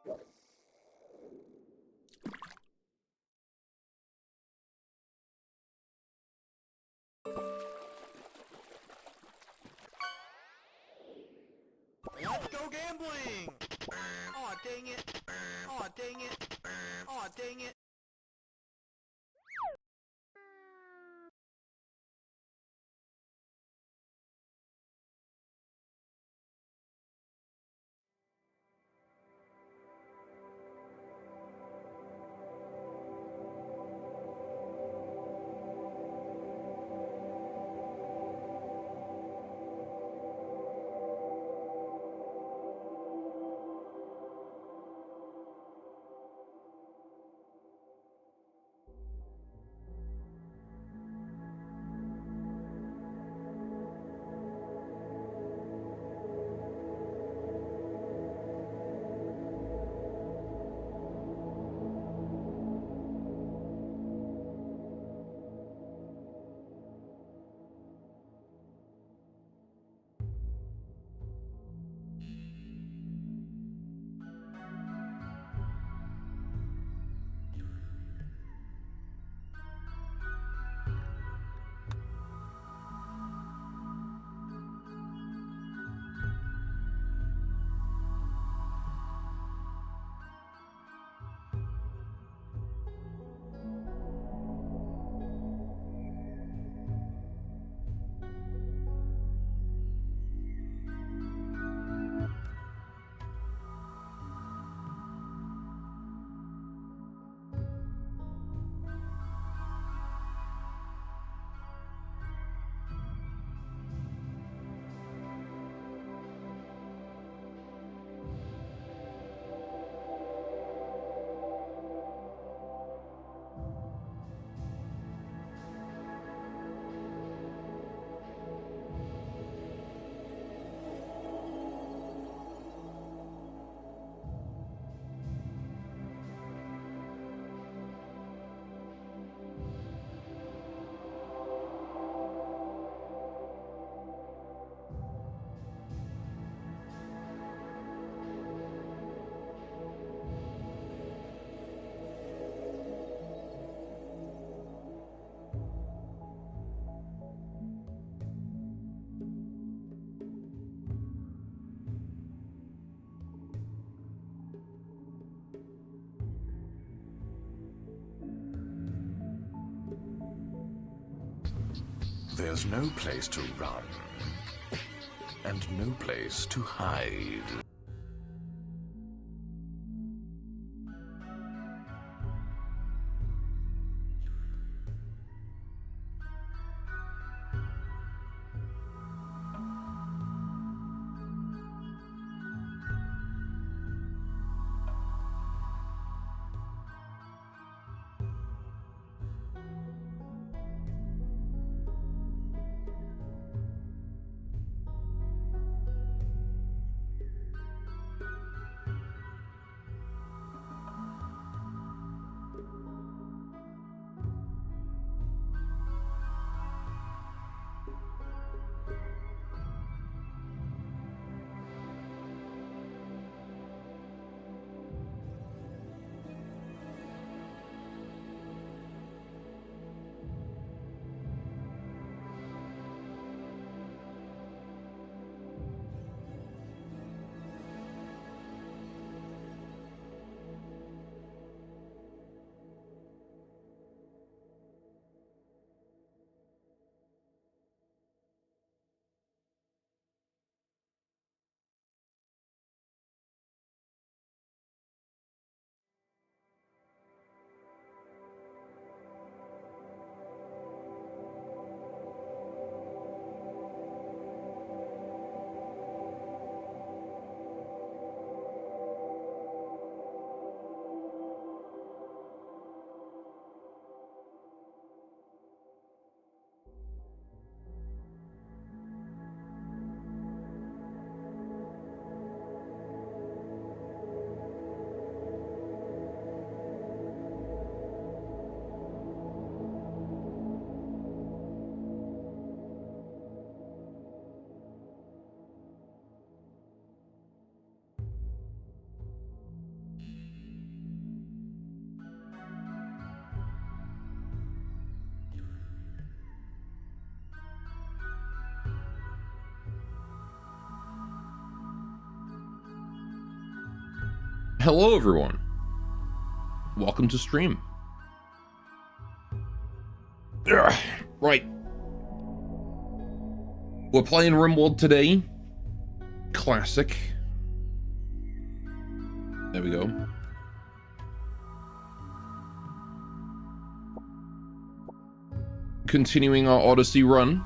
Let's go gambling! Aw, dang it! Aw, dang it! Aw, dang it! There's no place to run, and no place to hide. Hello everyone. Welcome to stream. Right. We're playing Rimworld today. Classic. There we go. Continuing our Odyssey run.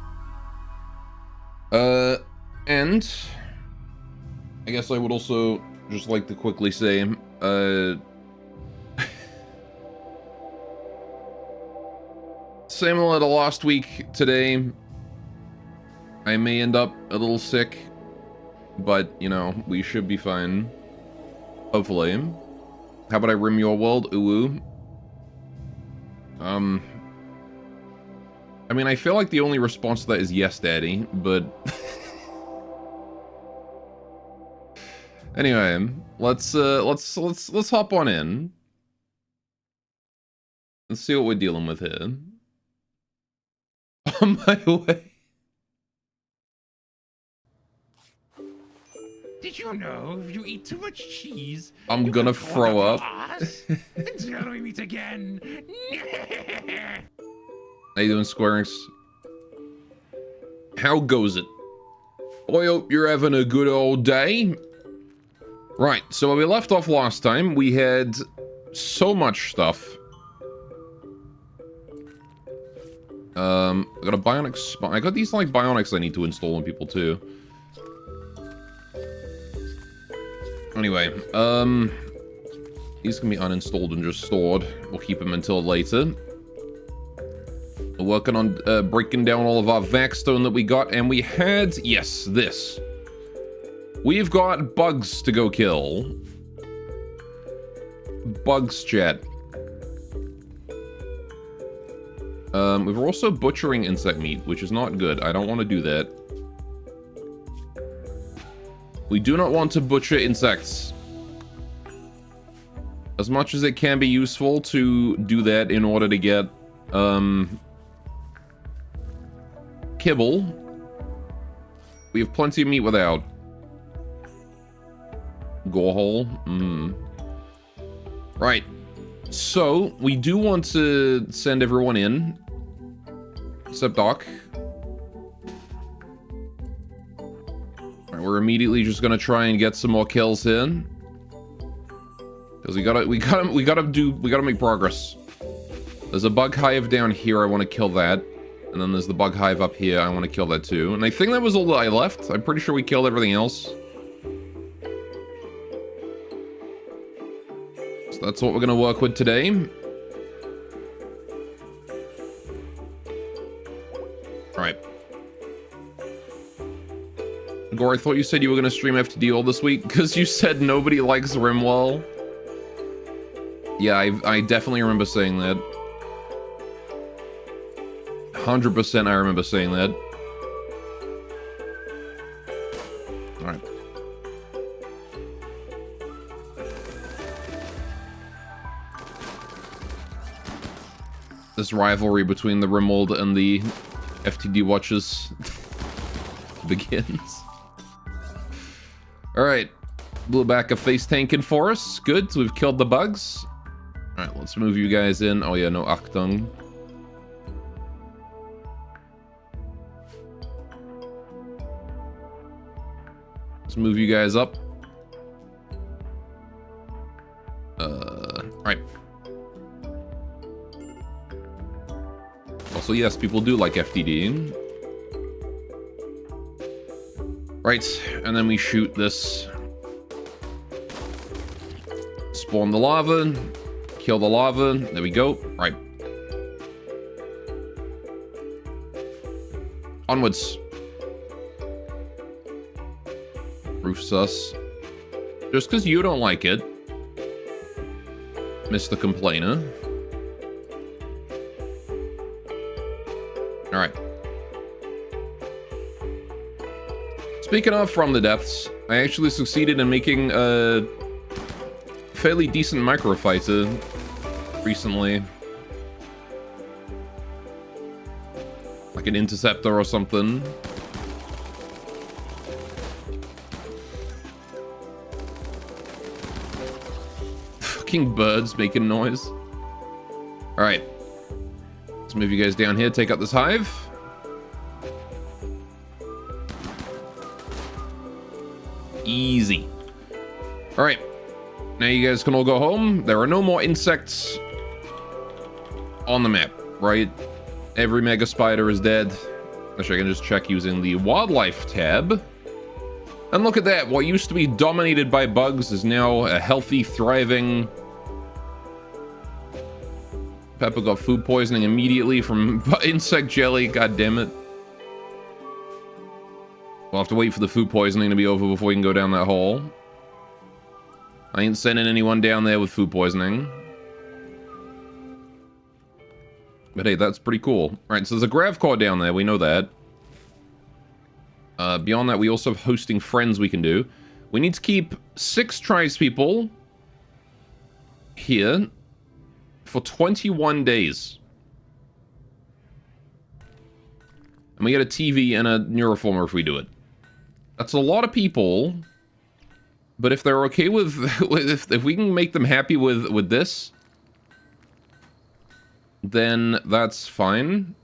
And I guess I would also just like to quickly say, similar to last week, today, I may end up a little sick, but, you know, we should be fine. Hopefully. How about I rim your world? Ooh. I mean, I feel like the only response to that is yes, daddy, but... Anyway, let's hop on in. Let's see what we're dealing with here. On my way. Did you know if you eat too much cheese, I'm gonna throw up. Until we meet again. How you doing, Squarings? How goes it? I hope you're having a good old day. Right, so where we left off last time, we had so much stuff. I got a bionic spine. I got these like bionics I need to install on people too. Anyway, these can be uninstalled and just stored. We'll keep them until later. We're working on breaking down all of our Vaxstone that we got, and we had, yes, this. We've got bugs to go kill. Bugs, chat. We're also butchering insect meat, which is not good. I don't want to do that. We do not want to butcher insects. As much as it can be useful to do that in order to get, kibble, we have plenty of meat without. Gore hole. Right. So, we do want to send everyone in. Except Doc. Alright, we're immediately just gonna try and get some more kills in. Because we gotta make progress. There's a bug hive down here, I want to kill that. And then there's the bug hive up here, I want to kill that too. And I think that was all that I left. I'm pretty sure we killed everything else. So that's what we're gonna work with today. Alright. Gore, I thought you said you were gonna stream FTD all this week because you said nobody likes Rimworld. Yeah, I definitely remember saying that. 100% I remember saying that. Alright. This rivalry between the Rimworld and the FTD watchers begins. Alright. Blew back a face tanking for us. Good, so we've killed the bugs. Alright, let's move you guys in. Oh yeah, no Achtung. Let's move you guys up. Alright. Also, yes, people do like FTD. Right, and then we shoot this. Spawn the lava. Kill the lava. There we go. Right. Onwards. Roof sus. Just because you don't like it, Mr. Complainer. Alright. Speaking of From the Depths, I actually succeeded in making a fairly decent microfighter recently. Like an interceptor or something. fucking birds making noise. Alright. Let's move you guys down here, take out this hive. Easy. Alright. Now you guys can all go home. There are no more insects on the map, right? Every mega spider is dead. Actually, I can just check using the wildlife tab. And look at that. What used to be dominated by bugs is now a healthy, thriving... Peppa got food poisoning immediately from insect jelly. God damn it. We'll have to wait for the food poisoning to be over before we can go down that hole. I ain't sending anyone down there with food poisoning. But hey, that's pretty cool. Alright, so there's a grav core down there. We know that. Beyond that, we also have hosting friends we can do. We need to keep 6 tribespeople here for 21 days. And we get a TV and a neuroformer if we do it. That's a lot of people. But if they're okay with... if we can make them happy with this, then that's fine.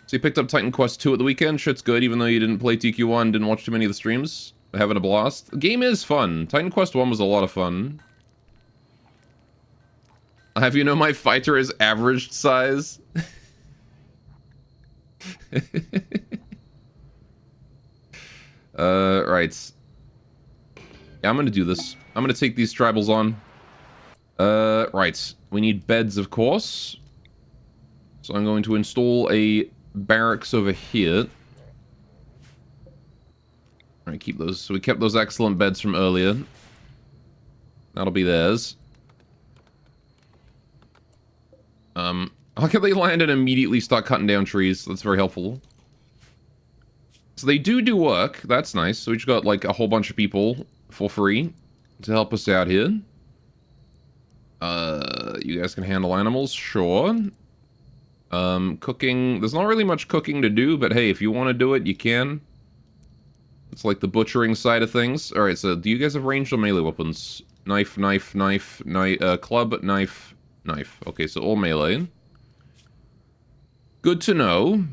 So you picked up Titan Quest 2 at the weekend. Shit's good, even though you didn't play TQ1, didn't watch too many of the streams. Having a blast. The game is fun. Titan Quest 1 was a lot of fun. I'll have you know my fighter is average size. Right. Yeah, I'm gonna do this. I'm gonna take these tribals on. Right. We need beds, of course. So I'm going to install a barracks over here. Alright, keep those. So we kept those excellent beds from earlier. That'll be theirs. I like how they land and immediately start cutting down trees. That's very helpful. So they do work. That's nice. So we just got like a whole bunch of people for free to help us out here. You guys can handle animals, sure. Cooking. There's not really much cooking to do, but hey, if you want to do it, you can. It's like the butchering side of things. All right. So do you guys have ranged or melee weapons? Knife, knife, knife, club, knife, knife. Okay, so all melee. Good to know.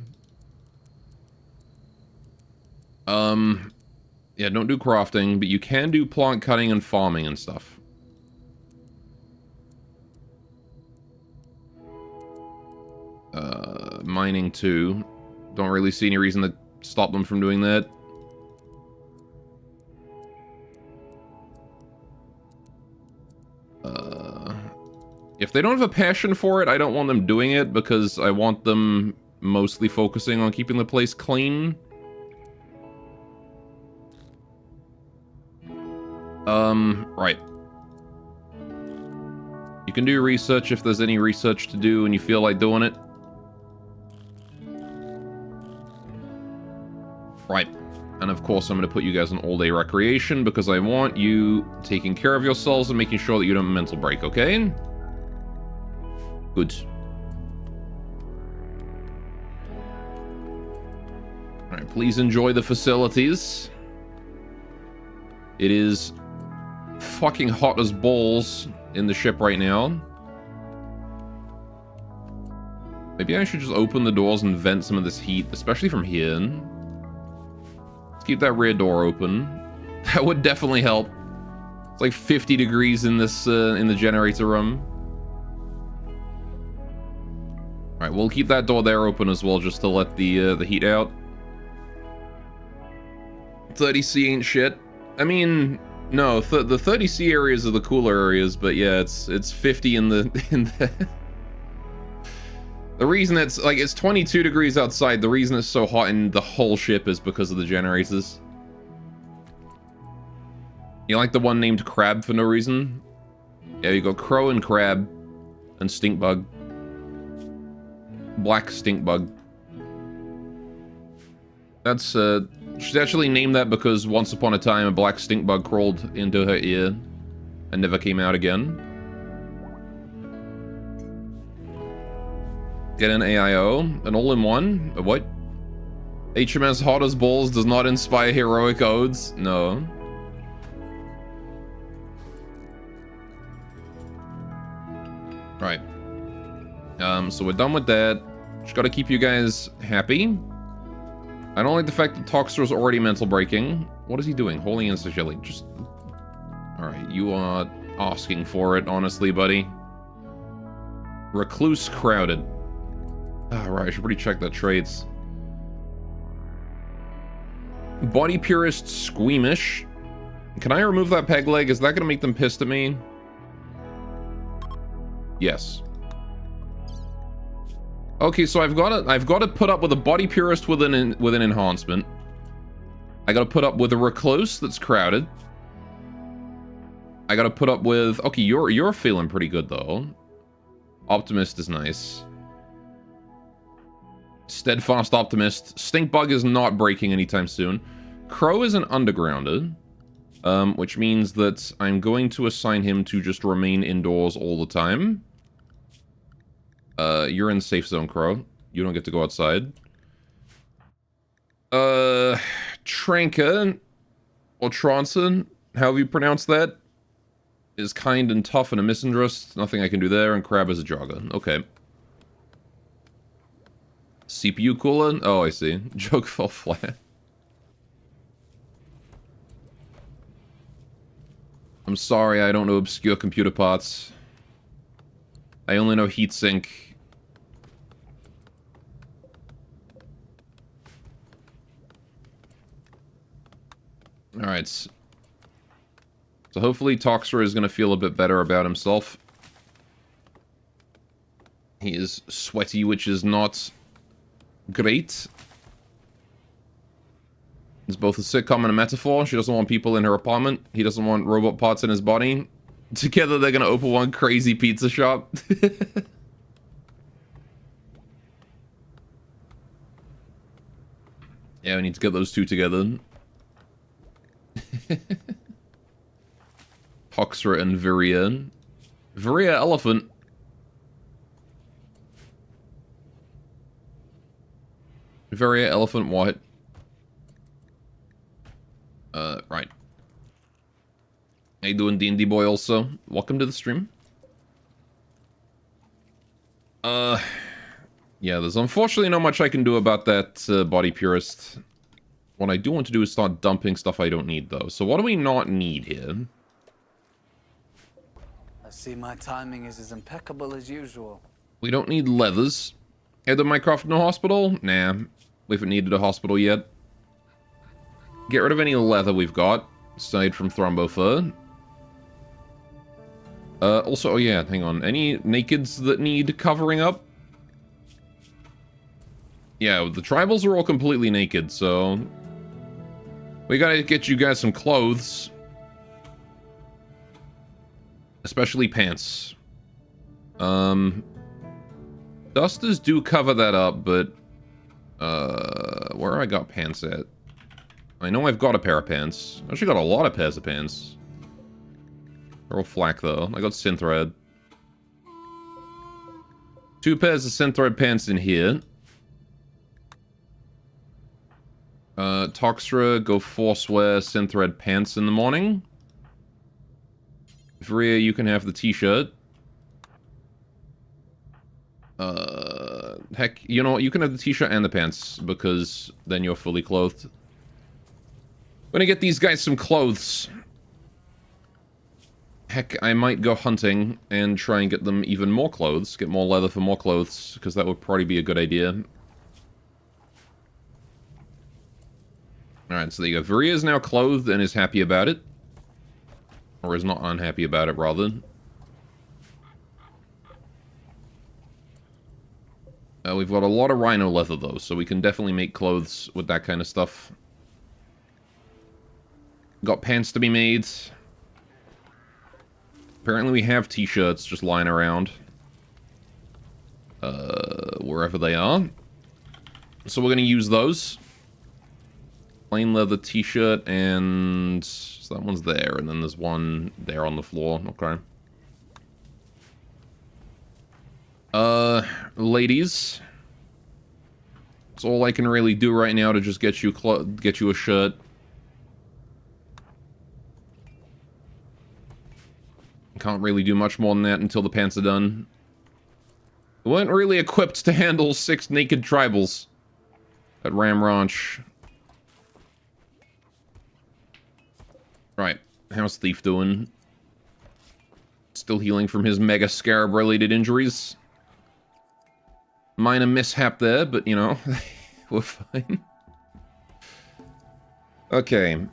Yeah, don't do crafting, but you can do plant cutting and farming and stuff. Mining too. Don't really see any reason to stop them from doing that. If they don't have a passion for it, I don't want them doing it because I want them mostly focusing on keeping the place clean. Right. You can do research if there's any research to do and you feel like doing it. Right. And of course, I'm going to put you guys on all-day recreation because I want you taking care of yourselves and making sure that you don't mental break, okay? Good. Alright, please enjoy the facilities. It is fucking hot as balls in the ship right now. Maybe I should just open the doors and vent some of this heat, especially from here. Let's keep that rear door open. That would definitely help. It's like 50 degrees in this in the generator room. Alright, we'll keep that door there open as well, just to let the heat out. 30C ain't shit. I mean, no, the 30C areas are the cooler areas, but yeah, it's 50 in the The reason it's like it's 22 degrees outside. The reason it's so hot in the whole ship is because of the generators. You like the one named Crab for no reason? Yeah, you got Crow and Crab and Stinkbug. Black Stinkbug. That's she's actually named that because once upon a time a black stinkbug crawled into her ear and never came out again. Get an AIO, an all-in-one? A what? HMS hot as balls does not inspire heroic odes? No. Right. So we're done with that. Just gotta keep you guys happy. I don't like the fact that Toxer's already mental breaking. What is he doing? Holy Insta-Jelly. Just... Alright, you are asking for it, honestly, buddy. Recluse crowded. Right, I should probably check the traits. Body Purist squeamish. Can I remove that peg leg? Is that gonna make them pissed at me? Yes. Okay, so I've got to put up with a Body Purist with an enhancement. I gotta put up with a Recluse that's crowded. I gotta put up with... Okay, you're feeling pretty good, though. Optimist is nice. Steadfast Optimist. Stinkbug is not breaking anytime soon. Crow is an Undergrounder. Which means that I'm going to assign him to just remain indoors all the time. You're in safe zone, Crow. You don't get to go outside. Tranka, or Tronson, however you pronounce that, is kind and tough and a misandrist. Nothing I can do there, and Crab is a jogger. Okay. CPU cooler? Oh, I see. Joke fell flat. I'm sorry, I don't know obscure computer parts. I only know heatsink. Alright. So hopefully Toxer is going to feel a bit better about himself. He is sweaty, which is not great. It's both a sitcom and a metaphor. She doesn't want people in her apartment. He doesn't want robot parts in his body. Together they're going to open one crazy pizza shop. Yeah, we need to get those two together. Toxra and Viria. Viria elephant. Viria elephant what? Right. How you doing, D&D boy also? Welcome to the stream. Yeah, there's unfortunately not much I can do about that Body Purist. What I do want to do is start dumping stuff I don't need, though. So what do we not need here? I see my timing is as impeccable as usual. We don't need leathers. Head to Minecraft no hospital? Nah, we haven't needed a hospital yet. Get rid of any leather we've got, aside from Thrombo Fur. Also, oh yeah, hang on. Any nakeds that need covering up? Yeah, the tribals are all completely naked, so... We gotta get you guys some clothes. Especially pants. Dusters do cover that up, but... where I got pants at? I know I've got a pair of pants. I actually got a lot of pairs of pants. They're all flak, though. I got synthread. 2 pairs of synthread pants in here. Toxra, go Forcewear synthread pants in the morning. Vria, you can have the t-shirt. Heck, you know what? You can have the t-shirt and the pants, because then you're fully clothed. I'm gonna get these guys some clothes. Heck, I might go hunting and try and get them even more clothes. Get more leather for more clothes, because that would probably be a good idea. Alright, so there you go. Varia is now clothed and is happy about it. Or is not unhappy about it, rather. We've got a lot of rhino leather, though, so we can definitely make clothes with that kind of stuff. Got pants to be made. Apparently we have t-shirts just lying around. Wherever they are. So we're going to use those. Plain leather t-shirt, and... So that one's there, and then there's one there on the floor. Okay. Ladies. That's all I can really do right now to just get you a shirt. Can't really do much more than that until the pants are done. We weren't really equipped to handle 6 naked tribals at Ram Ranch. Right, how's Thief doing? Still healing from his Mega Scarab-related injuries. Minor mishap there, but, you know, we're fine. Okay.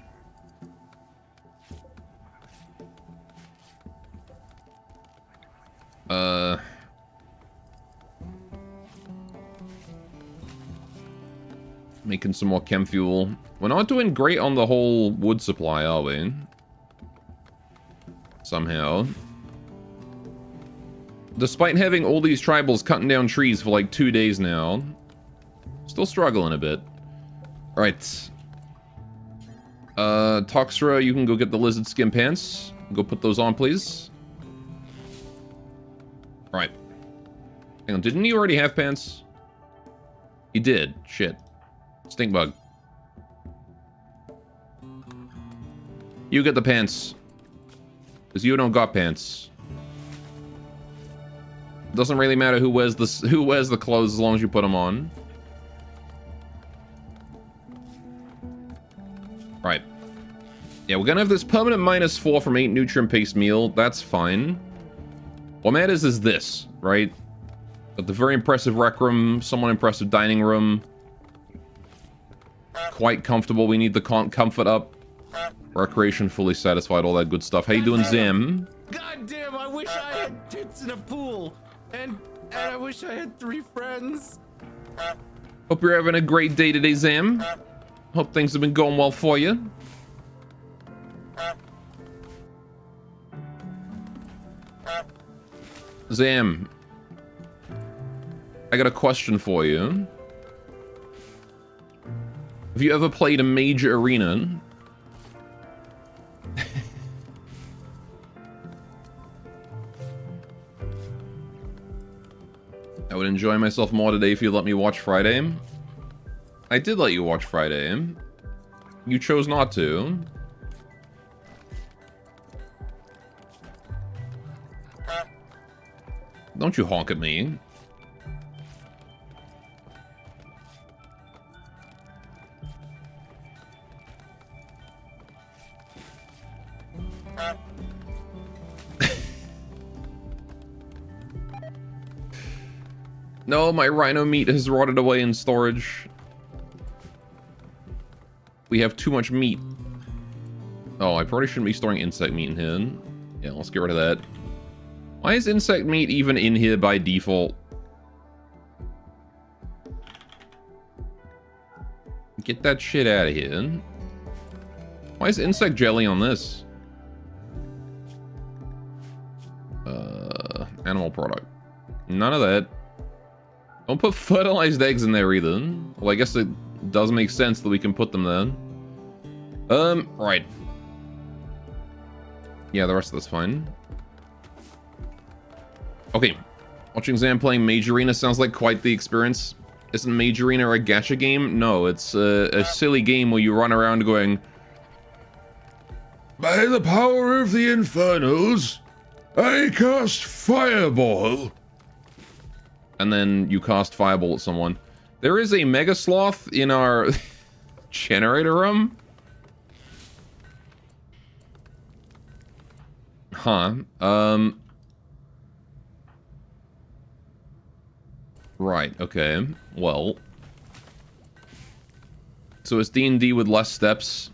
Making some more chem fuel. We're not doing great on the whole wood supply, are we? Somehow. Despite having all these tribals cutting down trees for like 2 days now. Still struggling a bit. Alright. Toxra, you can go get the lizard skin pants. Go put those on, please. Alright. Hang on, didn't you already have pants? You did. Shit. Stink bug. You get the pants. Because you don't got pants. Doesn't really matter who wears the clothes as long as you put them on. Right. Yeah, we're gonna have this permanent -4 from 8 nutrient-based meal. That's fine. What matters is this, right? Got the very impressive rec room, somewhat impressive dining room. Quite comfortable. We need the comfort up. Recreation fully satisfied, all that good stuff. How you doing, Zim? God damn, I wish I had tits in a pool. And I wish I had 3 friends. Hope you're having a great day today, Zam. Hope things have been going well for you. Zam, I got a question for you. Have you ever played a major arena? I would enjoy myself more today if you let me watch Friday. I did let you watch Friday. You chose not to. Don't you honk at me. No, my rhino meat has rotted away in storage. We have too much meat. Oh, I probably shouldn't be storing insect meat in here. Yeah, let's get rid of that. Why is insect meat even in here by default? Get that shit out of here. Why is insect jelly on this? Animal product. None of that. Don't put fertilized eggs in there either. Well, I guess it does make sense that we can put them there. Right. Yeah, the rest of that's fine. Okay. Watching Zam playing Mage Arena sounds like quite the experience. Isn't Mage Arena a gacha game? No, it's a silly game where you run around going, By the power of the Infernals, I cast Fireball. and then you cast Fireball at someone. There is a Mega Sloth in our generator room. Huh. Right, okay. Well. So it's D&D with less steps.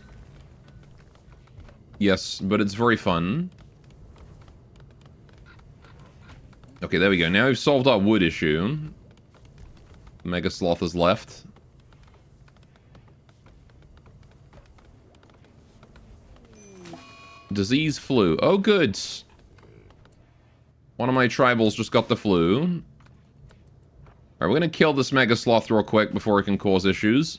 Yes, but it's very fun. Okay, there we go. Now we've solved our wood issue. Mega Sloth is left. Disease flu. Oh, good. One of my tribals just got the flu. Alright, we're gonna kill this Mega Sloth real quick before it can cause issues.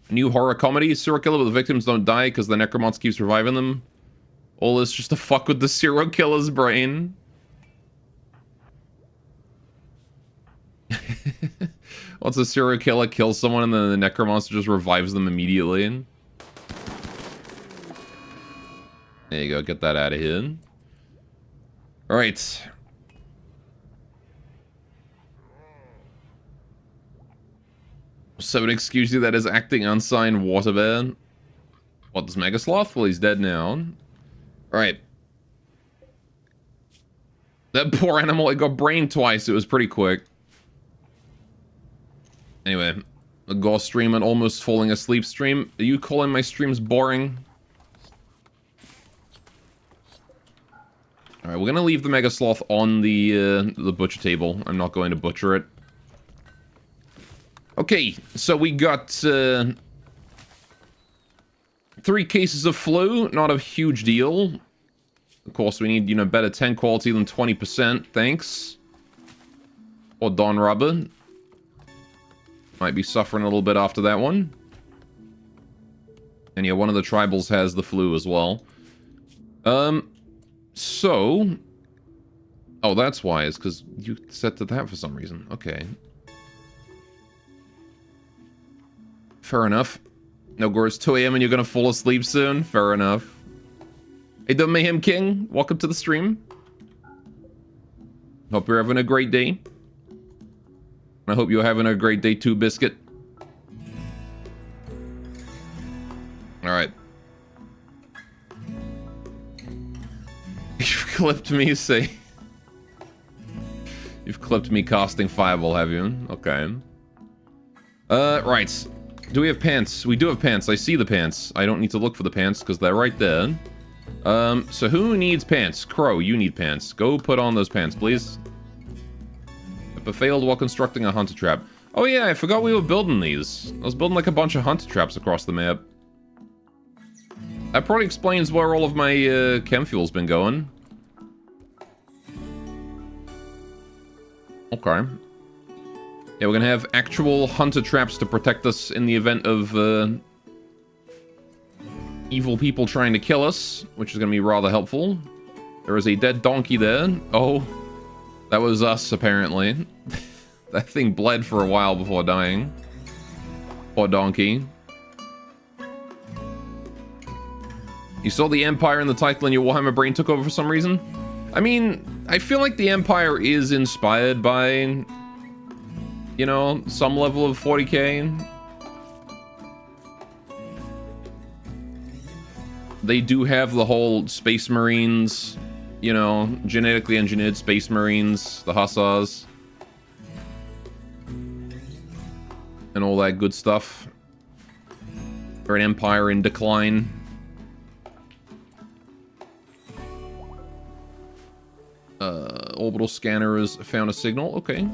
New horror comedy. Serial killer, but the victims don't die because the necromancer keeps reviving them. All this just to fuck with the serial killer's brain. Once a serial killer kills someone and then the necromancer just revives them immediately. There you go, get that out of here. Alright. So an excuse you that is acting unsigned water bear. What, does Mega Sloth? Well, he's dead now. Alright. That poor animal, it got brained twice. It was pretty quick. Anyway, a ghost stream and almost falling asleep stream. Are you calling my streams boring? Alright, we're gonna leave the Mega Sloth on the butcher table. I'm not going to butcher it. Okay, so we got 3 cases of flu. Not a huge deal. Of course, we need, you know, better 10 quality than 20%. Thanks. Or Don Rubber. Might be suffering a little bit after that one. And yeah, one of the tribals has the flu as well. So... Oh, that's why. It's because you set to that for some reason. Okay. Fair enough. No, Gore, it's 2 AM and you're gonna fall asleep soon? Fair enough. Hey, the Mayhem King, welcome to the stream. Hope you're having a great day. I hope you're having a great day too, Biscuit. Alright. You've clipped me, say. You've clipped me casting Fireball, have you? Okay. Right. Do we have pants? We do have pants. I see the pants. I don't need to look for the pants because they're right there. So who needs pants? Crow, you need pants. Go put on those pants, please. But failed while constructing a hunter trap. Oh yeah, I forgot we were building these. I was building like a bunch of hunter traps across the map. That probably explains where all of my chem fuel's been going. Okay. Yeah, we're gonna have actual hunter traps to protect us in the event of evil people trying to kill us, which is gonna be rather helpful. There is a dead donkey there. Oh, that was us, apparently. That thing bled for a while before dying. Poor donkey. You saw the Empire in the title and your Warhammer brain took over for some reason? I mean, I feel like the Empire is inspired by, you know, some level of 40k. They do have the whole Space Marines, you know, genetically engineered Space Marines, the Hussars. And all that good stuff. For an empire in decline. Orbital scanner has found a signal. Okay.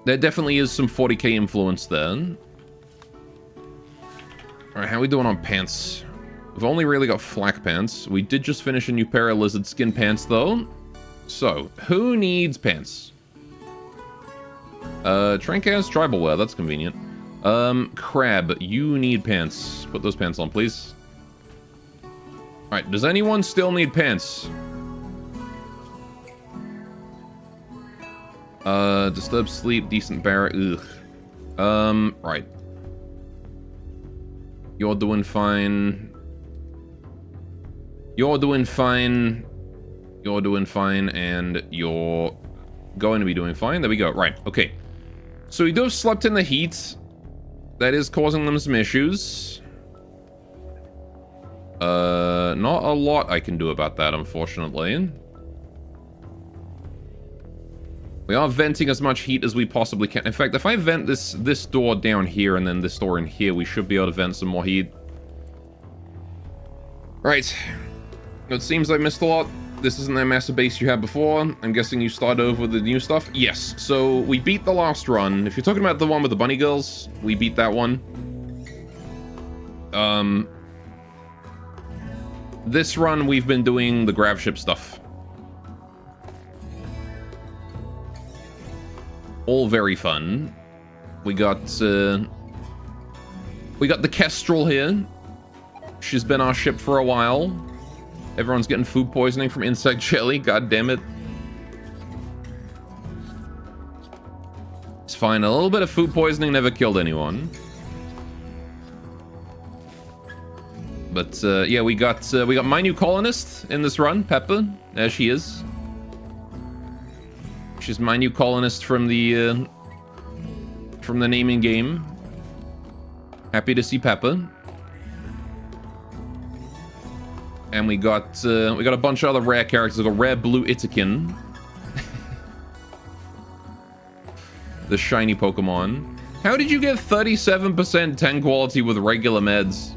There definitely is some 40k influence there. Alright, how are we doing on pants? We've only really got flak pants. We did just finish a new pair of lizard skin pants, though. So, who needs pants? Trank has tribal wear. That's convenient. Crab, you need pants. Put those pants on, please. Alright, does anyone still need pants? Disturbed sleep, decent barrack, ugh. Right. You're doing fine. You're doing fine. You're doing fine, and you're going to be doing fine. There we go. Right, okay. So we do have slept in the heat. That is causing them some issues. Not a lot I can do about that, unfortunately. We are venting as much heat as we possibly can. In fact, if I vent this door down here and then this door in here, we should be able to vent some more heat. Right. It seems I missed a lot. This isn't that massive base you had before. I'm guessing you started over with the new stuff? Yes. So, we beat the last run. If you're talking about the one with the bunny girls, we beat that one. This run, we've been doing the grav ship stuff. All very fun. We got the Kestrel here. She's been our ship for a while. Everyone's getting food poisoning from insect jelly. God damn it. It's fine. A little bit of food poisoning never killed anyone. But yeah, we got my new colonist in this run, Pepper. There she is. She's my new colonist from the naming game. Happy to see Peppa. And we got a bunch of other rare characters. We got Rare Blue Itikin. The shiny Pokemon. How did you get 37% 10 quality with regular meds?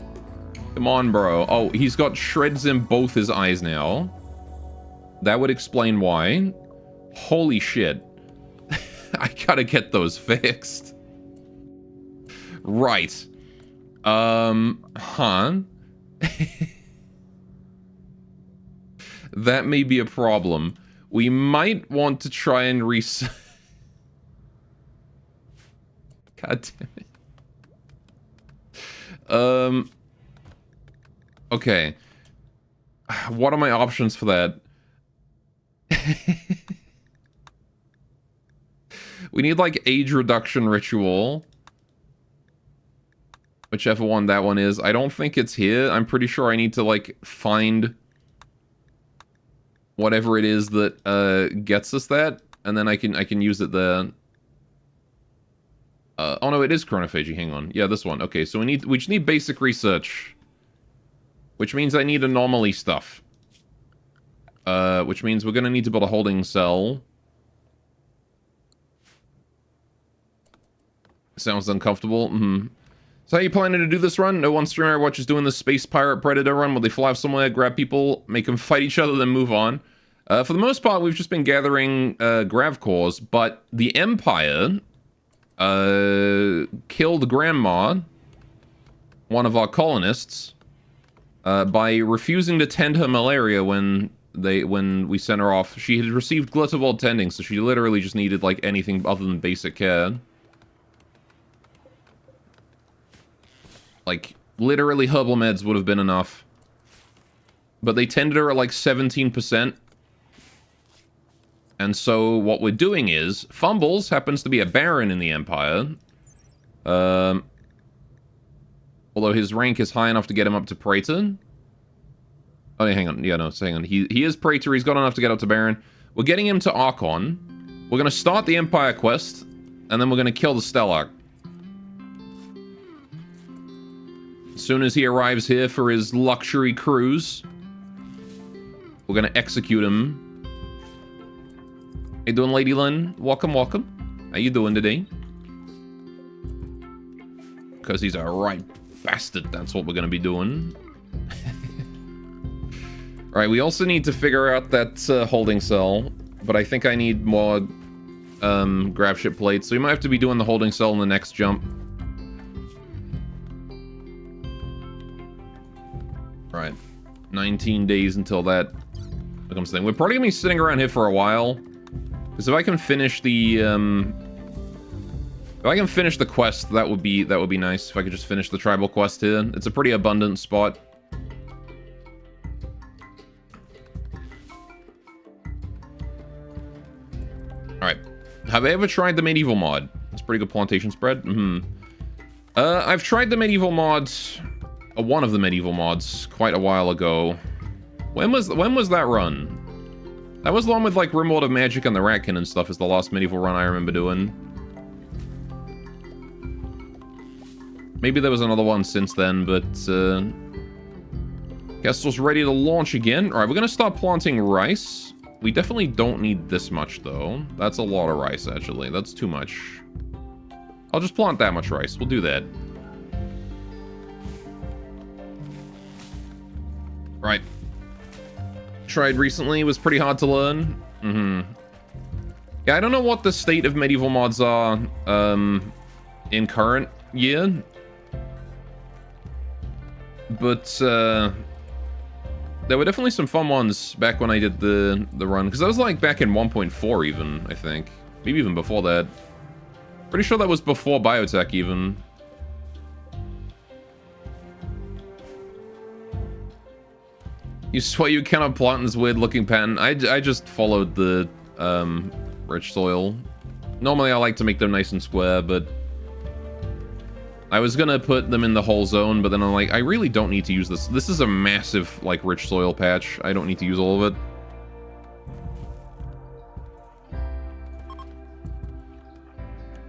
Come on, bro. Oh, he's got shreds in both his eyes now. That would explain why. Holy shit. I gotta get those fixed. Right. Huh? That may be a problem. We might want to try and reset. God damn it. Okay. What are my options for that? We need like age reduction ritual. Whichever one that one is. I don't think it's here. I'm pretty sure I need to like find whatever it is that gets us that, and then I can use it there. Oh no, it is chronophagy. Hang on. Yeah, this one. Okay, so we just need basic research, which means I need anomaly stuff. Which means we're gonna need to build a holding cell. Sounds uncomfortable. So how you planning to do this run? No one streamer I watch is doing the Space Pirate Predator run where they fly off somewhere, grab people, make them fight each other, then move on. For the most part, we've just been gathering grav cores, but the Empire killed Grandma, one of our colonists, by refusing to tend her malaria when we sent her off. She had received Glitterbolt tending, so she literally just needed like anything other than basic care. Like, literally herbal meds would have been enough. But they tended her at like 17%. And so what we're doing is, Fumbles happens to be a Baron in the Empire. Although his rank is high enough to get him up to Praetor. Oh, yeah, hang on. Yeah, no, hang on. He is Praetor. He's got enough to get up to Baron. We're getting him to Archon. We're going to start the Empire quest. And then we're going to kill the Stellarch. As soon as he arrives here for his luxury cruise, we're going to execute him. How you doing, Lady Lynn? Welcome, welcome. How you doing today? Because he's a right bastard, that's what we're going to be doing. Alright, we also need to figure out that holding cell, but I think I need more grav ship plates, so we might have to be doing the holding cell in the next jump. Right, 19 days until that becomes a thing. We're probably gonna be sitting around here for a while, because if I can finish the quest, that would be nice. If I could just finish the tribal quest here, it's a pretty abundant spot. All right, have I ever tried the medieval mod? It's a pretty good plantation spread. I've tried the medieval mods. One of the medieval mods quite a while ago. When was that run? That was the one with like Rimworld of Magic and the Ratkin and stuff. Is the last medieval run I remember doing. Maybe there was another one since then, but Kestel's ready to launch again. All right, we're gonna start planting rice. We definitely don't need this much though. That's a lot of rice actually. That's too much. I'll just plant that much rice. We'll do that. Right. Tried recently, was pretty hard to learn. Yeah, I don't know what the state of medieval mods are in current year. But there were definitely some fun ones back when I did the run. Because that was like back in 1.4 even, I think. Maybe even before that. Pretty sure that was before biotech even. You swear you cannot plant in this weird looking pen. I just followed the rich soil. Normally I like to make them nice and square, but I was gonna put them in the whole zone, but then I'm like, I really don't need to use this. This is a massive, like, rich soil patch. I don't need to use all of it.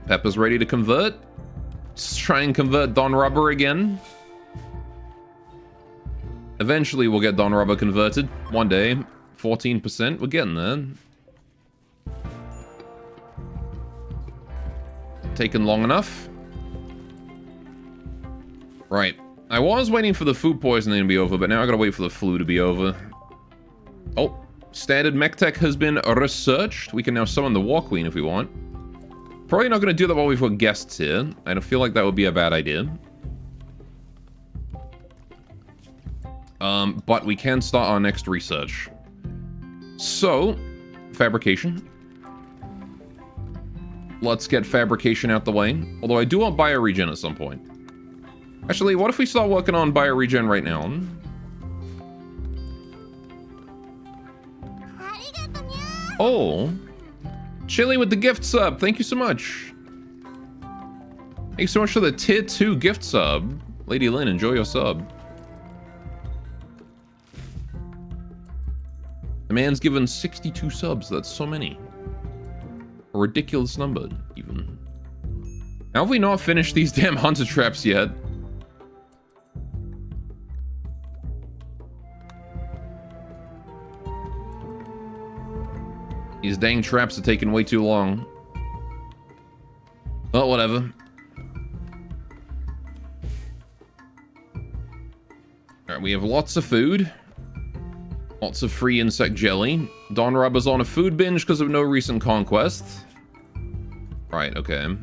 Pepper's ready to convert. Let's try and convert Don Rubber again. Eventually we'll get Don Rubber converted. One day. 14%. We're getting there. Taken long enough. Right. I was waiting for the food poisoning to be over, but now I gotta wait for the flu to be over. Oh. Standard mech tech has been researched. We can now summon the War Queen if we want. Probably not going to do that while we've got guests here. I don't feel like that would be a bad idea. But we can start our next research. So, fabrication. Let's get fabrication out the way. Although I do want bioregen at some point. Actually, what if we start working on bioregen right now? Oh, Chili with the gift sub. Thank you so much. Thank you so much for the tier 2 gift sub. Lady Lynn, enjoy your sub. The man's given 62 subs. That's so many. A ridiculous number, even. How have we not finished these damn hunter traps yet? These dang traps are taking way too long. Well, whatever. Alright, we have lots of food. Lots of free insect jelly. Don Rubber's on a food binge because of no recent conquest. Right, okay.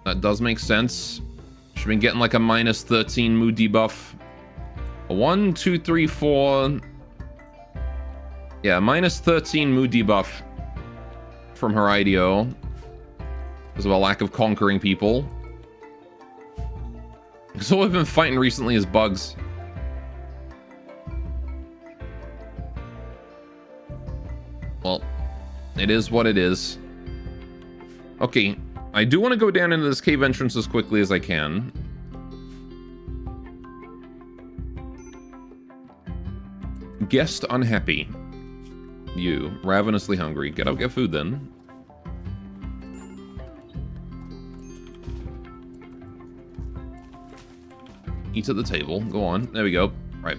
That does make sense. She's been getting like a minus 13 mood debuff. 1, 2, 3, 4. Yeah, minus 13 mood debuff from her IDO because of a lack of conquering people. Because all we've been fighting recently is bugs. Well, it is what it is. Okay, I do want to go down into this cave entrance as quickly as I can. Guest unhappy. You, ravenously hungry. Get out, get food then. Eat at the table. Go on. There we go. Right.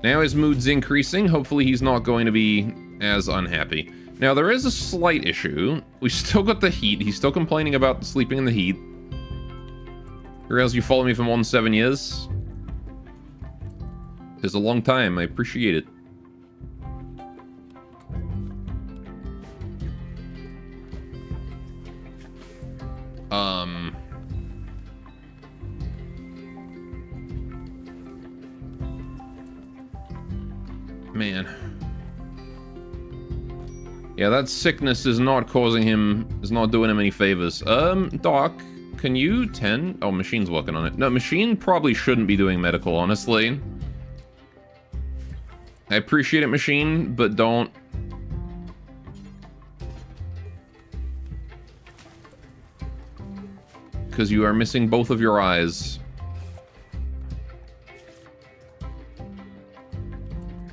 Now his mood's increasing. Hopefully he's not going to be as unhappy. Now there is a slight issue. We still got the heat. He's still complaining about sleeping in the heat. You realize you follow me for more than 7 years? It's a long time. I appreciate it. Man. Yeah, that sickness is not causing him, is not doing him any favors. Doc, can you tend? Oh, Machine's working on it. No, Machine probably shouldn't be doing medical, honestly. I appreciate it, Machine, but don't. Because you are missing both of your eyes.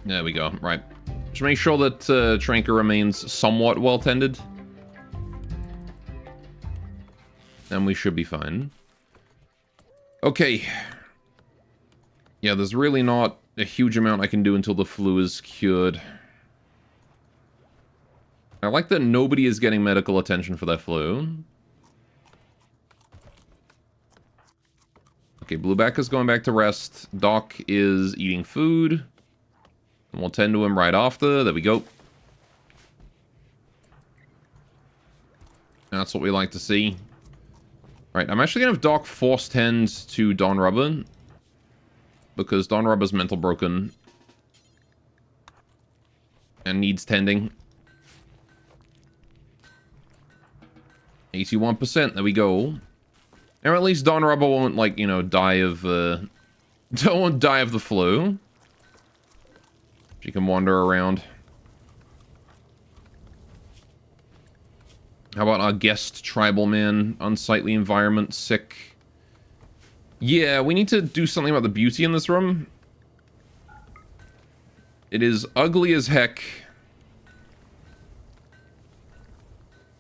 There we go. Right. Just make sure that Tranker remains somewhat well-tended. And we should be fine. Okay. Yeah, there's really not a huge amount I can do until the flu is cured. I like that nobody is getting medical attention for their flu. Okay, Blueback is going back to rest. Doc is eating food. And we'll tend to him right after. There we go. That's what we like to see. Right, I'm actually going to have Doc force tend to Don Rubber. Because Don Rubber's mental broken. And needs tending. 81%, there we go. Now at least Don Rubber won't, like, you know, die of, won't die of the flu. She can wander around. How about our guest tribal man? Unsightly environment, sick. Yeah, we need to do something about the beauty in this room. It is ugly as heck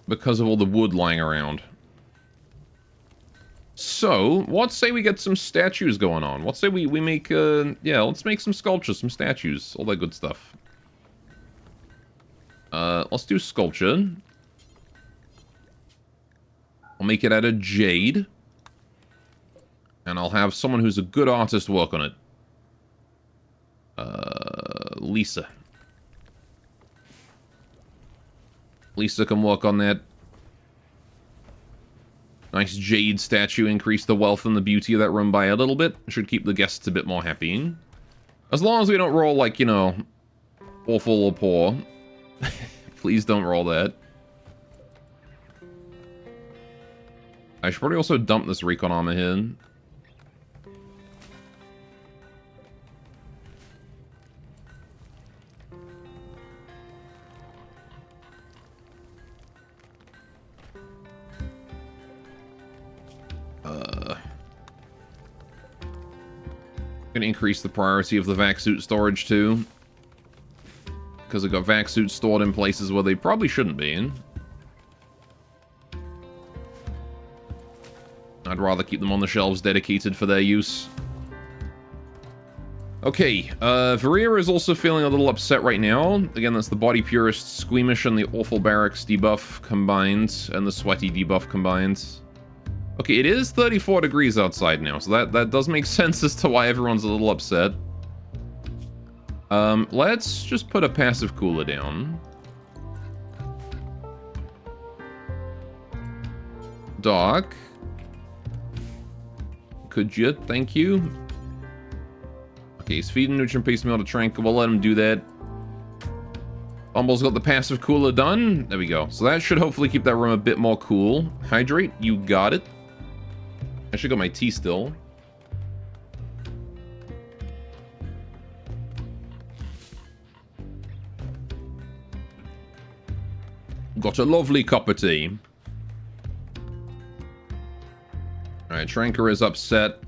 because of all the wood lying around. So, let's say we get some statues going on. Let's say we make, yeah, let's make some sculptures, some statues, all that good stuff. Let's do sculpture. I'll make it out of jade. And I'll have someone who's a good artist work on it. Lisa. Lisa can work on that. Nice jade statue. Increase the wealth and the beauty of that room by a little bit. Should keep the guests a bit more happy. As long as we don't roll like, you know, awful or poor. Please don't roll that. I should probably also dump this recon armor here. Gonna increase the priority of the vac suit storage too. Because I've got vac suits stored in places where they probably shouldn't be in. I'd rather keep them on the shelves dedicated for their use. Okay, Varia is also feeling a little upset right now. Again, that's the Body Purist Squeamish and the Awful Barracks debuff combined, and the Sweaty debuff combined. Okay, it is 34 degrees outside now, so that does make sense as to why everyone's a little upset. Let's just put a passive cooler down. Doc. Could you? Thank you. Okay, he's feeding nutrient paste meal to Trank. We'll let him do that. Bumble's got the passive cooler done. There we go. So that should hopefully keep that room a bit more cool. Hydrate, you got it. I should got my tea still. Got a lovely cup of tea. Alright, Tranker is upset.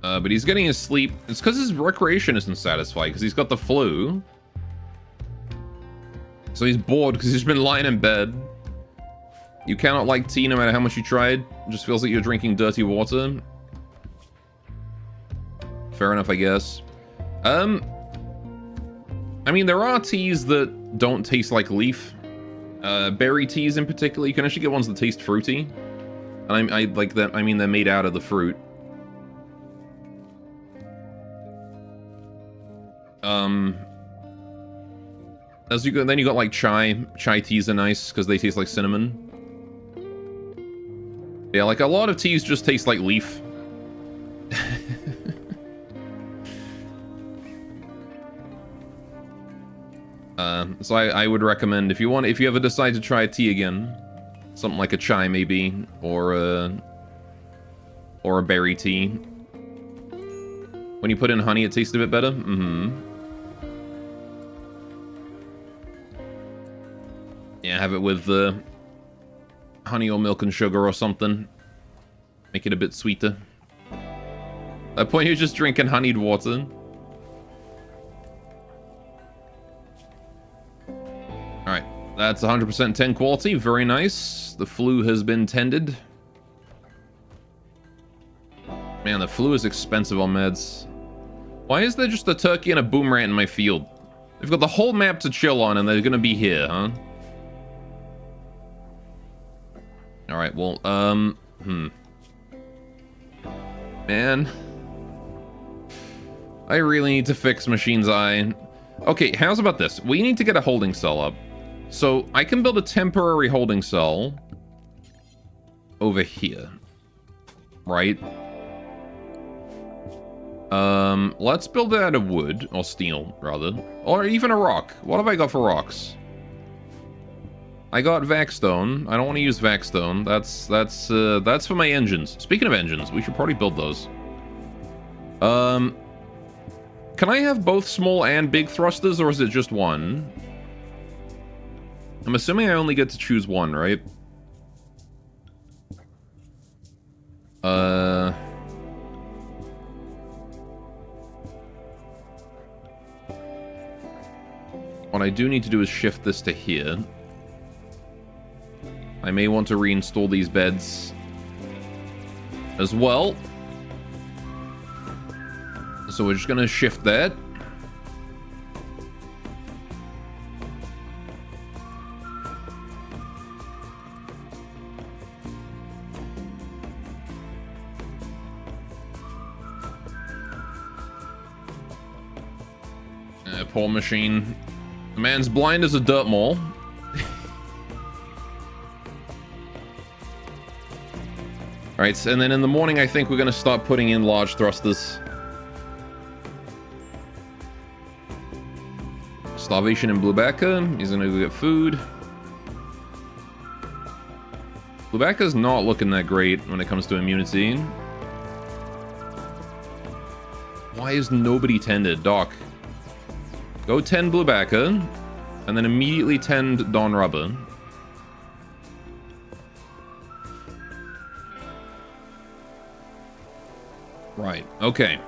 But he's getting his sleep. It's because his recreation isn't satisfied, because he's got the flu. So he's bored because he's been lying in bed. You cannot like tea no matter how much you tried. It just feels like you're drinking dirty water. Fair enough, I guess. I mean, there are teas that don't taste like leaf. Berry teas in particular. You can actually get ones that taste fruity. And I like that. I mean, they're made out of the fruit. As you go, then you got like chai. Chai teas are nice because they taste like cinnamon. Yeah, like a lot of teas just taste like leaf. So I would recommend if you ever decide to try a tea again, something like a chai maybe, or a berry tea. When you put in honey, it tastes a bit better. Yeah, have it with honey or milk and sugar or something. Make it a bit sweeter. At that point, you're just drinking honeyed water. Alright, that's 100% 10 quality. Very nice. The flu has been tended. Man, the flu is expensive on meds. Why is there just a turkey and a boomerang in my field? They've got the whole map to chill on and they're gonna be here, huh? Alright, well, Man. I really need to fix Machine's Eye. Okay, how's about this? We need to get a holding cell up. So, I can build a temporary holding cell over here. Right? Let's build it out of wood, or steel, rather. Or even a rock. What have I got for rocks? I got Vaxstone. I don't want to use Vaxstone. That's for my engines. Speaking of engines, we should probably build those. Can I have both small and big thrusters, or is it just one? I'm assuming I only get to choose one, right? What I do need to do is shift this to here. I may want to reinstall these beds as well. So we're just going to shift that. Poor machine. The man's blind as a dirt mole. Alright, and then in the morning I think we're going to start putting in large thrusters. Starvation in Bluebacca. He's gonna go get food. Bluebacca's not looking that great when it comes to immunity. Why is nobody tended? Doc. Go tend Bluebacca, and then immediately tend Don Rubber. Right, okay.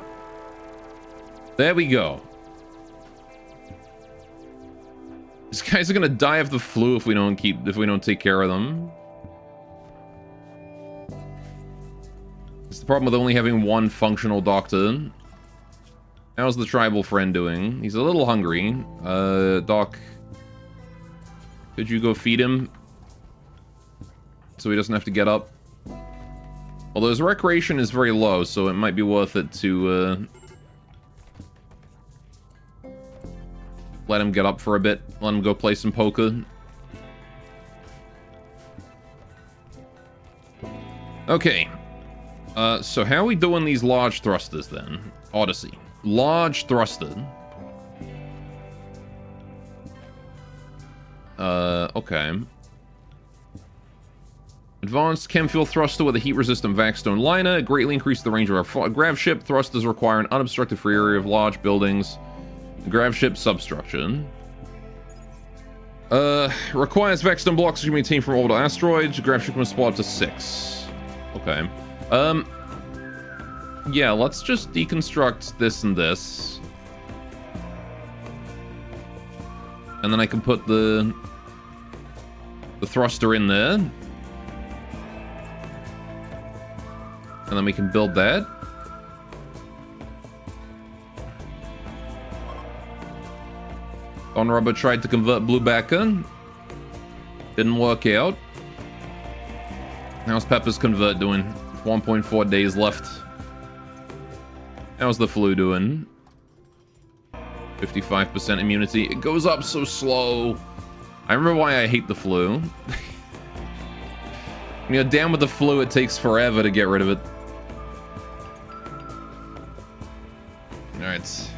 There we go. These guys are gonna die of the flu if we don't take care of them. It's the problem with only having one functional doctor. How's the tribal friend doing? He's a little hungry. Doc, could you go feed him? So he doesn't have to get up. Although his recreation is very low, so it might be worth it to let him get up for a bit. Let him go play some poker. Okay. So how are we doing these large thrusters then? Odyssey. Large thruster. Okay. Advanced chem fuel thruster with a heat-resistant vac-stone liner. Greatly increase the range of our grav ship. Thrusters require an unobstructed free area of large buildings. Grav ship substructure. Requires vac-stone blocks to be maintained from orbital asteroids. Grav ship must spawn up to 6. Okay. Yeah, let's just deconstruct this and this. And then I can put the thruster in there. And then we can build that. Don Rubber tried to convert Bluebacca. Didn't work out. How's Pepper's convert doing? 1.4 days left. How's the flu doing? 55% immunity. It goes up so slow. I remember why I hate the flu. When you're down with the flu, it takes forever to get rid of it. Alright.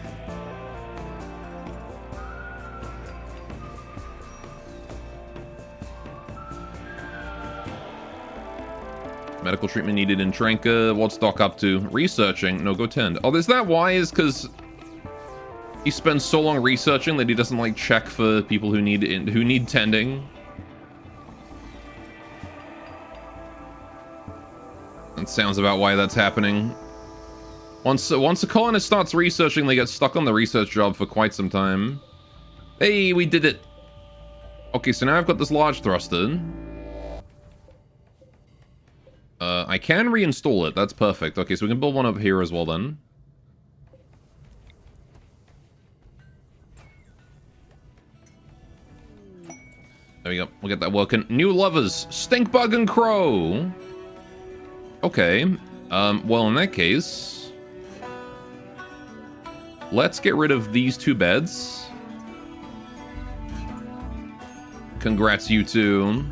Medical treatment needed in Trenka. What's Doc up to? Researching. No, go tend. Oh, is that why? Is because he spends so long researching that he doesn't like check for people who need tending. That sounds about why that's happening. Once a colonist starts researching, they get stuck on the research job for quite some time. Hey, we did it. Okay, so now I've got this large thruster. I can reinstall it. That's perfect. Okay, so we can build one up here as well then. There we go. We'll get that working. New lovers. Stinkbug and Crow. Okay. Well, in that case, let's get rid of these 2 beds. Congrats, you two.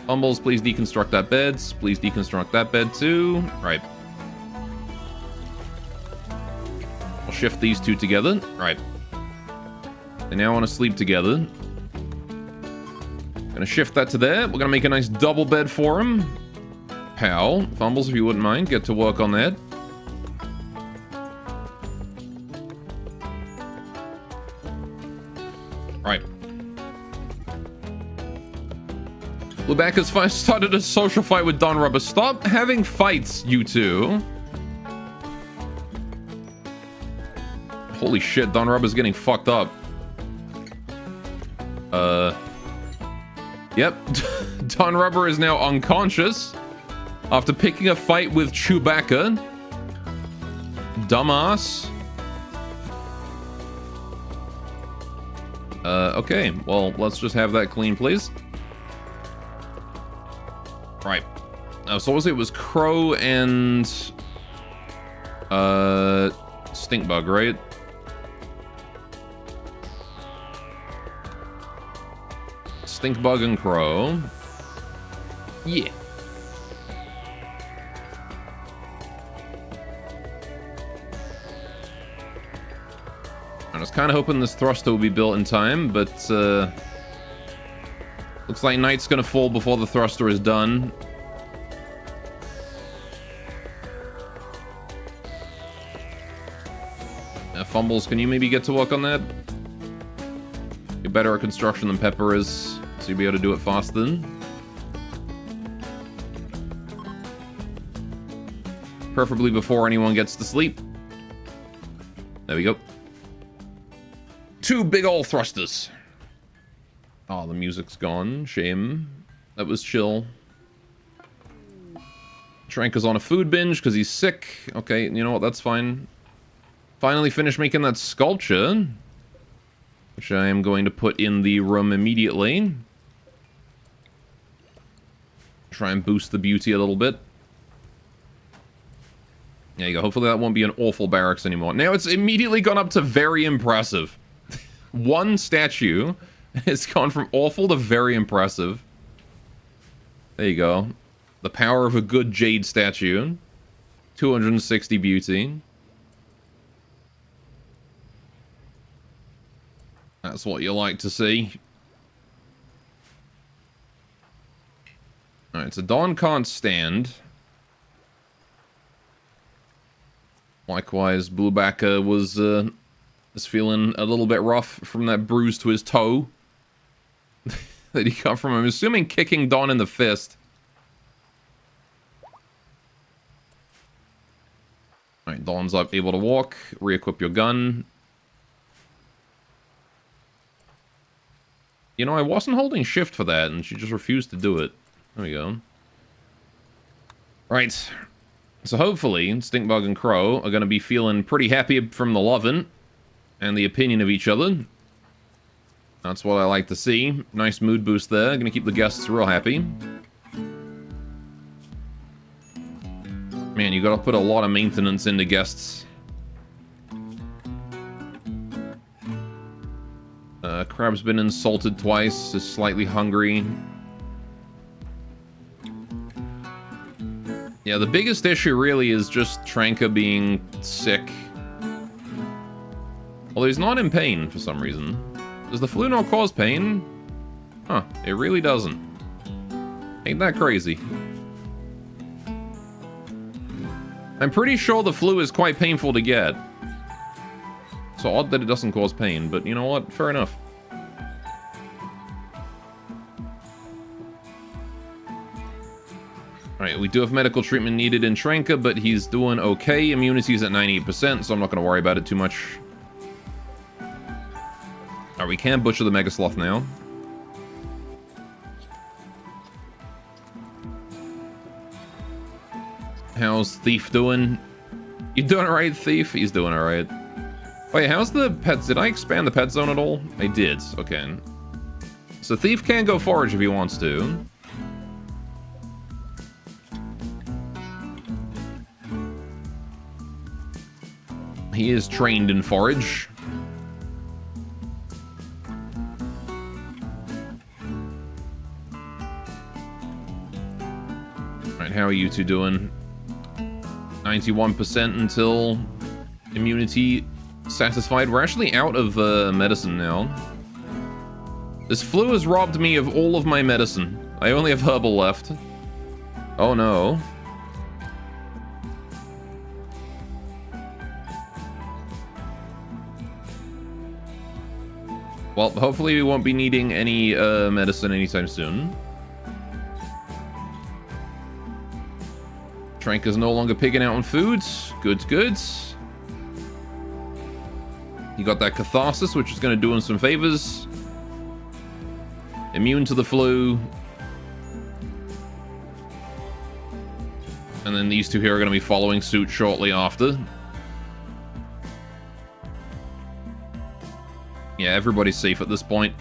Humbles, please deconstruct that bed. Please deconstruct that bed too. Right. I'll shift these 2 together. Right. They now want to sleep together. Gonna shift that to there. We're gonna make a nice double bed for him. Pal, Fumbles, if you wouldn't mind, get to work on that. Right. Bluebacca's started a social fight with Don Rubber. Stop having fights, you two. Holy shit, Don Rubber's getting fucked up. Yep. Don Rubber is now unconscious after picking a fight with Chewbacca. Dumbass. Okay. Well, let's just have that clean, please. Right. So obviously it was Crow and... Stinkbug, right? Stinkbug and Crow. Yeah. I was kind of hoping this thruster will be built in time, but looks like Night's gonna fall before the thruster is done. Fumbles, can you maybe get to work on that? You're better at construction than Pepper is, so you'll be able to do it faster then. Preferably before anyone gets to sleep. There we go. 2 big ol' thrusters. Oh, the music's gone. Shame. That was chill. Trank is on a food binge because he's sick. Okay, you know what? That's fine. Finally finished making that sculpture, which I am going to put in the room immediately. Try and boost the beauty a little bit. There you go. Hopefully that won't be an awful barracks anymore. Now it's immediately gone up to very impressive. One statue has gone from awful to very impressive. There you go. The power of a good jade statue. 260 beauty. That's what you like to see. Alright, so Dawn can't stand. Likewise, Bluebacker was feeling a little bit rough from that bruise to his toe that he got from, I'm assuming, kicking Dawn in the fist. Alright, Dawn's up, able to walk. Re-equip your gun. You know, I wasn't holding shift for that, and she just refused to do it. There we go. Right. So hopefully, Stinkbug and Crow are going to be feeling pretty happy from the lovin' and the opinion of each other. That's what I like to see. Nice mood boost there. Going to keep the guests real happy. Man, you got to put a lot of maintenance into guests. Crab's been insulted twice, is slightly hungry. Yeah, the biggest issue really is just Tranka being sick. Although he's not in pain for some reason. Does the flu not cause pain? Huh, it really doesn't. Ain't that crazy? I'm pretty sure the flu is quite painful to get. So odd that it doesn't cause pain, but you know what? Fair enough. Alright, we do have medical treatment needed in Tranka, but he's doing okay. Immunity's at 98%, so I'm not going to worry about it too much. Alright, we can butcher the Mega Sloth now. How's Thief doing? You doing alright, Thief? He's doing alright. Wait, how's the pets? Did I expand the pet zone at all? I did. Okay. So Thief can go forage if he wants to. He is trained in forage. Alright, how are you two doing? 91% until immunity satisfied. We're actually out of medicine now. This flu has robbed me of all of my medicine. I only have herbal left. Oh no. Well, hopefully we won't be needing any medicine anytime soon. Trank is no longer pigging out on food. Good, good. He got that catharsis, which is going to do him some favors. Immune to the flu. And then these two here are going to be following suit shortly after. Yeah, everybody's safe at this point.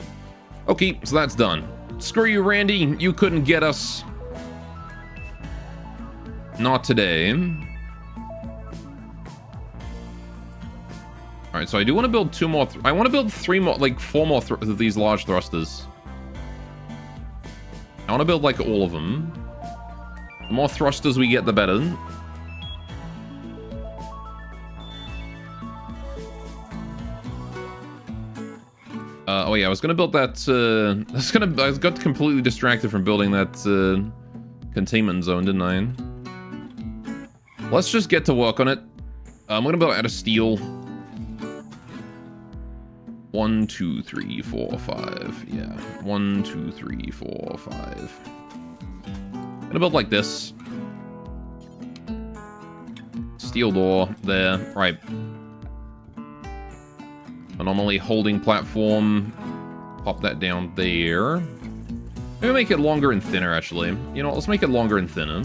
Okay, so that's done. Screw you, Randy. You couldn't get us. Not today. Alright, so I do want to build 2 more... I want to build 3 more... like, 4 more of these large thrusters. I want to build, like, all of them. The more thrusters we get, the better. Oh yeah, I was gonna build that, I got completely distracted from building that, containment zone, didn't I? Let's just get to work on it. I'm gonna build it out of steel. 1, 2, 3, 4, 5. Yeah. 1, 2, 3, 4, 5. I'm gonna build like this. Steel door there. Right. Anomaly holding platform. Pop that down there. Maybe make it longer and thinner, actually. You know, let's make it longer and thinner.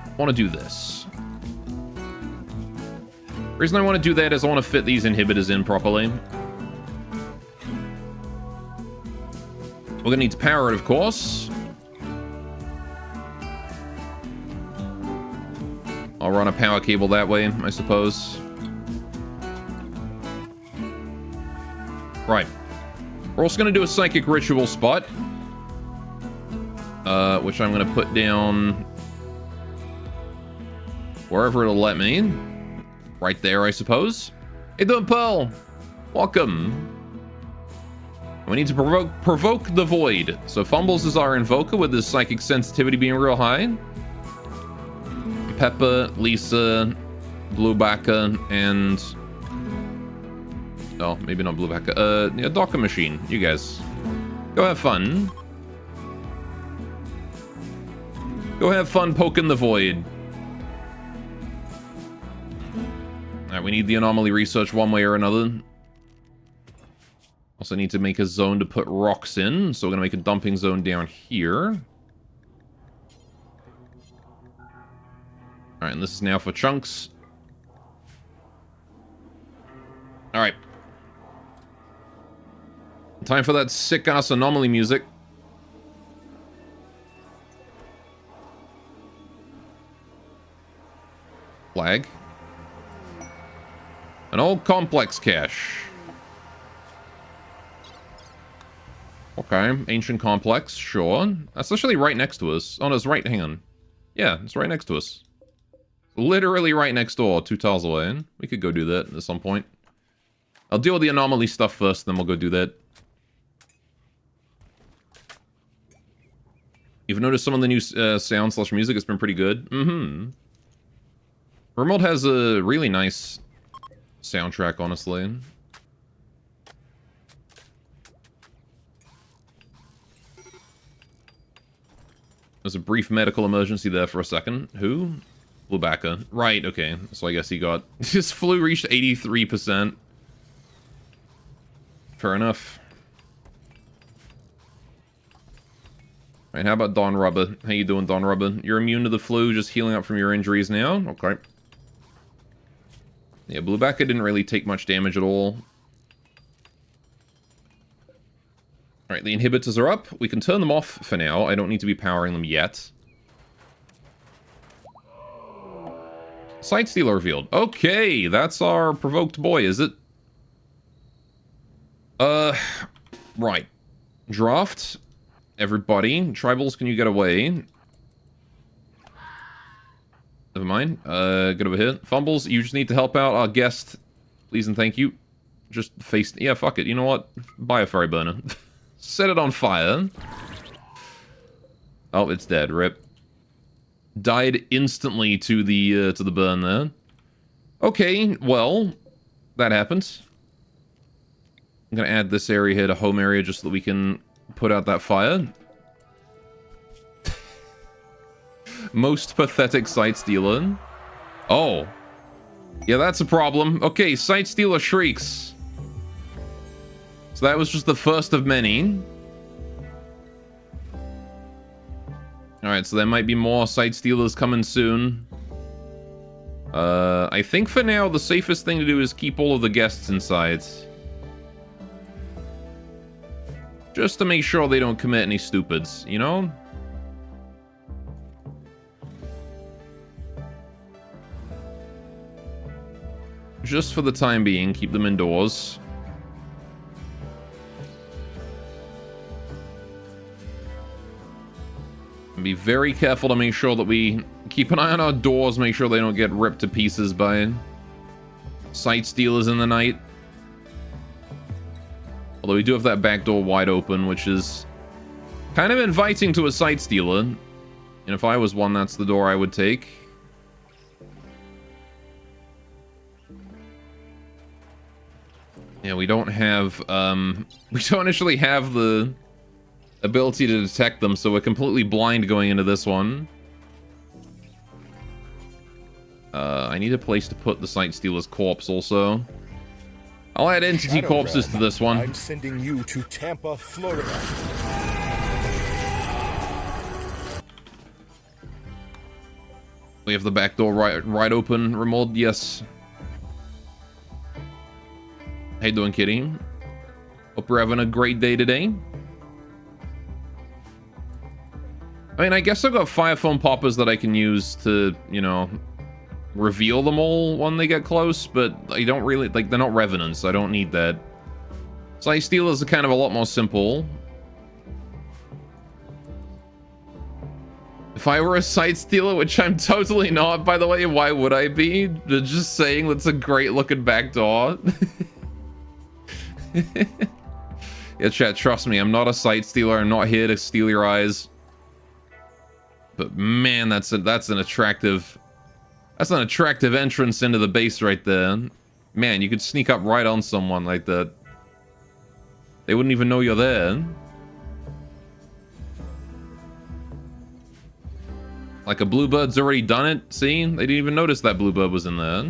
I want to do this. The reason I want to do that is I want to fit these inhibitors in properly. We're going to need to power it, of course. I'll run a power cable that way, I suppose. Right. We're also going to do a psychic ritual spot. Which I'm going to put down... wherever it'll let me. Right there, I suppose. Hey, doing, Pearl? Welcome. We need to provoke the void. So Fumbles is our invoker with his psychic sensitivity being real high. Pepper, Lisa, Bluebacca, and... oh, maybe not Bluebacca. Yeah, Docker Machine. You guys. Go have fun. Go have fun poking the void. Alright, we need the anomaly research one way or another. Also need to make a zone to put rocks in. So we're going to make a dumping zone down here. Alright, and this is now for chunks. Alright. Time for that sick-ass anomaly music. Flag. An old complex cache. Okay, ancient complex, sure. That's literally right next to us. Oh no, it's right, hang on. Yeah, it's right next to us. Literally right next door, 2 tiles away. We could go do that at some point. I'll deal with the anomaly stuff first, then we'll go do that. You've noticed some of the new sound/music has been pretty good. Mm-hmm. Rimworld has a really nice soundtrack, honestly. There's a brief medical emergency there for a second. Who? Bluebacca. Right, okay. So I guess he got... his flu reached 83%. Fair enough. Right, how about Don Rubber? How you doing, Don Rubber? You're immune to the flu, just healing up from your injuries now? Okay. Yeah, Bluebacca didn't really take much damage at all. Alright, the inhibitors are up. We can turn them off for now. I don't need to be powering them yet. Sight Stealer revealed. Okay, that's our provoked boy, is it? Right. Draft. Everybody. Tribals, can you get away? Never mind. Get over here. Fumbles, you just need to help out our guest. Please and thank you. Just face... yeah, fuck it. You know what? Buy a fairy burner. Set it on fire. Oh, it's dead. Rip. Died instantly to the burn there. Okay, well, that happens. I'm gonna add this area here to home area just so that we can put out that fire. Most pathetic Sight Stealer. Oh. Yeah, that's a problem. Okay, Sight Stealer shrieks. So that was just the first of many. Alright, so there might be more site stealers coming soon. I think for now, the safest thing to do is keep all of the guests inside. Just to make sure they don't commit any stupids, you know? Just for the time being, keep them indoors. And be very careful to make sure that we keep an eye on our doors, make sure they don't get ripped to pieces by site stealers in the night. Although we do have that back door wide open, which is kind of inviting to a site stealer. And if I was one, that's the door I would take. Yeah, we don't have, we don't actually have the ability to detect them, so we're completely blind going into this one. I need a place to put the site stealer's corpse also. I'll add entity corpses to this one. I'm sending you to Tampa, Florida. We have the back door right open. Rimworld, yes. How you doing, kitty? Hope you're having a great day today. I mean, I guess I've got fire foam poppers that I can use to, you know, reveal them all when they get close, but I don't really, like, they're not revenants, so I don't need that. Site stealers are kind of a lot more simple. If I were a site stealer, which I'm totally not, by the way, why would I be? They're just saying that's a great looking back door. Yeah, chat, trust me, I'm not a site stealer. I'm not here to steal your eyes. But man, that's an attractive entrance into the base right there. Man, you could sneak up right on someone like that. They wouldn't even know you're there. Like a bluebird's already done it. See? They didn't even notice that bluebird was in there.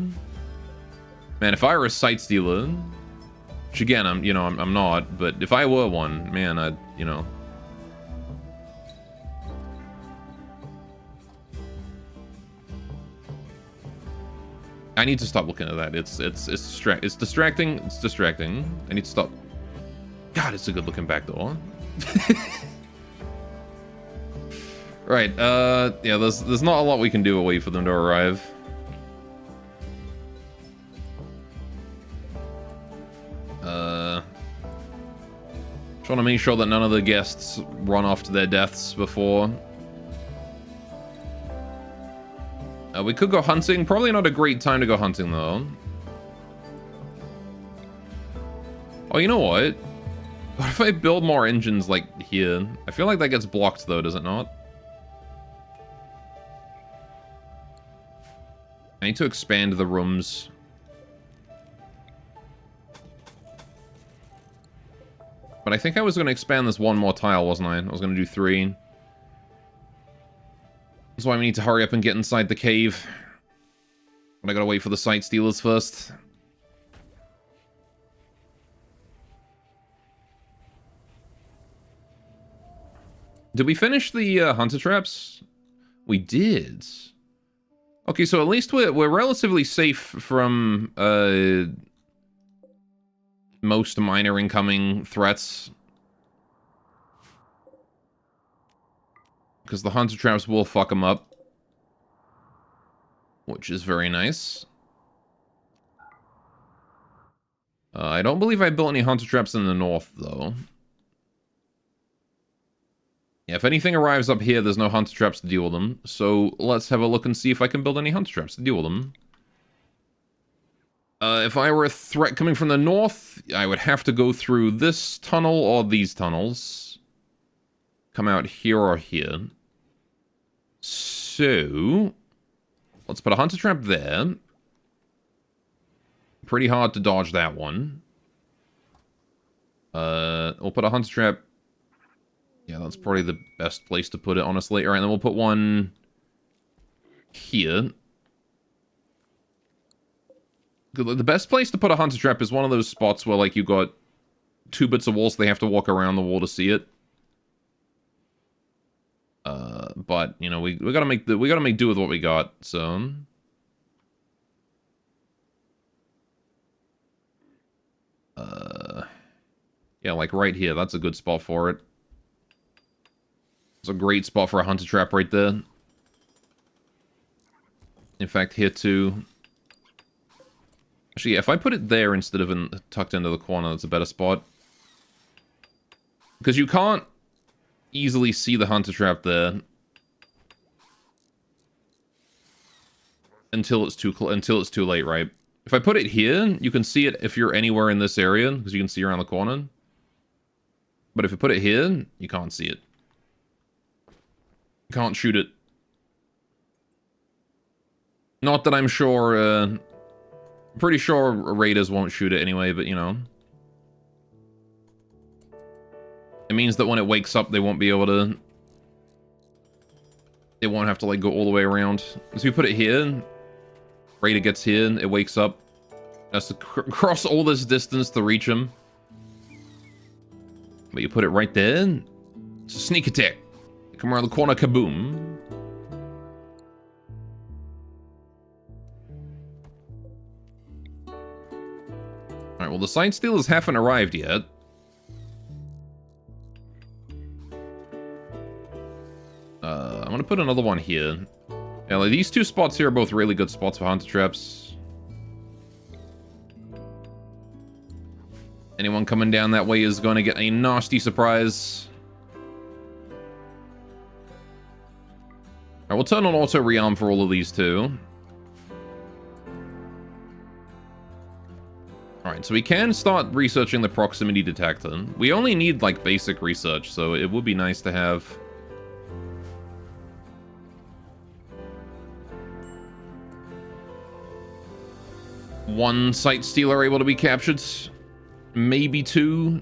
Man, if I were a site stealer, which again, I'm not, but if I were one, man, I'd, you know. I need to stop looking at that. It's distracting. It's distracting. I need to stop. God, it's a good looking back door. Right. Yeah. There's not a lot we can do to wait for them to arrive. Trying to make sure that none of the guests run off to their deaths before. We could go hunting. Probably not a great time to go hunting, though. Oh, you know what? What if I build more engines, like, here? I feel like that gets blocked, though, does it not? I need to expand the rooms. But I think I was going to expand this one more tile, wasn't I? I was going to do 3. That's why we need to hurry up and get inside the cave. But I gotta wait for the site stealers first. Did we finish the hunter traps? We did. Okay, so at least we're relatively safe from most minor incoming threats. Because the hunter traps will fuck them up. Which is very nice. I don't believe I built any hunter traps in the north, though. Yeah, if anything arrives up here, there's no hunter traps to deal with them. So let's have a look and see if I can build any hunter traps to deal with them. If I were a threat coming from the north, I would have to go through this tunnel or these tunnels. Come out here or here. So, let's put a hunter trap there. Pretty hard to dodge that one. We'll put a hunter trap. Yeah, that's probably the best place to put it, honestly. Alright, then we'll put one here. The best place to put a hunter trap is one of those spots where, like, you got 2 bits of wall, so they have to walk around the wall to see it. But you know, we gotta make do with what we got. So yeah, like right here, that's a good spot for it. It's a great spot for a hunter trap right there. In fact, here too. Actually, yeah, if I put it there instead of tucked into the corner, that's a better spot. Because you can't easily see the hunter trap there until it's too late, right? If I put it here, you can see it if you're anywhere in this area, because you can see around the corner. But if you put it here, you can't see it. You can't shoot it. Not that I'm sure, I'm pretty sure raiders won't shoot it anyway, but you know. It means that when it wakes up, they won't be able to... They won't have to, like, go all the way around. So we put it here, raider gets here, it wakes up. Has to cross all this distance to reach him. But you put it right there, it's a sneak attack. Come around the corner, kaboom. Alright, well the side stealers haven't arrived yet. I'm gonna put another one here. Yeah, like these 2 spots here are both really good spots for hunter traps. Anyone coming down that way is going to get a nasty surprise. Alright, we'll turn on auto rearm for all of these too. Alright, so we can start researching the proximity detector. We only need, like, basic research, so it would be nice to have... one sight stealer able to be captured. Maybe 2,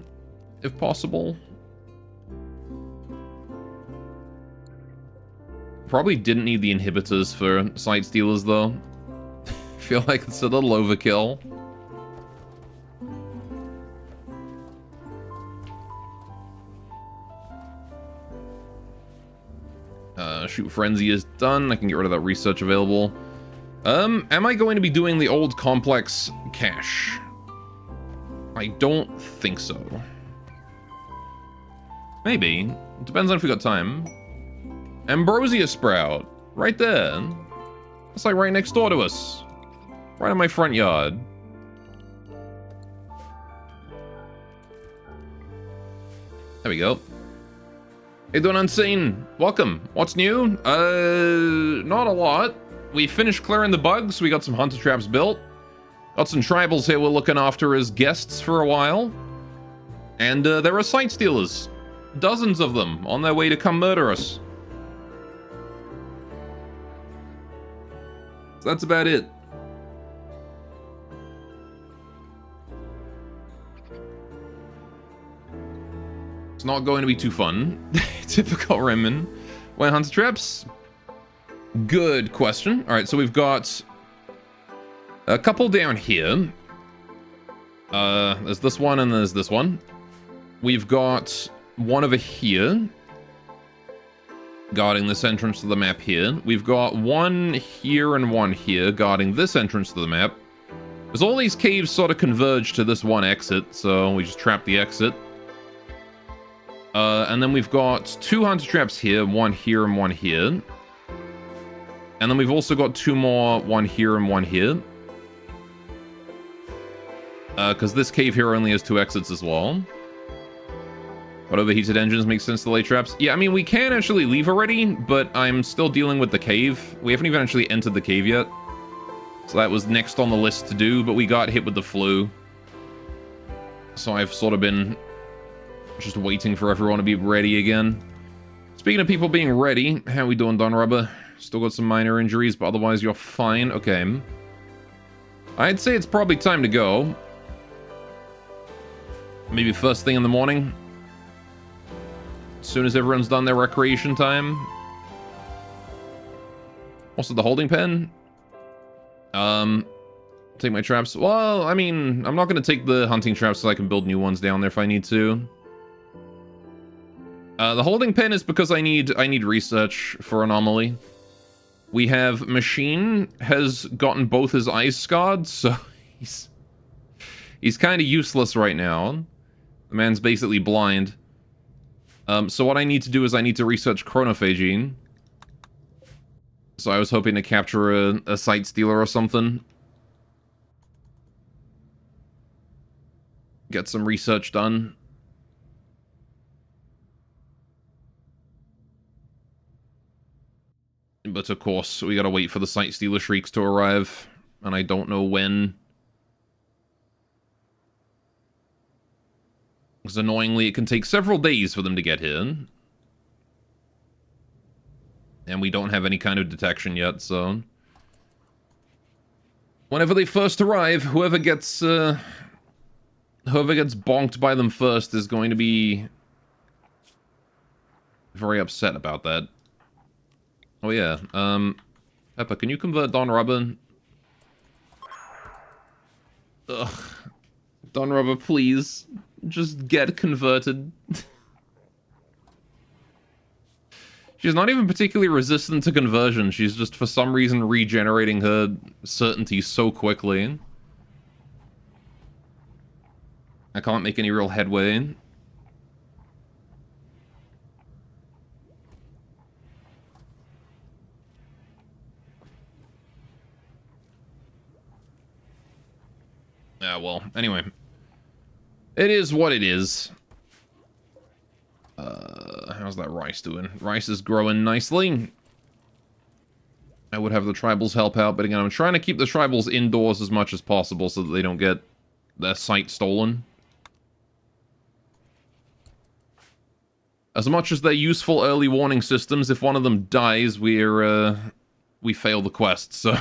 if possible. Probably didn't need the inhibitors for sight stealers, though. I feel like it's a little overkill. Shoot Frenzy is done. I can get rid of that research available. Am I going to be doing the old complex cache? I don't think so. Maybe. Depends on if we got time. Ambrosia Sprout. Right there. That's like right next door to us. Right in my front yard. There we go. Hey, doing Unseen. Welcome. What's new? Not a lot. We finished clearing the bugs. We got some hunter traps built. Got some tribals here we're looking after as guests for a while. And there are sight stealers. Dozens of them on their way to come murder us. So that's about it. It's not going to be too fun. Typical Remen. When hunter traps? Good question. Alright, so we've got a couple down here. There's this one and there's this one. We've got one over here, guarding this entrance to the map here. We've got one here and one here, guarding this entrance to the map. Because all these caves sort of converge to this one exit, so we just trap the exit. And then we've got 2 hunter traps here, one here and one here. And then we've also got 2 more, one here and one here. Because this cave here only has 2 exits as well. But overheated engines make sense to lay traps. Yeah, I mean, we can actually leave already, but I'm still dealing with the cave. We haven't even actually entered the cave yet. So that was next on the list to do, but we got hit with the flu. So I've sort of been just waiting for everyone to be ready again. Speaking of people being ready, how we doing, Don Rubber? Still got some minor injuries, but otherwise you're fine. Okay. I'd say it's probably time to go. Maybe first thing in the morning. As soon as everyone's done their recreation time. Also the holding pen. Take my traps. Well, I mean, I'm not going to take the hunting traps so I can build new ones down there if I need to. The holding pen is because I need research for Anomaly. We have Machine has gotten both his eyes scarred, so he's kind of useless right now. The man's basically blind. So what I need to do is I need to research Chronophagine. So I was hoping to capture a Sight Stealer or something. Get some research done. But of course, we gotta wait for the Sight Stealer Shrieks to arrive. And I don't know when. Because annoyingly, it can take several days for them to get here. And we don't have any kind of detection yet, so... Whenever they first arrive, whoever gets bonked by them first is going to be... very upset about that. Oh yeah, Peppa, can you convert Don Rubber? Ugh. Don Rubber, please. Just get converted. She's not even particularly resistant to conversion. She's just, for some reason, regenerating her certainty so quickly. I can't make any real headway. Well, anyway. It is what it is. How's that rice doing? Rice is growing nicely. I would have the tribals help out, but again, I'm trying to keep the tribals indoors as much as possible so that they don't get their sight stolen. As much as they're useful early warning systems, if one of them dies, we fail the quest, so...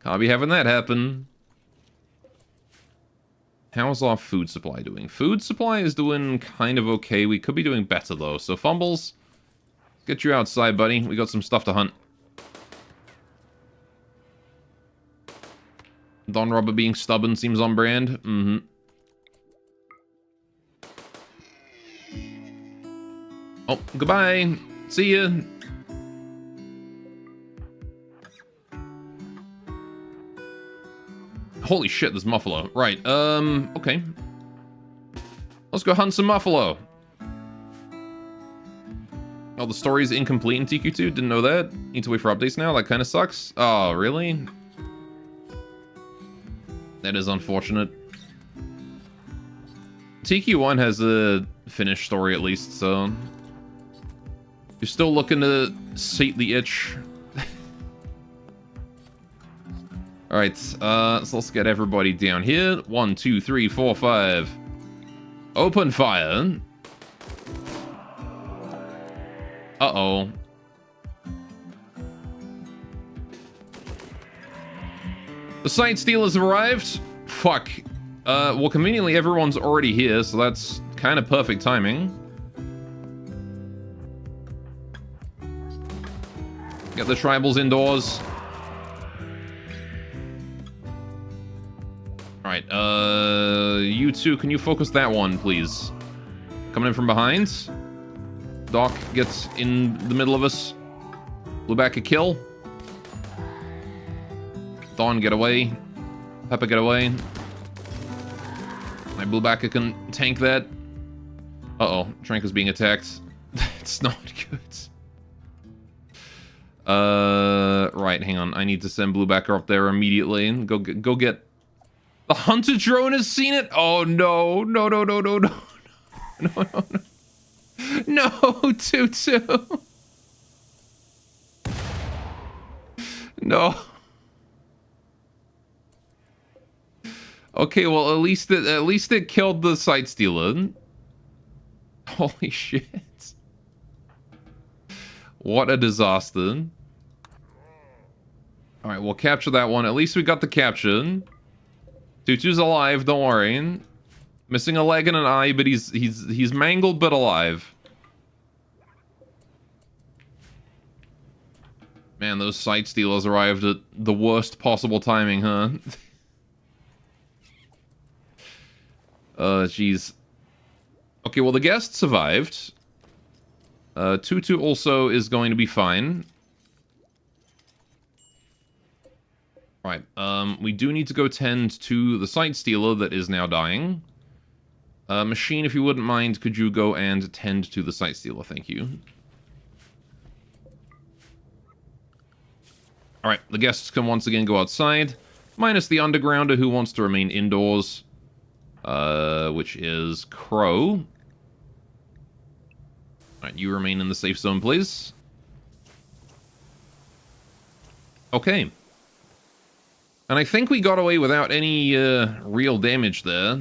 Can't be having that happen. How's our food supply doing? Food supply is doing kind of okay. We could be doing better, though. So, Fumbles, get you outside, buddy. We got some stuff to hunt. Don Robber being stubborn seems on brand. Mm-hmm. Oh, goodbye. See ya. Holy shit, there's Muffalo. Right, okay. Let's go hunt some Muffalo. Oh, the story's incomplete in TQ2? Didn't know that. Need to wait for updates now? That kind of sucks. Oh, really? That is unfortunate. TQ1 has a finished story at least, so... You're still looking to sate the itch. Alright, so let's get everybody down here. 1, 2, 3, 4, 5. Open fire. Uh-oh. The Sight Stealers have arrived. Fuck. Well, conveniently everyone's already here, so that's kind of perfect timing. Get the tribals indoors. Alright, you two, can you focus that one, please? Coming in from behind. Doc gets in the middle of us. Blew back a kill. Dawn, get away. Peppa, get away. My Bluebacka can tank that. Uh-oh, Trank is being attacked. It's not good. Right, hang on. I need to send Bluebacka up there immediately. Go get... The hunter drone has seen it? Oh, no. No, no, no, no, no. No, no, no. No, Tutu. No. Okay, well, at least it killed the Sight Stealer. Holy shit. What a disaster. Alright, we'll capture that one. At least we got the capture. Tutu's alive, don't worry. Missing a leg and an eye, but he's mangled but alive. Man, those sight stealers arrived at the worst possible timing, huh? Jeez. Okay, well, the guest survived. Tutu also is going to be fine. Right, we do need to go tend to the sight stealer that is now dying. Machine, if you wouldn't mind, could you go and tend to the sight stealer? Thank you. Alright, the guests can once again go outside. Minus the undergrounder who wants to remain indoors. Which is Crow. Alright, you remain in the safe zone, please. Okay. And I think we got away without any real damage there.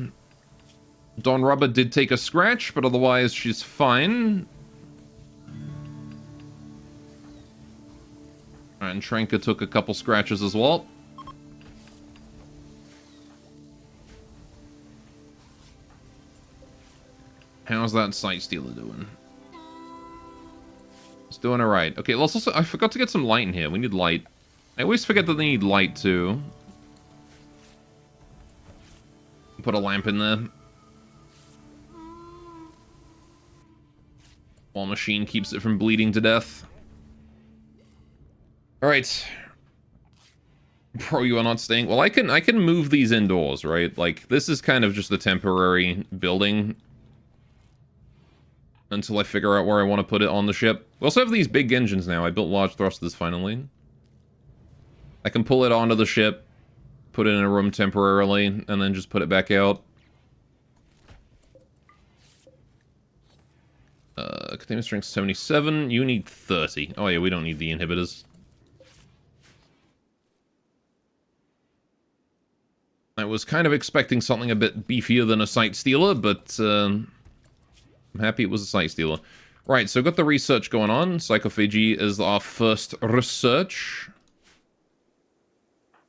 Don Rubber did take a scratch, but otherwise she's fine. And Trenka took a couple scratches as well. How's that sight stealer doing? It's doing alright. Okay, let's also... I forgot to get some light in here. We need light. I always forget that they need light, too. Put a lamp in there. While Machine keeps it from bleeding to death. Alright. Bro, you are not staying... Well, I can move these indoors, right? Like, this is kind of just a temporary building. Until I figure out where I want to put it on the ship. We also have these big engines now. I built large thrusters, finally. I can pull it onto the ship, put it in a room temporarily, and then just put it back out. Containment strength 77. You need 30. Oh yeah, we don't need the inhibitors. I was kind of expecting something a bit beefier than a sight stealer, but I'm happy it was a sight stealer. Right, so got the research going on. Psychophagy is our first research.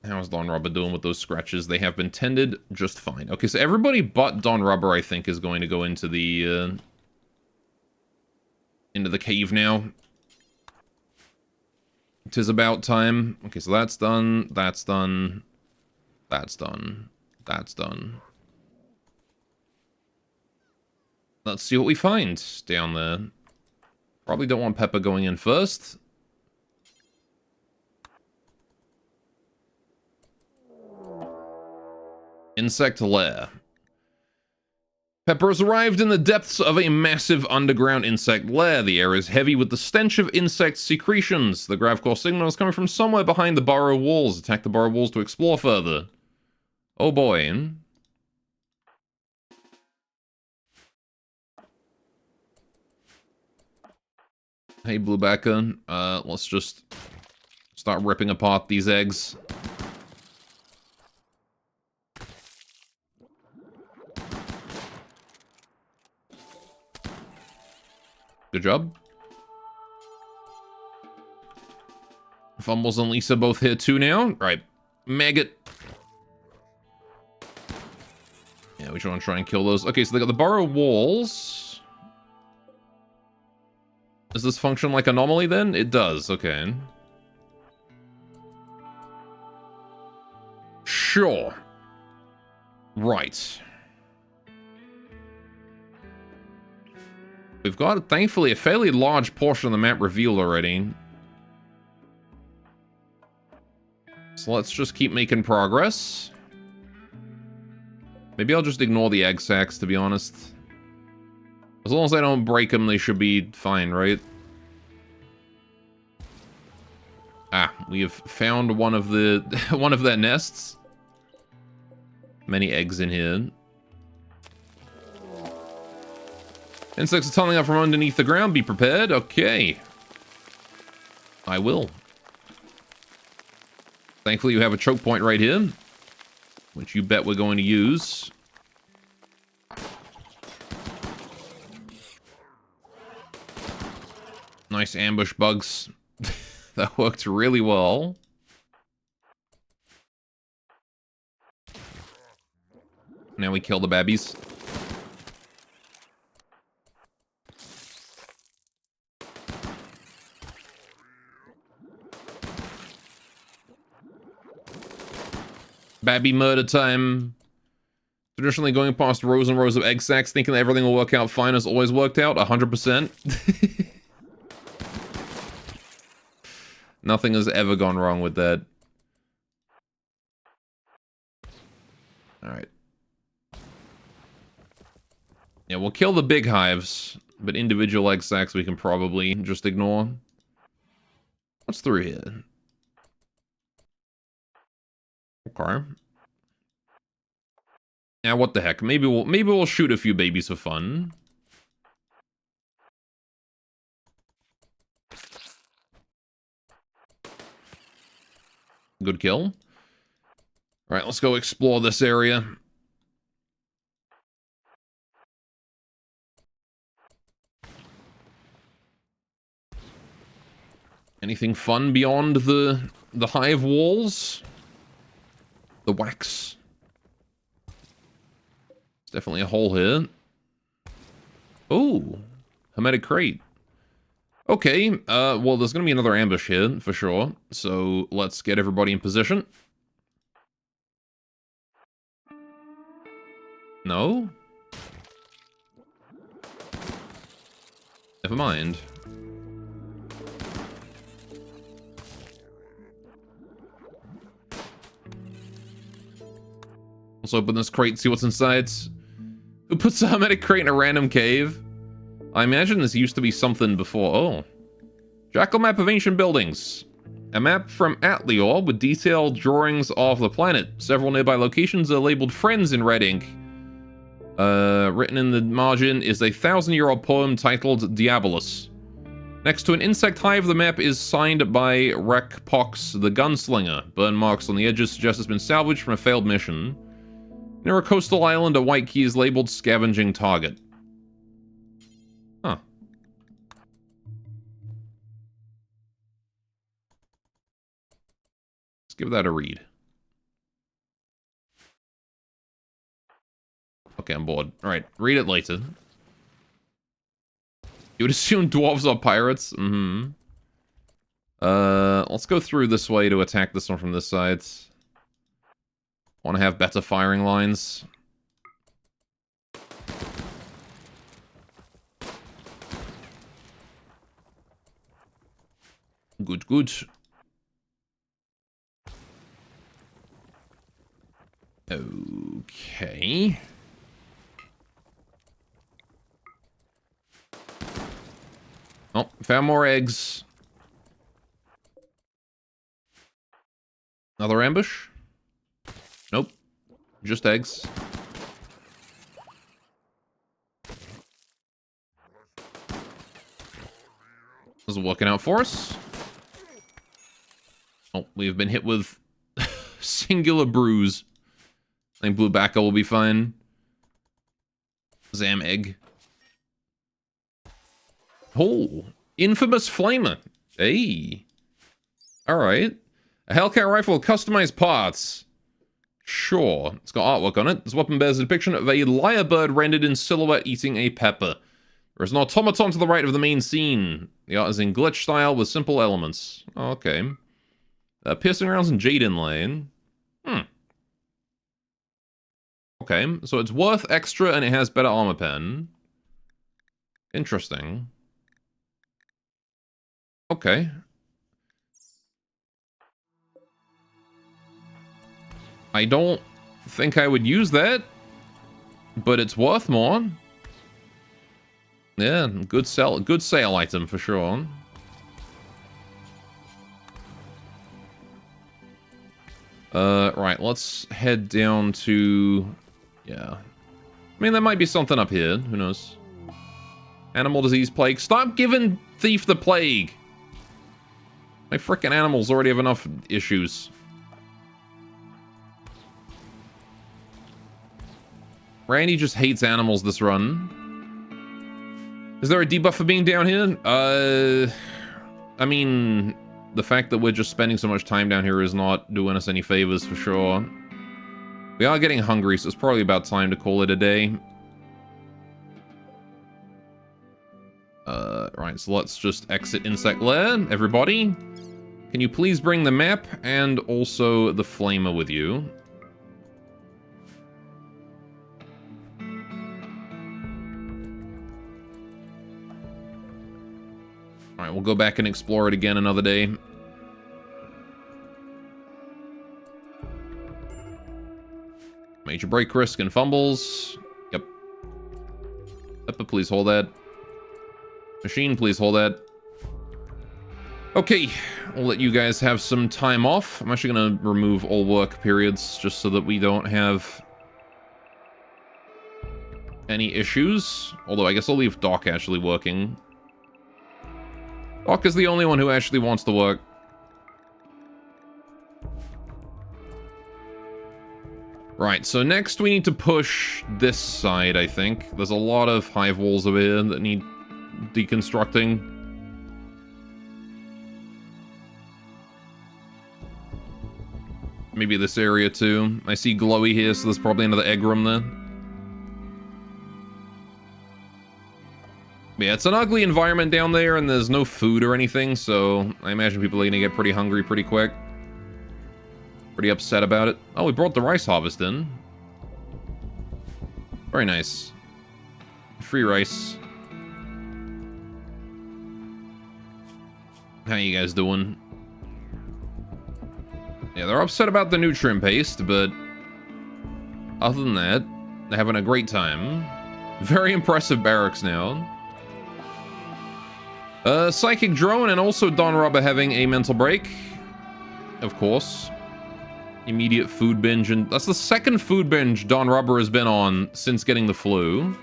How's Don Rubber doing with those scratches? They have been tended just fine. Okay, so everybody but Don Rubber, I think, is going to go into the cave now. It is about time. Okay, so that's done. That's done. That's done. That's done. Let's see what we find down there. Probably don't want Pepper going in first. Insect lair. Pepper has arrived in the depths of a massive underground insect lair. The air is heavy with the stench of insect secretions. The Gravcore signal is coming from somewhere behind the burrow walls. Attack the burrow walls to explore further. Oh boy. Hey, Bluebacker. Let's just start ripping apart these eggs. Good job. Fumbles and Lisa both here too now. Right. Maggot. Yeah, we want to try and kill those. Okay, so they got the burrow walls. Does this function like anomaly then? It does, okay. Sure. Right. We've got, thankfully, a fairly large portion of the map revealed already. So let's just keep making progress. Maybe I'll just ignore the egg sacs, to be honest. As long as I don't break them, they should be fine, right? Ah, we have found one of the one of their nests. Many eggs in here. Insects are tunneling up from underneath the ground. Be prepared. Okay. I will. Thankfully, you have a choke point right here, which you bet we're going to use. Nice ambush bugs. That worked really well. Now we kill the babbies. Babby murder time. Traditionally going past rows and rows of egg sacs thinking that everything will work out fine has always worked out, 100%. Nothing has ever gone wrong with that. Alright. Yeah, we'll kill the big hives, but individual egg sacs we can probably just ignore. What's through here? Okay. Yeah, what the heck? Maybe we'll shoot a few babies for fun. Good kill. Alright, let's go explore this area. Anything fun beyond the hive walls? The wax. There's definitely a hole here. Oh, hermetic crate. Okay, well, there's gonna be another ambush here, for sure. So, let's get everybody in position. No? Never mind. Let's open this crate, see what's inside. Who puts a hermetic crate in a random cave? I imagine this used to be something before. Oh. Jackal map of ancient buildings. A map from Atlior with detailed drawings of the planet. Several nearby locations are labeled friends in red ink. Written in the margin is a 1,000-year-old poem titled Diabolus. Next to an insect hive, the map is signed by Pox the Gunslinger. Burn marks on the edges suggest it's been salvaged from a failed mission. Near a coastal island, a white key is labeled Scavenging Target. Huh. Let's give that a read. Okay, I'm bored. Alright, read it later. You would assume dwarves are pirates? Mm-hmm. Let's go through this way to attack this one from this side. Want to have better firing lines. Good, good. Okay. Oh, found more eggs. Another ambush? Nope. Just eggs. This is working out for us. Oh, we have been hit with singular bruise. I think Blue Bacca will be fine. Zam egg. Oh, infamous flamer. Hey. Alright. A Hellcat rifle with customized parts. Sure. It's got artwork on it. This weapon bears a depiction of a lyrebird rendered in silhouette eating a pepper. There is an automaton to the right of the main scene. The art is in glitch style with simple elements. Oh, okay. Piercing rounds and jade inlay. Okay, so it's worth extra and it has better armor pen. Interesting. Okay. I don't think I would use that, but it's worth more. Yeah, good sale item for sure. Right, let's head down to... Yeah. I mean, there might be something up here. Who knows? Animal disease plague. Stop giving Thief the plague! My frickin' animals already have enough issues. Randy just hates animals this run. Is there a debuff for being down here? I mean, the fact that we're just spending so much time down here is not doing us any favors for sure. We are getting hungry, so it's probably about time to call it a day. Right, so let's just exit Insect Lair. Everybody, can you please bring the map and also the flamer with you? We'll go back and explore it again another day. Major break risk and fumbles. Yep. Peppa, please hold that. Machine, please hold that. Okay, we'll let you guys have some time off. I'm actually going to remove all work periods just so that we don't have any issues. Although I guess I'll leave Doc actually working. Doc is the only one who actually wants to work. Right, so next we need to push this side, I think. There's a lot of hive walls over here that need deconstructing. Maybe this area too. I see glowy here, so there's probably another egg room there. Yeah, it's an ugly environment down there, and there's no food or anything, so I imagine people are gonna get pretty hungry pretty quick. Pretty upset about it. Oh, we brought the rice harvest in. Very nice. Free rice. How you guys doing? Yeah, they're upset about the nutrient paste, but other than that, they're having a great time. Very impressive barracks now. Psychic Drone and also Don Rubber having a mental break. Of course. Immediate food binge, and that's the second food binge Don Rubber has been on since getting the flu.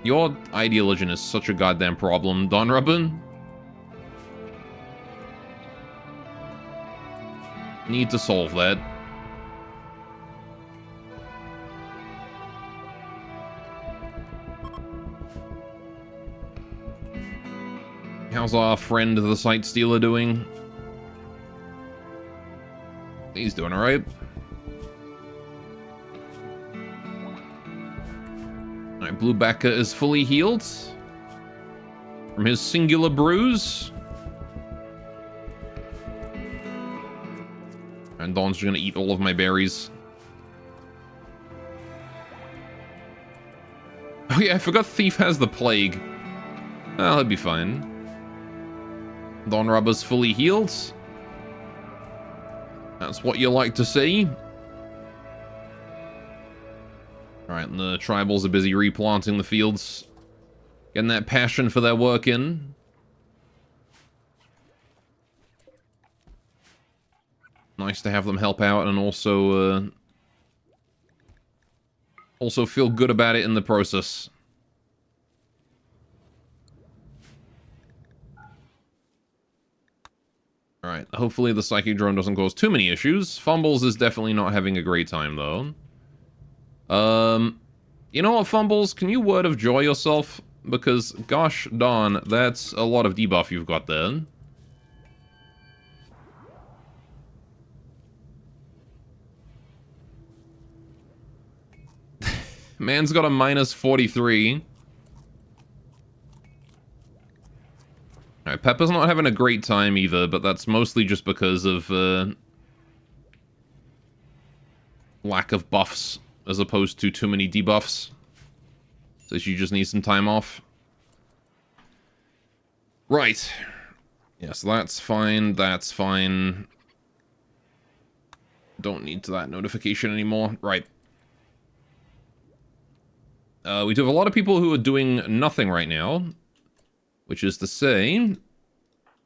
Your ideology is such a goddamn problem, Don Rubber. Need to solve that. How's our friend the Sight Stealer doing? He's doing alright. Alright, Bluebacka is fully healed from his singular bruise. And Dawn's just gonna eat all of my berries. Oh yeah, I forgot Thief has the plague. Well, that'd be fine. Dawn Rubber's fully healed. That's what you like to see. Alright, and the tribals are busy replanting the fields. Getting that passion for their work in. Nice to have them help out and also feel good about it in the process. Alright, hopefully the Psychic Drone doesn't cause too many issues. Fumbles is definitely not having a great time, though. You know what, Fumbles? Can you word of joy yourself? Because, gosh darn, that's a lot of debuff you've got there. Man's got a minus 43. Alright, Peppa's not having a great time either, but that's mostly just because of lack of buffs, as opposed to too many debuffs. So she just needs some time off. Right. Yes, that's fine, that's fine. Don't need that notification anymore. Right. We do have a lot of people who are doing nothing right now. Which is to say,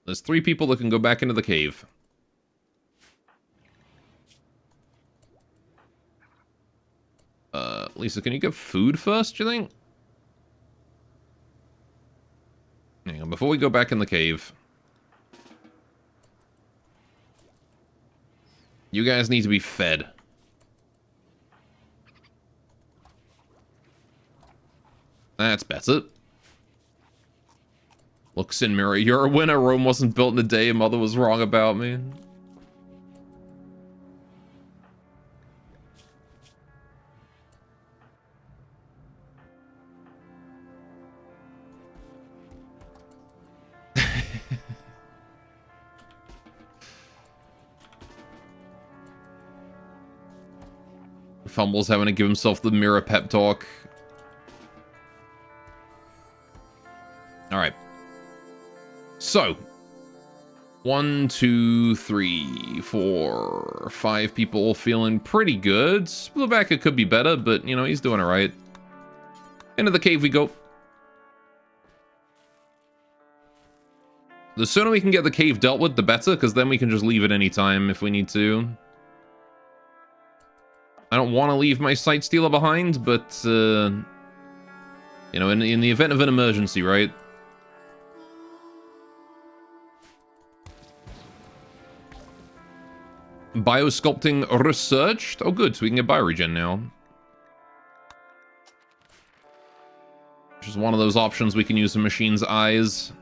there's 3 people that can go back into the cave. Lisa, can you get food first, do you think? Hang on, before we go back in the cave. You guys need to be fed. That's better. Look, Sin Mirror, you're a winner. Rome wasn't built in a day. Mother was wrong about me. Fumble's having to give himself the mirror pep talk. Alright. So 1, 2, 3, 4, 5 people feeling pretty good. Bluebacka could be better, but you know, he's doing alright. Into the cave we go. The sooner we can get the cave dealt with, the better, because then we can just leave at any time if we need to. I don't want to leave my sight stealer behind, but, you know, in the event of an emergency, right? Biosculpting researched. Oh, good, so we can get bioregen now. Which is one of those options we can use in Machine's Eyes.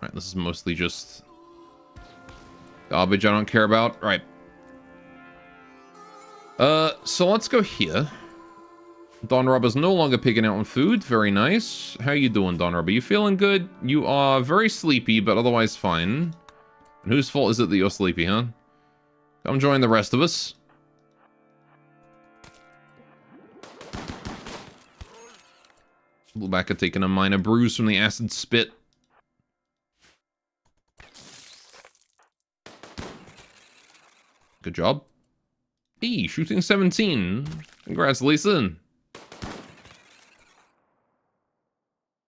Right, this is mostly just garbage I don't care about. Right. So let's go here. Don Rubber's no longer picking out on food. Very nice. How you doing, Don Rubber? You feeling good? You are very sleepy, but otherwise fine. And whose fault is it that you're sleepy, huh? Come join the rest of us. Bluebacka taking a minor bruise from the acid spit. Good job. Hey, shooting 17. Congrats, Lisa.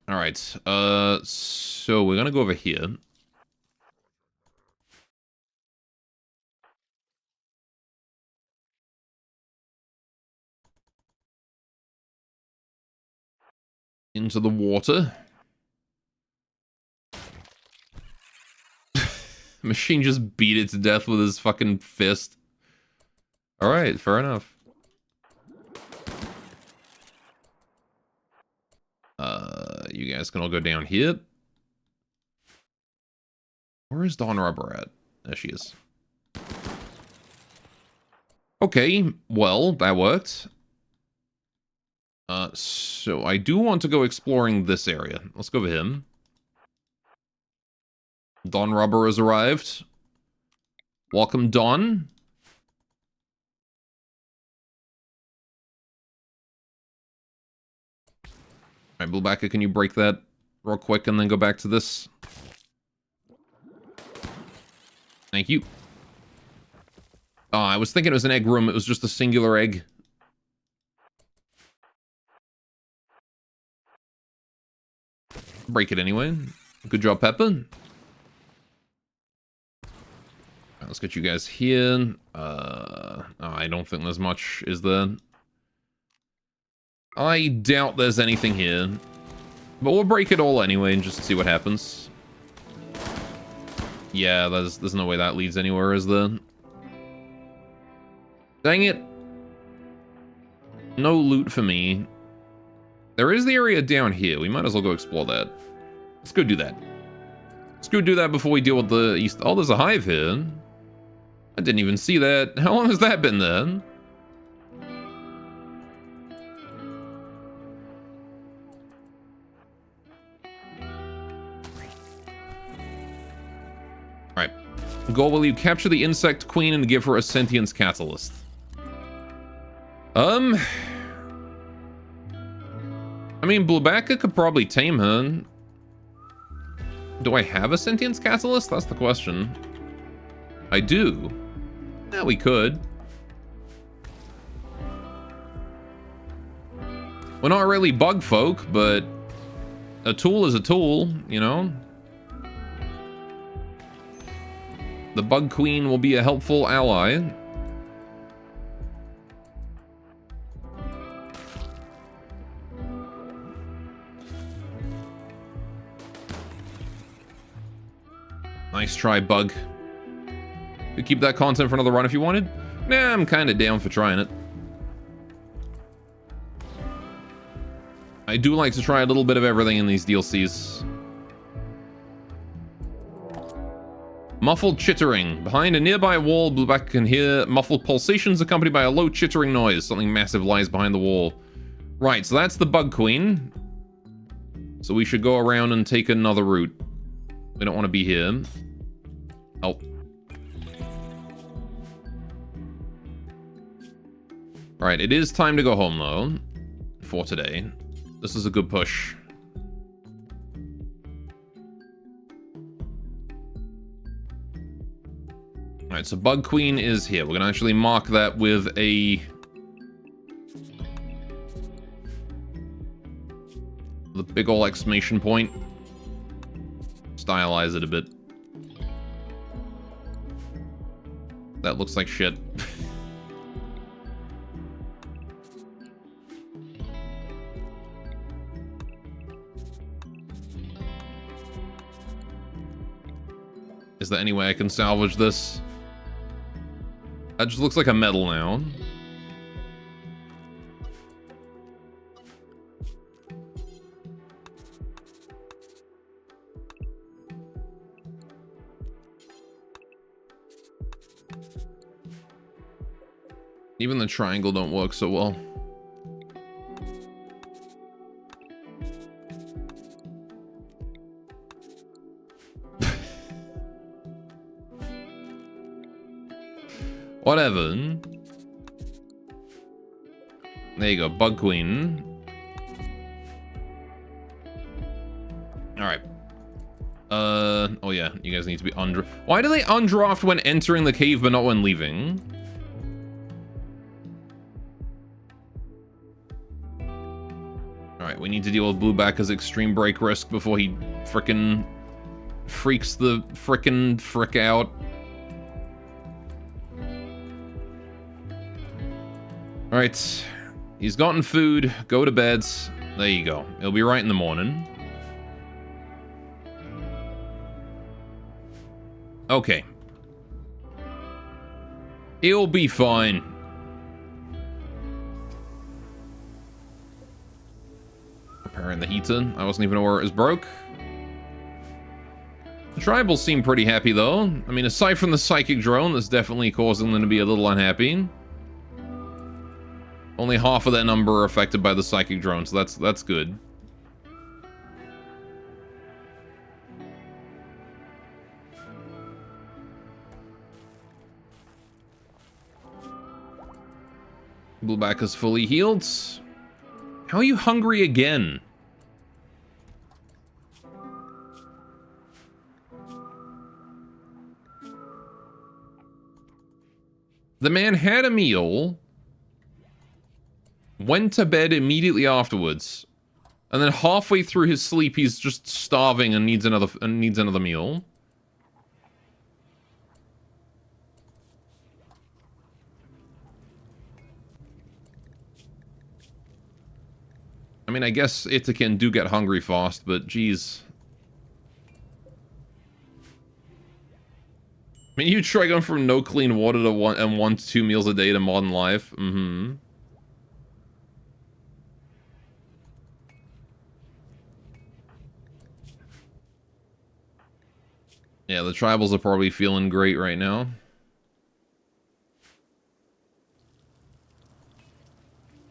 Alright, so we're gonna go over here. Into the water. Machine just beat it to death with his fucking fist. Alright, fair enough. You guys can all go down here. Where is Dawn Rubber at? There she is. Okay, well, that worked. So I do want to go exploring this area. Let's go over him. Dawn Rubber has arrived. Welcome, Dawn. Alright, Bluebacka, can you break that real quick and then go back to this? Thank you. Oh, I was thinking it was an egg room. It was just a singular egg. Break it anyway. Good job, Peppa. Right, let's get you guys here. Oh, I don't think there's much, is there? I doubt there's anything here. But we'll break it all anyway and just see what happens. Yeah, there's no way that leads anywhere, is there? Dang it. No loot for me. There is the area down here. We might as well go explore that. Let's go do that. Let's go do that before we deal with the east. Oh, there's a hive here. I didn't even see that. How long has that been there? Alright. Goal, will you capture the insect queen and give her a sentience catalyst? I mean, Bluebacka could probably tame her. Do I have a sentience catalyst? That's the question. I do. Yeah, we could. We're not really bug folk, but a tool is a tool, you know? The bug queen will be a helpful ally. Nice try, bug. Could keep that content for another run if you wanted. Nah, I'm kind of down for trying it. I do like to try a little bit of everything in these DLCs. Muffled chittering. Behind a nearby wall, Bluebacka can hear muffled pulsations accompanied by a low chittering noise. Something massive lies behind the wall. Right, so that's the bug queen. So we should go around and take another route. We don't want to be here. Oh. Right, it is time to go home, though. For today. This is a good push. Alright, so Bug Queen is here. We're gonna actually mark that with a... the big ol' exclamation point. Stylize it a bit. That looks like shit. Is there any way I can salvage this? That just looks like a medal now. Even the triangle don't work so well. Whatever. There you go, Bug Queen. Alright. Oh yeah, you guys need to be under... Why do they undraft when entering the cave but not when leaving? Alright, we need to deal with Blueback as extreme break risk before he frickin' freaks the frickin' frick out. Alright, he's gotten food, go to bed. There you go. He'll be right in the morning. Okay. He'll be fine. Repairing the heater. I wasn't even aware it was broke. The tribals seem pretty happy though. I mean, aside from the psychic drone that's definitely causing them to be a little unhappy. Only half of that number are affected by the psychic drone, so that's good. Blueback is fully healed. How are you hungry again? The man had a meal, went to bed immediately afterwards, and then halfway through his sleep he's just starving and needs another meal. I mean, I guess Itakin do get hungry fast, but geez. I mean, you try going from no clean water to 1 to 2 meals a day to modern life. Mm-hmm. Yeah, the tribals are probably feeling great right now.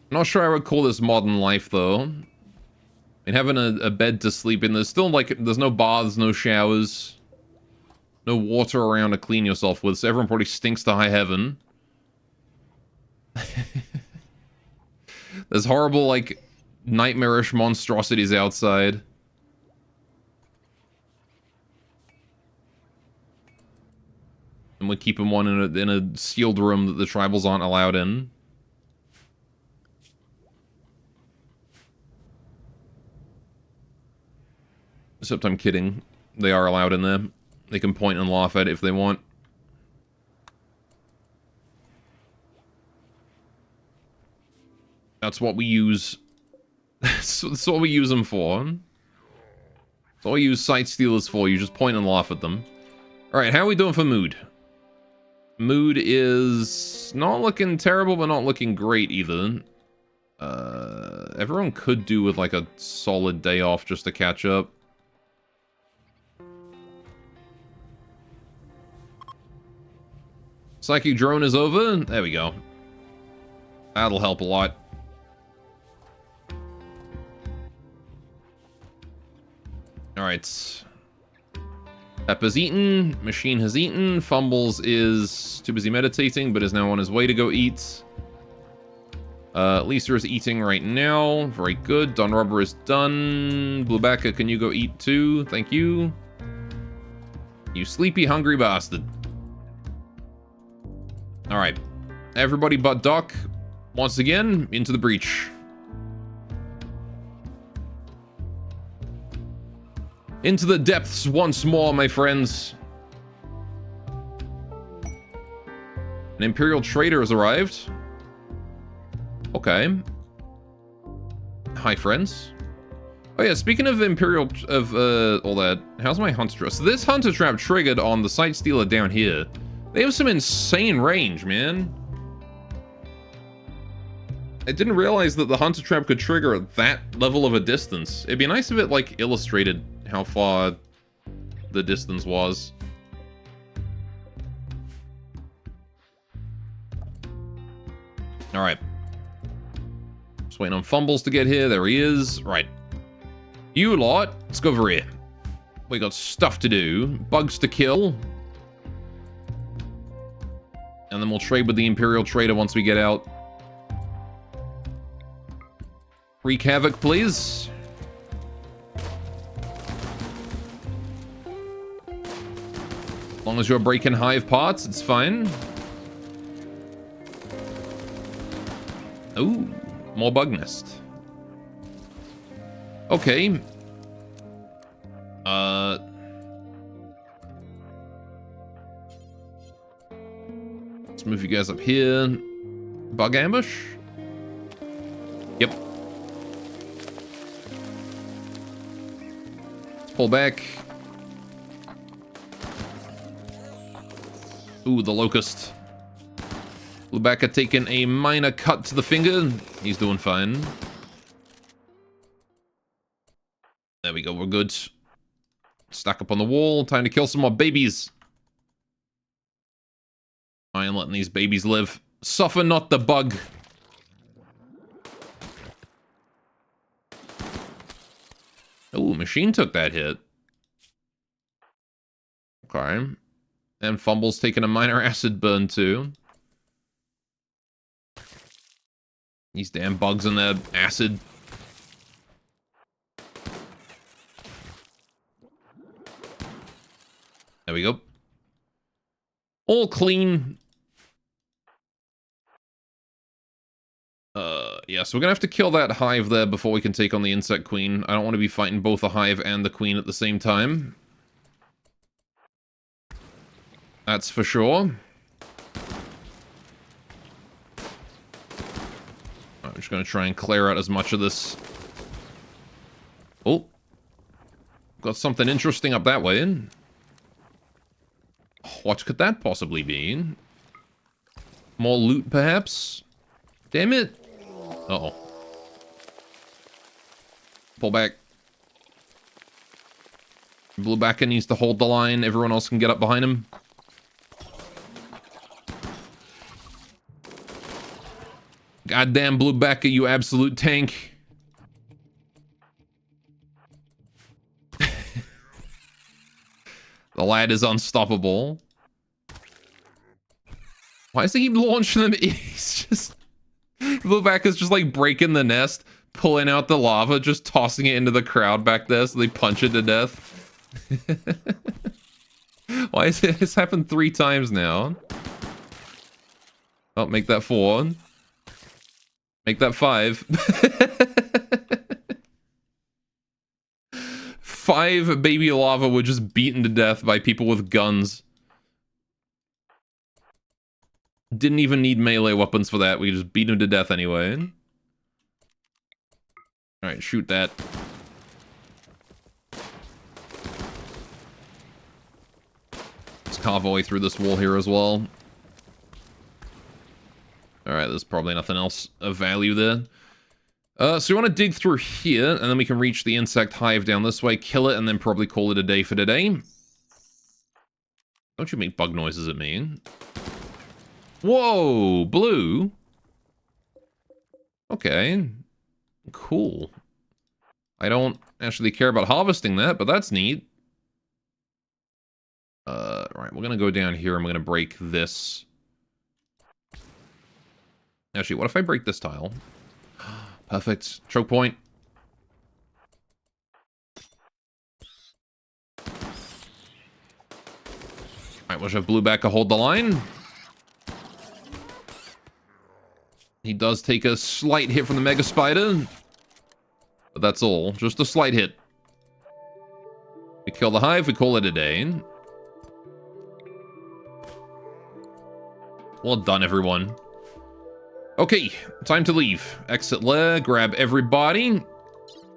I'm not sure I would call this modern life, though. I mean, having a bed to sleep in, there's still, like, there's no baths, no showers. No water around to clean yourself with, so everyone probably stinks to high heaven. There's horrible, like, nightmarish monstrosities outside. And we keep them one in a sealed room that the tribals aren't allowed in. Except I'm kidding. They are allowed in there. They can point and laugh at it if they want. That's what we use. That's what we use them for. That's all we use sight stealers for. You just point and laugh at them. Alright, how are we doing for mood? Mood is not looking terrible, but not looking great either. Everyone could do with like a solid day off just to catch up. Psychic drone is over. There we go. That'll help a lot. Alright. Pepper's eaten. Machine has eaten. Fumbles is too busy meditating, but is now on his way to go eat. Lisa is eating right now. Very good. Don Rubber is done. Bluebacca, can you go eat too? Thank you. You sleepy, hungry bastard. Alright. Everybody but Doc, once again, into the breach. Into the depths once more, my friends. An Imperial trader has arrived. Okay. Hi, friends. Oh yeah, speaking of Imperial, all that, how's my Hunter Trap? So this Hunter Trap triggered on the Sight Stealer down here. They have some insane range, man. I didn't realize that the Hunter Trap could trigger at that level of a distance. It'd be nice if it, like, illustrated how far the distance was. Alright. Just waiting on Fumbles to get here. There he is. Right. You lot, let's go over here. We got stuff to do. Bugs to kill. And then we'll trade with the Imperial Trader once we get out. Wreak havoc, please. As long as you're breaking hive parts, it's fine. Ooh, more bug nest. Okay. Let's move you guys up here. Bug ambush? Yep. Let's pull back. Ooh, the locust. Lubaka taking a minor cut to the finger. He's doing fine. There we go, we're good. Stack up on the wall. Time to kill some more babies. I am letting these babies live. Suffer not the bug. Ooh, machine took that hit. Okay. And Fumble's taking a minor acid burn too. These damn bugs in their acid. There we go. All clean. Yeah, so we're gonna have to kill that hive there before we can take on the insect queen. I don't want to be fighting both the hive and the queen at the same time. That's for sure. I'm just gonna try and clear out as much of this. Oh. Got something interesting up that way. What could that possibly be? More loot, perhaps? Damn it! Uh-oh. Pull back. Bluebacka needs to hold the line. Everyone else can get up behind him. Goddamn Bluebacka, you absolute tank. The lad is unstoppable. Why does he keep launching them? He's just... Bluebacka's just like breaking the nest, pulling out the lava, just tossing it into the crowd back there so they punch it to death. Why is it? It's happened 3 times now. Oh, make that 4. Make that 5. 5 baby lava were just beaten to death by people with guns. Didn't even need melee weapons for that. We just beat him to death anyway. Alright, shoot that. Let's carve our way through this wall here as well. Alright, there's probably nothing else of value there. So we want to dig through here, and then we can reach the insect hive down this way, kill it, and then probably call it a day for today. Don't you make bug noises at me. Whoa, blue. Okay. Cool. I don't actually care about harvesting that, but that's neat. Right, we're gonna go down here and we're gonna break this. Actually, what if I break this tile? Perfect. Choke point. Alright, we'll have Bluebacka hold the line. He does take a slight hit from the Mega Spider. But that's all. Just a slight hit. We kill the hive, we call it a day. Well done, everyone. Okay, time to leave. Exit lair, grab everybody.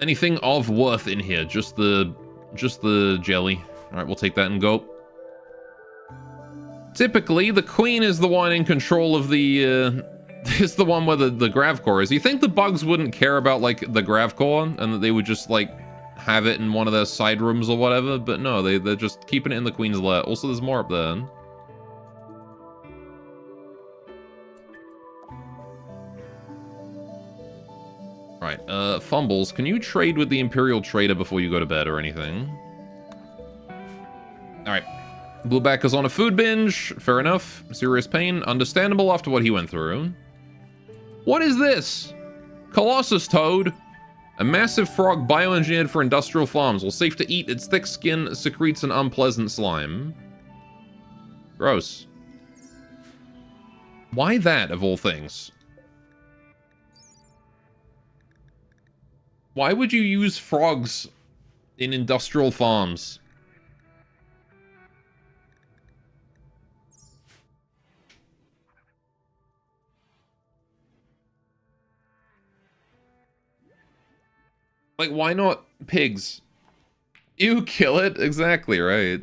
Anything of worth in here, just the jelly. Alright, we'll take that and go. Typically, the queen is the one in control of the, is the one where the grav core is. You think the bugs wouldn't care about, like, the grav core, and that they would just, like, have it in one of their side rooms or whatever? But no, they're just keeping it in the queen's lair. Also, there's more up there. Alright, Fumbles, can you trade with the Imperial Trader before you go to bed or anything? Alright. Blueback is on a food binge. Fair enough. Serious pain. Understandable after what he went through. What is this? Colossus Toad. A massive frog bioengineered for industrial farms. While safe to eat, its thick skin secretes an unpleasant slime. Gross. Why that, of all things? Why would you use frogs in industrial farms? Like, why not pigs? You kill it? Exactly, right.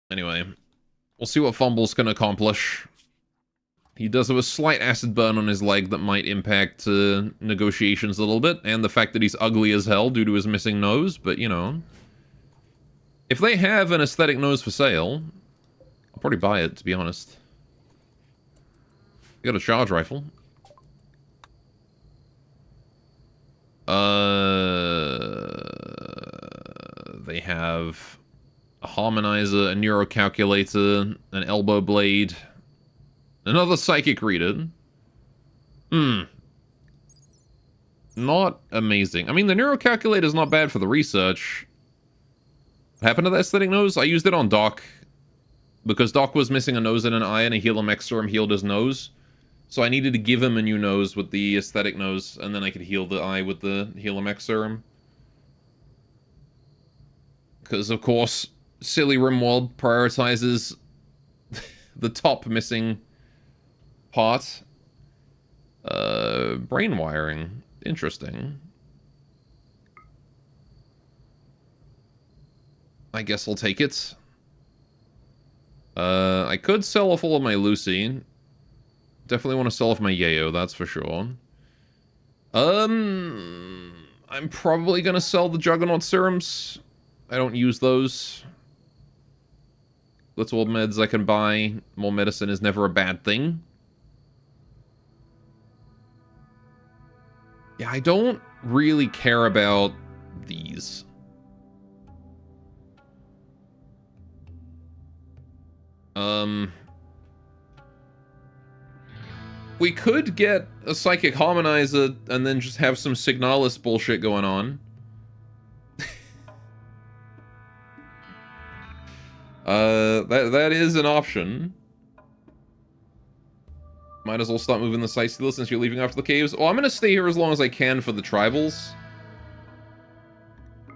Anyway, we'll see what Fumbles can accomplish. He does have a slight acid burn on his leg that might impact negotiations a little bit, and the fact that he's ugly as hell due to his missing nose, but, you know. If they have an aesthetic nose for sale, I'll probably buy it, to be honest. You got a charge rifle. They have a harmonizer, a neurocalculator, an elbow blade, another psychic reader. Not amazing. I mean, the neurocalculator is not bad for the research. What happened to the aesthetic nose? I used it on Doc. Because Doc was missing a nose and an eye, and a Heal 'em Extra healed his nose. So I needed to give him a new nose with the aesthetic nose, and then I could heal the eye with the Heal 'em X serum. Because, of course, silly Rimworld prioritizes the top missing part. Brain wiring. Interesting. I guess I'll take it. I could sell off all of my Lucy. Definitely want to sell off my Yayo, that's for sure. I'm probably gonna sell the Juggernaut serums. I don't use those. Little old meds I can buy. More medicine is never a bad thing. Yeah, I don't really care about these. We could get a Psychic Harmonizer and then just have some Signalis bullshit going on. That is an option. Might as well start moving the Sight Stealer since you're leaving after the caves. Well, I'm gonna stay here as long as I can for the tribals.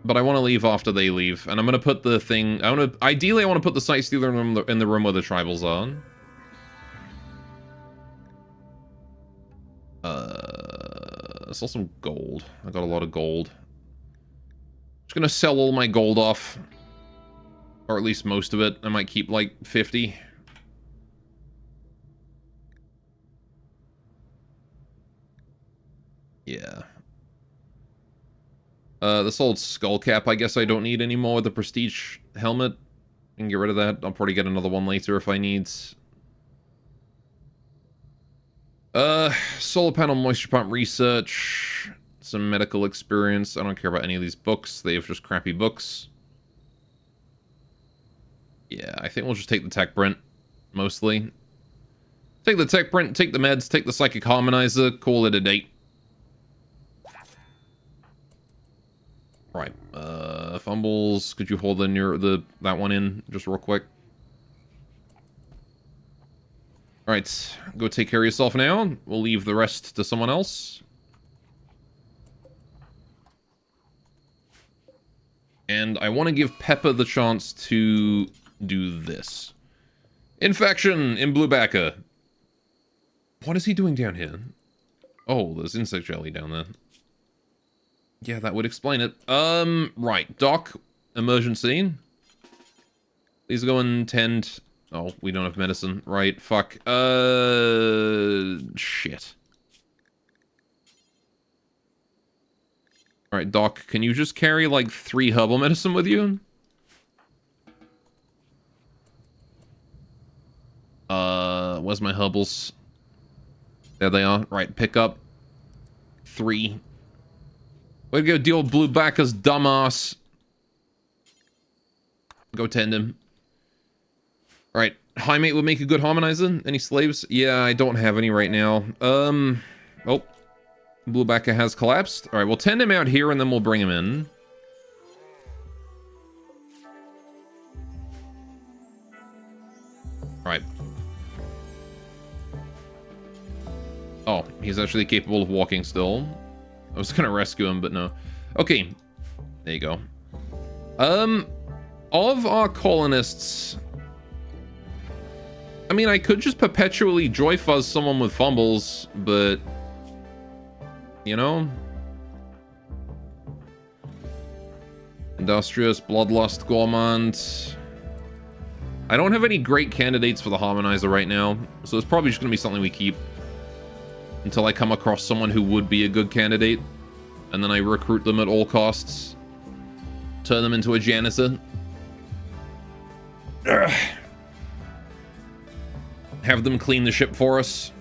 But I want to leave after they leave. And I'm gonna put the thing... Ideally, I want to put the Sight Stealer in the room where the tribals are. I saw some gold. I got a lot of gold. Just gonna sell all my gold off. Or at least most of it. I might keep like 50. Yeah. This old skull cap, I guess I don't need anymore with the prestige helmet. I can get rid of that. I'll probably get another one later if I need. Solar panel moisture pump research. Some medical experience. I don't care about any of these books. They have just crappy books. Yeah, I think we'll just take the tech print. Mostly. Take the tech print, take the meds, take the psychic harmonizer, call it a date. Right, Fumbles, could you hold that one in just real quick? Alright, go take care of yourself now. We'll leave the rest to someone else. And I want to give Peppa the chance to do this. Infection in Bluebacca. What is he doing down here? Oh, there's insect jelly down there. Yeah, that would explain it. Right. Doc, emergency. Please go and tend... Oh, we don't have medicine. Right, fuck. Shit. Alright, Doc, can you just carry, like, 3 herbal medicine with you? Where's my herbals? There they are. Right, pick up 3. Way to go deal with Bluebacca's dumbass. Go tend him. Alright, High Mate would make a good harmonizer. Any slaves? Yeah, I don't have any right now. Oh. Bluebacca has collapsed. Alright, we'll tend him out here and then we'll bring him in. Alright. Oh, he's actually capable of walking still. I was gonna rescue him, but no. Okay. There you go. Of our colonists... I mean, I could just perpetually joy fuzz someone with fumbles, but... You know? Industrious, Bloodlust, Gourmand... I don't have any great candidates for the Harmonizer right now, so it's probably just gonna be something we keep. Until I come across someone who would be a good candidate. And then I recruit them at all costs. Turn them into a janitor. Ugh. Have them clean the ship for us.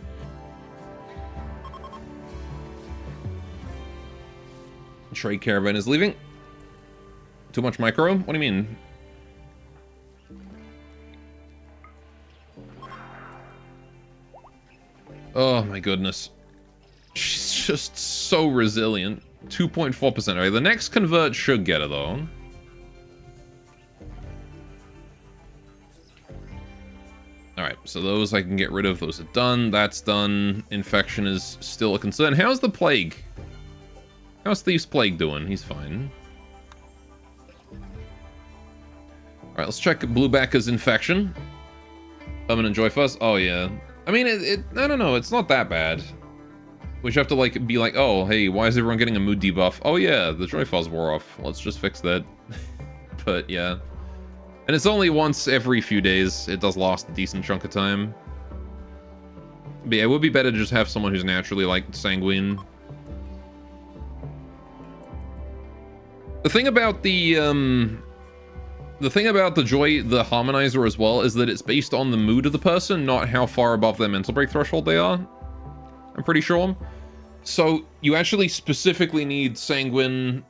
Trade caravan is leaving. Too much micro? What do you mean? Oh my goodness. She's just so resilient. 2.4%. Alright, the next convert should get her though. Alright, so those I can get rid of. Those are done. That's done. Infection is still a concern. How's the plague? How's Thief's Plague doing? He's fine. Alright, let's check Bluebacca's infection. Permanent Joy Fuzz. Oh yeah. I mean, I don't know, it's not that bad. We should have to, like, be like, oh, hey, why is everyone getting a mood debuff? Oh, yeah, the Joy Fuzz wore off. Let's just fix that. But, yeah. And it's only once every few days. It does last a decent chunk of time. But yeah, it would be better to just have someone who's naturally, like, sanguine. The thing about the Harmonizer as well is that it's based on the mood of the person, not how far above their mental break threshold they are. I'm pretty sure. So you actually specifically need sanguine,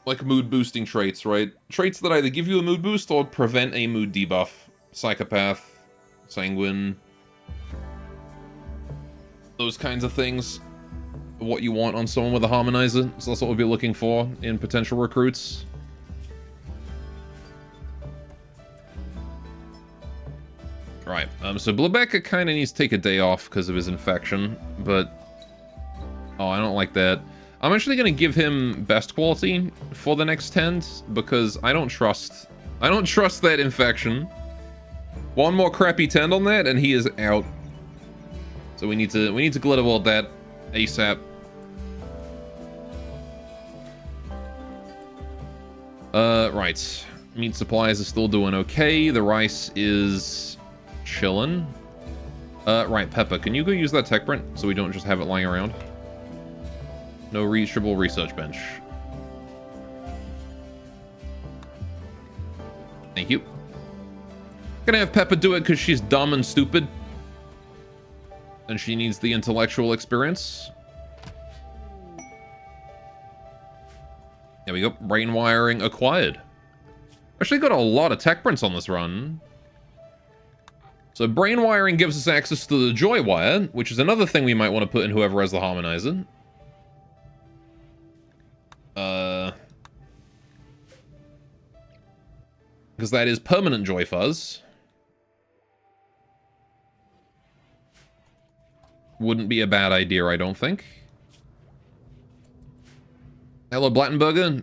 like mood boosting traits, right? Traits that either give you a mood boost or prevent a mood debuff. Psychopath, sanguine, those kinds of things. What you want on someone with a Harmonizer. So that's what we'll be looking for in potential recruits. Right, so Bluebacca kind of needs to take a day off because of his infection, but... Oh, I don't like that. I'm actually going to give him best quality for the next tent, because I don't trust that infection. One more crappy tent on that, and he is out. So we need to glitter world that ASAP. Right. Meat supplies are still doing okay. The rice is... chillin'. Right, Peppa, can you go use that tech print so we don't just have it lying around? No reachable research bench. Thank you. Gonna have Peppa do it because she's dumb and stupid. And she needs the intellectual experience. There we go. Brain wiring acquired. Actually got a lot of tech prints on this run. So brain wiring gives us access to the joy wire, which is another thing we might want to put in whoever has the Harmonizer. Because that is permanent Joy Fuzz. Wouldn't be a bad idea, I don't think. Hello, Blattenberger.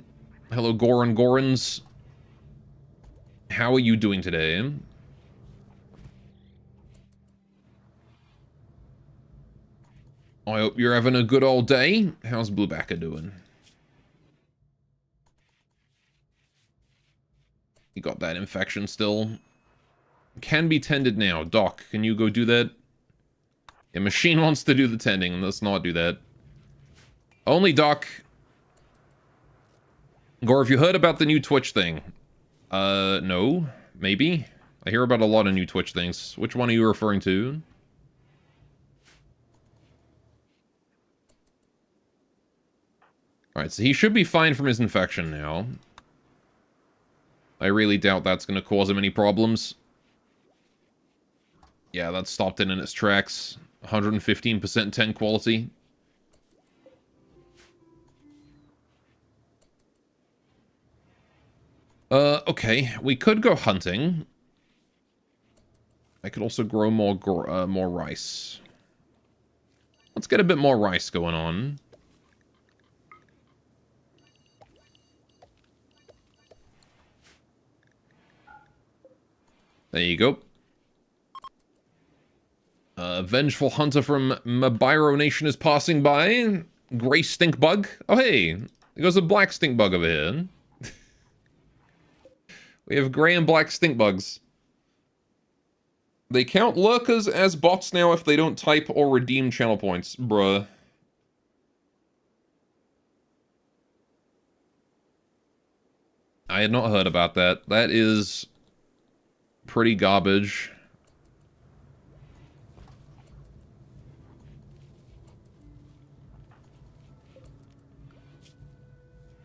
Hello, Goran Gorans. How are you doing today? I hope you're having a good old day. How's Bluebacker doing? You got that infection still. Can be tended now. Doc, can you go do that? Yeah, machine wants to do the tending. Let's not do that. Only Doc. Gore, have you heard about the new Twitch thing? No. Maybe? I hear about a lot of new Twitch things. Which one are you referring to? Alright, so he should be fine from his infection now. I really doubt that's going to cause him any problems. Yeah, that stopped it in its tracks. 115% 10 quality. Okay. We could go hunting. I could also grow more rice. Let's get a bit more rice going on. There you go. Vengeful hunter from Mabiro Nation is passing by. Gray stink bug. Oh, hey. There goes a black stink bug over here. We have gray and black stink bugs. They count lurkers as bots now if they don't type or redeem channel points. Bruh. I had not heard about that. That is pretty garbage.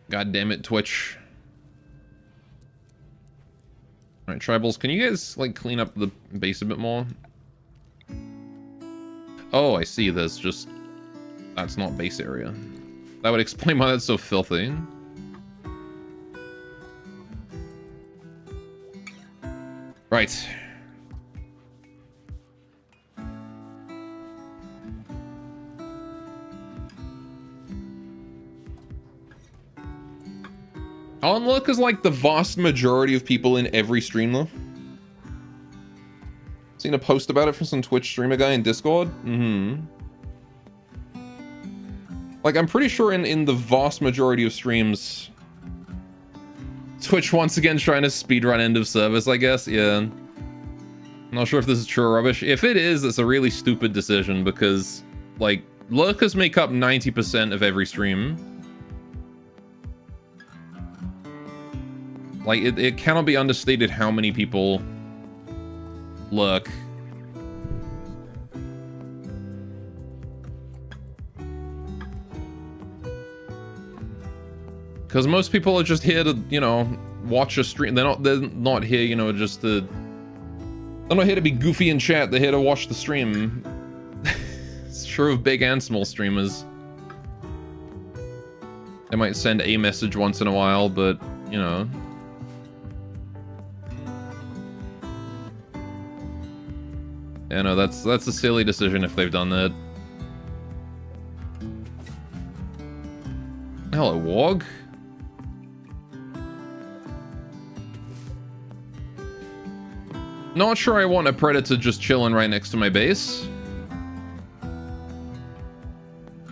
God damn it, Twitch. Alright, Tribals, can you guys, like, clean up the base a bit more? Oh, I see this. Just... that's not base area. That would explain why that's so filthy. Right. Onlook is like the vast majority of people in every stream, though. Seen a post about it from some Twitch streamer guy in Discord? Like, I'm pretty sure in the vast majority of streams, Twitch once again trying to speedrun end of service, I guess. Yeah. I'm not sure if this is true or rubbish. If it is, it's a really stupid decision because, like, lurkers make up 90% of every stream. Like, it cannot be understated how many people lurk. Because most people are just here to, you know, watch a stream. They're not here, you know, just to... they're not here to be goofy in chat. They're here to watch the stream. It's true of big and small streamers. They might send a message once in a while, but, you know... yeah, no, that's a silly decision if they've done that. Hello, Wog. Not sure I want a predator just chilling right next to my base.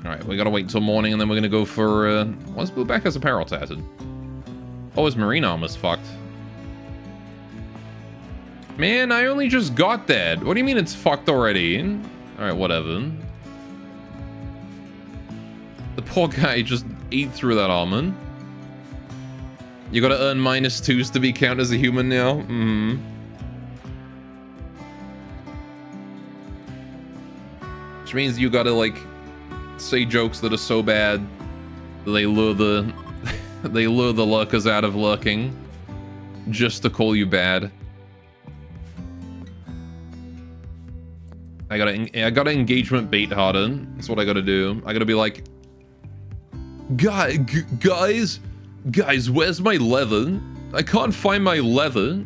Alright, we gotta wait until morning and then we're gonna go for, why's Bluebacker's apparel tattered? Oh, his marine armor's fucked. Man, I only just got that. What do you mean it's fucked already? Alright, whatever. The poor guy just ate through that almond. You gotta earn -2s to be counted as a human now? Which means you gotta, like, say jokes that are so bad that they lure the... they lure the lurkers out of lurking. Just to call you bad. I gotta engagement bait harder. That's what I gotta do. I gotta be like, guys, where's my leather? I can't find my leather.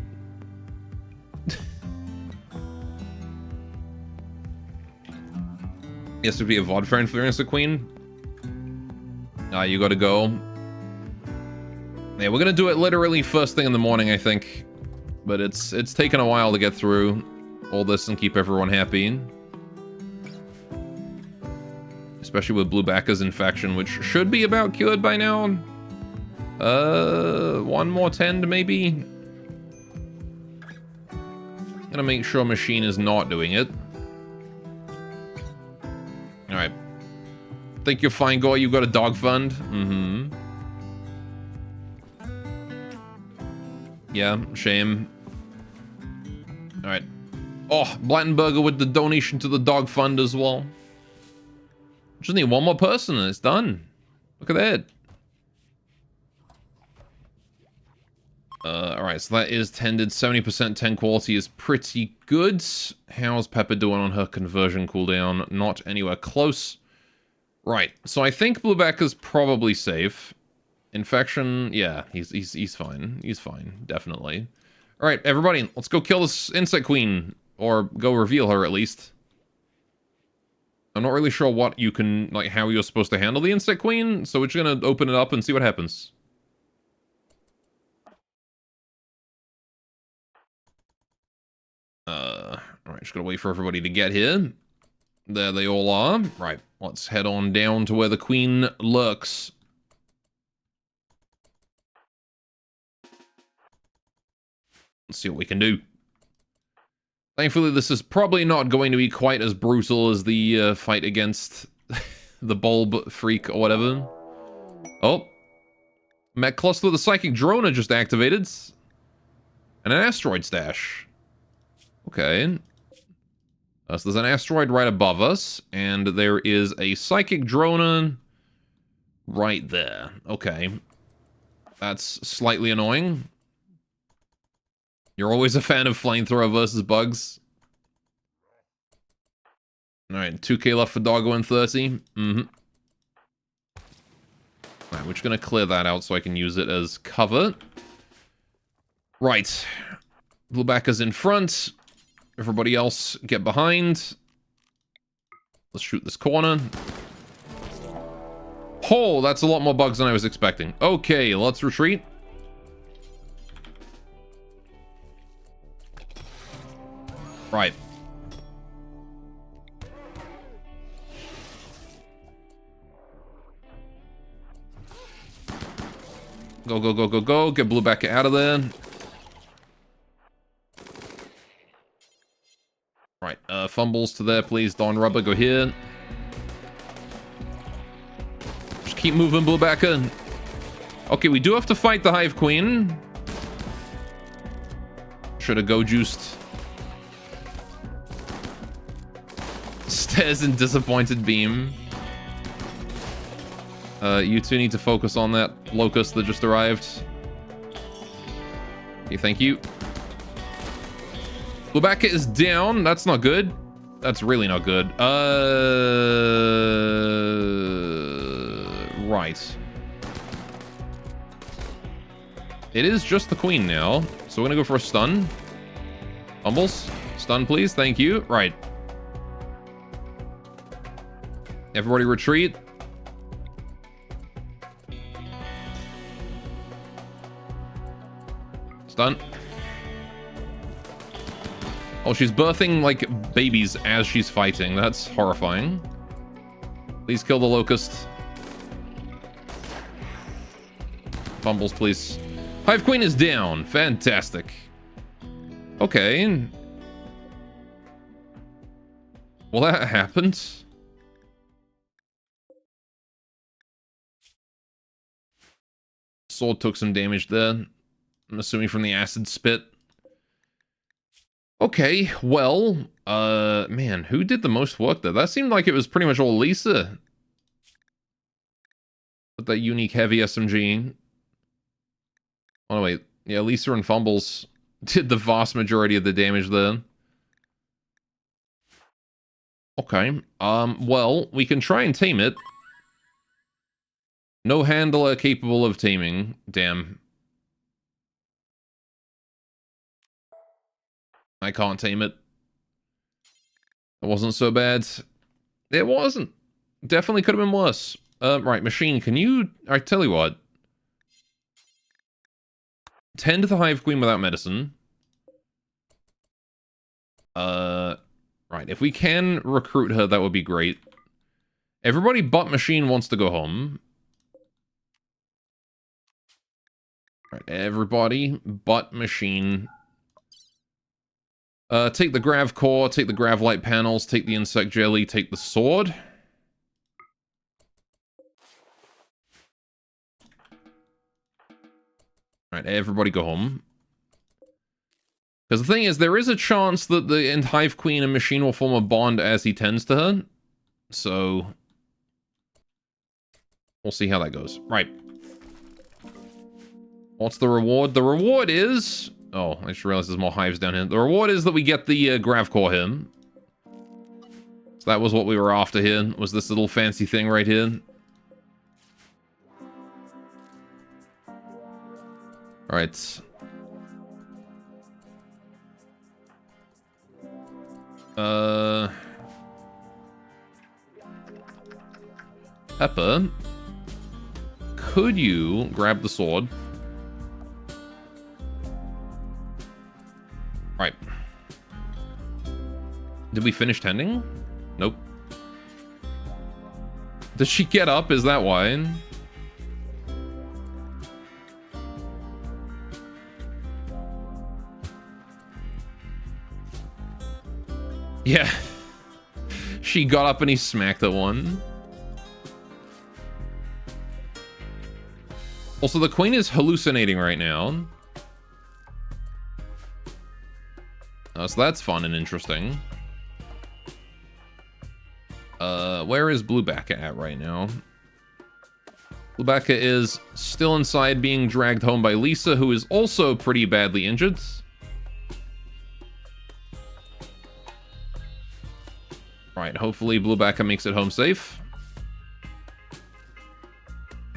Yes, to be a Vodfire influence the queen. You gotta go. Yeah, we're gonna do it literally first thing in the morning, I think. But it's taken a while to get through all this and keep everyone happy. Especially with Bluebacker's infection, which should be about cured by now. One more tend, maybe? Gonna make sure Machine is not doing it. Alright. Think you're fine, Gore? You got a dog fund? Mm-hmm. Yeah, shame. Alright. Oh, Blattenberger with the donation to the dog fund as well. Just need one more person and it's done. Look at that. Alright, so that is tended. 70% 10 quality is pretty good. How's Pepper doing on her conversion cooldown? Not anywhere close. Right, so I think Bluebacker's probably safe. Infection, yeah, he's fine. He's fine, definitely. Alright, everybody, let's go kill this insect queen. Or go reveal her, at least. I'm not really sure what you can, like, how you're supposed to handle the insect queen, so we're just gonna open it up and see what happens. Alright, just gotta wait for everybody to get here. There they all are. Right, let's head on down to where the queen lurks. Let's see what we can do. Thankfully, this is probably not going to be quite as brutal as the fight against the bulb freak or whatever. Oh. Mech cluster with a psychic drone just activated. And an asteroid stash. Okay. So there's an asteroid right above us, and there is a psychic drone right there. Okay. That's slightly annoying. You're always a fan of flamethrower versus bugs. Alright, 2k left for Doggo and 30. Mm-hmm. Alright, we're just gonna clear that out so I can use it as cover. Right. Bluebacker's in front. Everybody else get behind. Let's shoot this corner. Oh, that's a lot more bugs than I was expecting. Okay, let's retreat. Right. Go, go, go, go, go. Get Bluebacker out of there. Right, fumbles to there, please. Don Rubber, go here. Just keep moving, Bluebacker. Okay, we do have to fight the Hive Queen. Should have go-juiced. Stares in disappointed beam. You two need to focus on that locust that just arrived. Okay, thank you. Bluebacker is down. That's not good. That's really not good. Right. It is just the queen now. So we're gonna go for a stun. Fumbles. Stun, please. Thank you. Right. Everybody retreat. Stun. Oh, she's birthing, like, babies as she's fighting. That's horrifying. Please kill the locust. Fumbles, please. Hive Queen is down. Fantastic. Okay. Well, that happened. Sword took some damage there. I'm assuming from the acid spit. Okay, well, man, who did the most work there? That seemed like it was pretty much all Lisa. With that unique heavy SMG. Oh, no, wait. Yeah, Lisa and Fumbles did the vast majority of the damage there. Okay, well, we can try and tame it. No handler capable of taming. Damn. I can't tame it. It wasn't so bad. It wasn't. Definitely could have been worse. Right, machine, can you... I tell you what. Tend to the Hive Queen without medicine. Right, if we can recruit her, that would be great. Everybody but machine wants to go home. Right, everybody but machine. Take the grav core, take the grav light panels, take the insect jelly, take the sword. Right, everybody go home. Because the thing is, there is a chance that the Hive Queen and Machine will form a bond as he tends to her. So, we'll see how that goes. Right. What's the reward? The reward is... Oh, I just realized there's more hives down here. The reward is that we get the grav core here. So that was what we were after here, was this little fancy thing right here. Alright. Pepper, could you grab the sword? Right. Did we finish tending? Nope. Does she get up? Is that why? Yeah. She got up and he smacked that one. Also, the queen is hallucinating right now. So that's fun and interesting. Where is Bluebacca at right now? Bluebacca is still inside being dragged home by Lisa, who is also pretty badly injured. Right, hopefully Bluebacca makes it home safe.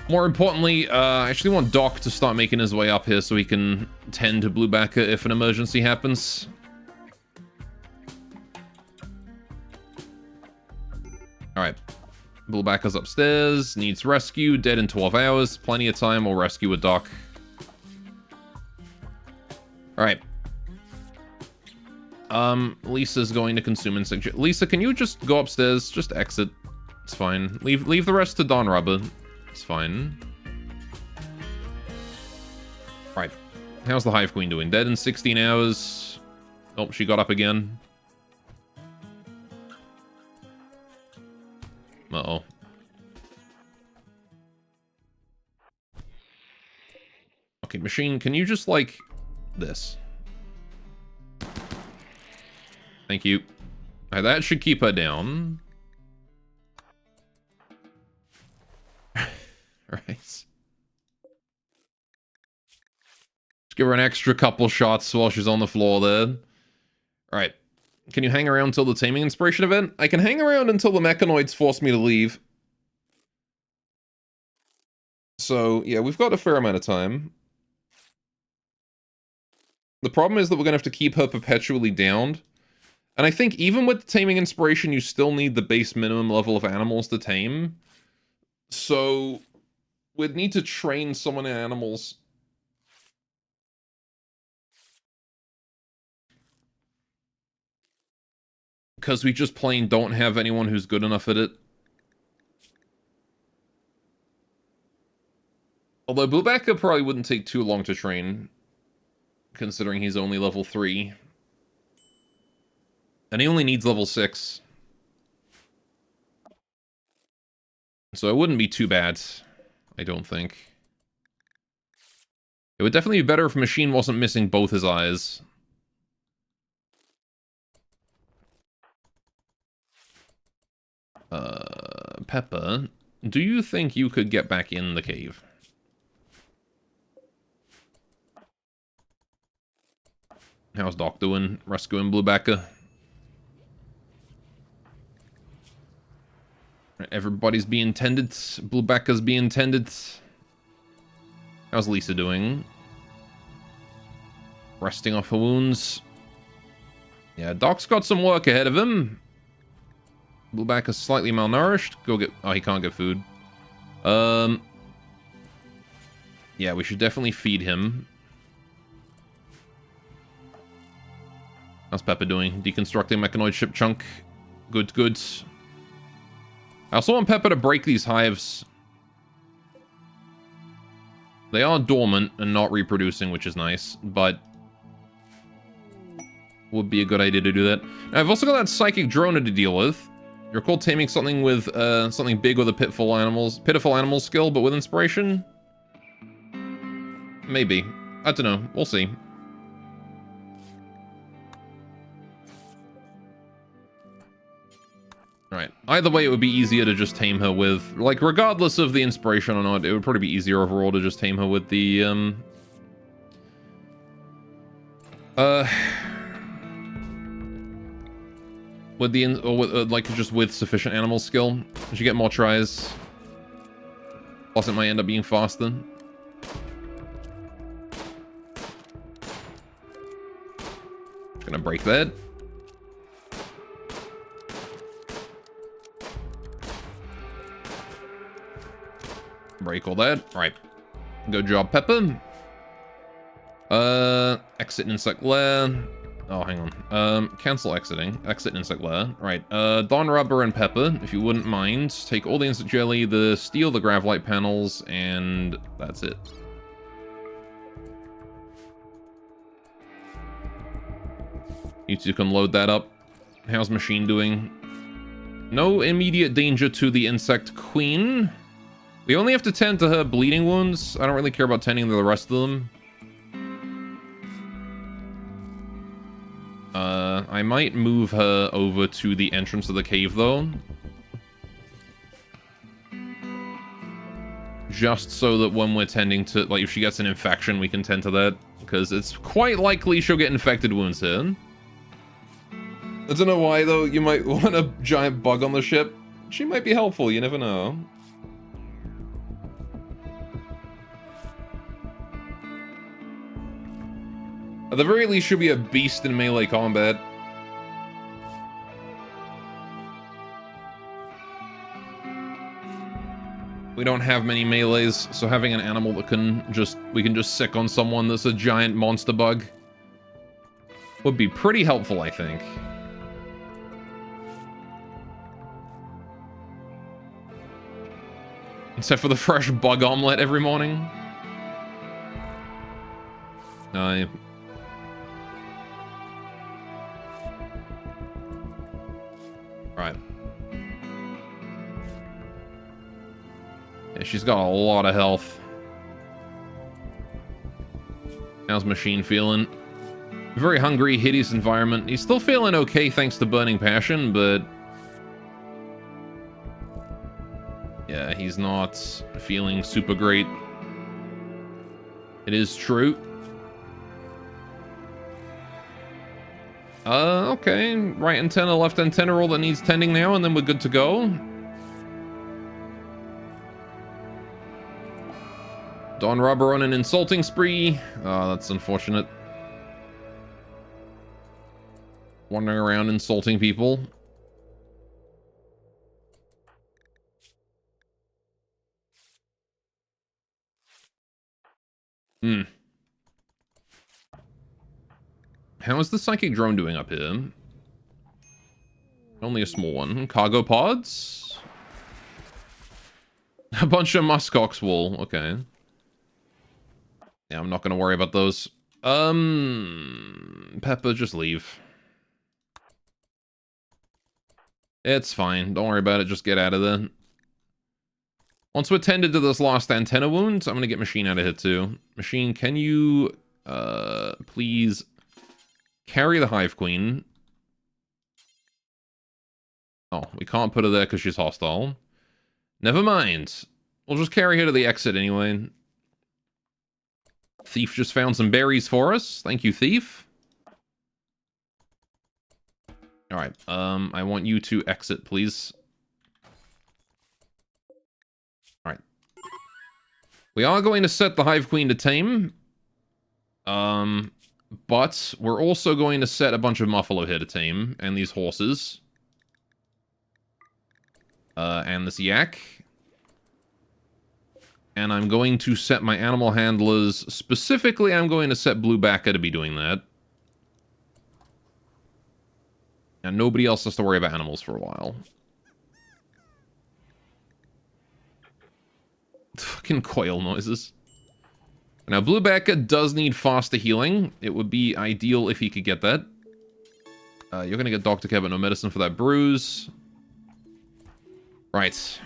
More importantly, I actually want Doc to start making his way up here so he can tend to Bluebacca if an emergency happens. Alright. Bluebacca's upstairs, needs rescue, dead in 12 hours. Plenty of time, we'll rescue a Doc. Alright. Lisa's going to consume insect. Lisa, can you just go upstairs? Just exit. It's fine. Leave the rest to Don Rubber. It's fine. Right. How's the Hive Queen doing? Dead in 16 hours. Oh, she got up again. Uh-oh. Okay, machine, can you just, like, this? Thank you. Right, that should keep her down. Right. Just give her an extra couple shots while she's on the floor there. Alright. Can you hang around until the taming inspiration event? I can hang around until the mechanoids force me to leave. So, yeah, we've got a fair amount of time. The problem is that we're going to have to keep her perpetually downed. And I think even with the taming inspiration, you still need the base minimum level of animals to tame. So, we'd need to train so many animals. Because we just plain don't have anyone who's good enough at it. Although Bluebacca probably wouldn't take too long to train, considering he's only level 3. And he only needs level 6. So it wouldn't be too bad, I don't think. It would definitely be better if Machine wasn't missing both his eyes. Peppa, do you think you could get back in the cave? How's Doc doing? Rescuing Bluebacca? Everybody's being tended. Bluebacca's being tended. How's Lisa doing? Resting off her wounds. Yeah, Doc's got some work ahead of him. Blueback is slightly malnourished. Go get... Oh, he can't get food. Yeah, we should definitely feed him. How's Pepper doing? Deconstructing mechanoid ship chunk. Good, good. I also want Pepper to break these hives. They are dormant and not reproducing, which is nice, but would be a good idea to do that. Now, I've also got that psychic drone to deal with. You recall taming something with something big with a pitiful animals skill, but with inspiration? Maybe. I don't know. We'll see. Right. Either way, it would be easier to just tame her with... Like, regardless of the inspiration or not, it would probably be easier overall to just tame her with the, with the... Or with, like, just with sufficient animal skill. She get more tries. Plus, it might end up being faster. Just gonna break that. Break all that. Right. Good job, Pepper. Exit insect lair. Oh, hang on. Cancel exiting. Exit insect lair. Right. Don Rubber and Pepper, if you wouldn't mind. Take all the insect jelly, the steel, the gravlite panels, and that's it. You two can load that up. How's Machine doing? No immediate danger to the insect queen. We only have to tend to her bleeding wounds. I don't really care about tending to the rest of them. I might move her over to the entrance of the cave, though. Just so that when we're tending to... Like, if she gets an infection, we can tend to that. Because it's quite likely she'll get infected wounds here. I don't know why, though. You might want a giant bug on the ship. She might be helpful, you never know. At the very least, she'll be a beast in melee combat. We don't have many melees, so having an animal that we can just sick on someone that's a giant monster bug would be pretty helpful, I think. Except for the fresh bug omelet every morning. Right. Yeah, she's got a lot of health. How's Machine feeling? Very hungry, hideous environment. He's still feeling okay thanks to Burning Passion, but... yeah, he's not feeling super great. It is true. Okay. Right antenna, left antenna, all that needs tending now, and then we're good to go. Don Rubber on an insulting spree. Oh, that's unfortunate. Wandering around insulting people. How is the psychic drone doing up here? Only a small one. Cargo pods? A bunch of muskox wool. Okay. Yeah, I'm not gonna worry about those. Pepper, just leave. It's fine. Don't worry about it. Just get out of there. Once we're tended to this last antenna wound, I'm gonna get Machine out of here too. Machine, can you, please carry the Hive Queen? Oh, we can't put her there because she's hostile. Never mind. We'll just carry her to the exit anyway. Thief just found some berries for us. Thank you, Thief. Alright, I want you to exit, please. Alright. We are going to set the Hive Queen to tame. But we're also going to set a bunch of Muffalo here to tame, and these horses. And this yak. And I'm going to set my animal handlers. Specifically, I'm going to set Blue Bacca to be doing that. And nobody else has to worry about animals for a while. Fucking coil noises. Now, Blue Bacca does need faster healing. It would be ideal if he could get that. You're going to get Dr. Care, but no medicine for that bruise. Right.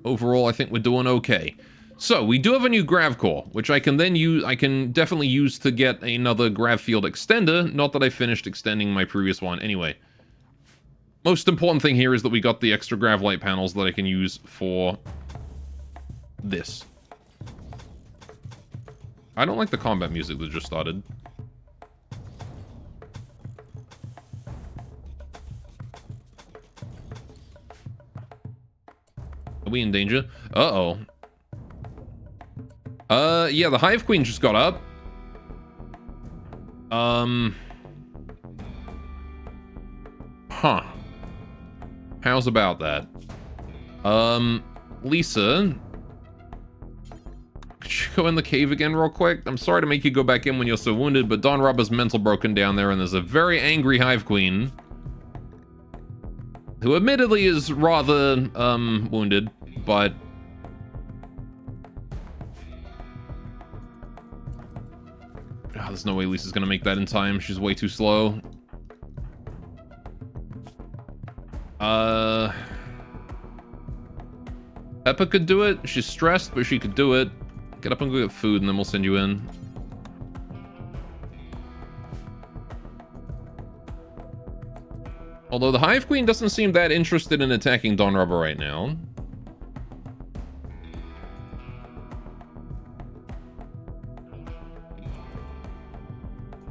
Overall, I think we're doing okay. So, we do have a new grav core, which I can then use. I can definitely use to get another grav field extender. Not that I finished extending my previous one. Anyway. Most important thing here is that we got the extra grav light panels that I can use for this. I don't like the combat music that just started. Are we in danger? Uh-oh. Yeah, the Hive Queen just got up. Huh. How's about that? Lisa. Could you go in the cave again real quick? I'm sorry to make you go back in when you're so wounded, but Don Rubber's mental broken down there, and there's a very angry Hive Queen. Who admittedly is rather, wounded, but... Oh, there's no way Lisa's gonna make that in time. She's way too slow. Peppa could do it. She's stressed, but she could do it. Get up and go get food, and then we'll send you in. Although the Hive Queen doesn't seem that interested in attacking Don Rubber right now.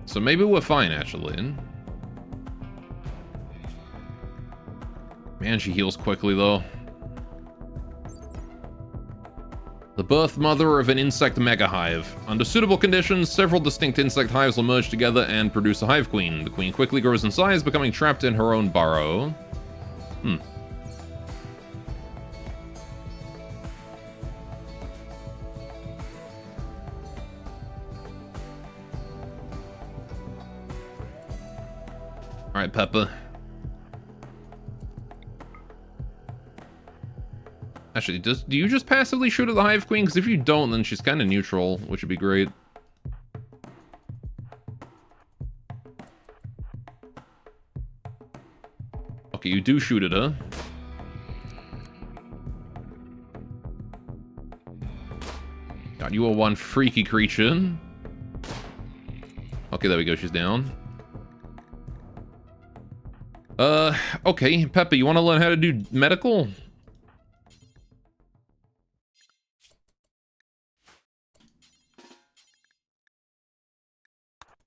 So maybe we're fine, actually. Man, she heals quickly, though. The birth mother of an insect mega hive. Under suitable conditions, several distinct insect hives will merge together and produce a hive queen. The queen quickly grows in size, becoming trapped in her own burrow. Alright, Peppa. Actually, do you just passively shoot at the Hive Queen? Because if you don't, then she's kind of neutral, which would be great. Okay, you do shoot at her. God, you are one freaky creature. Okay, there we go, she's down. Okay, Peppa, you want to learn how to do medical?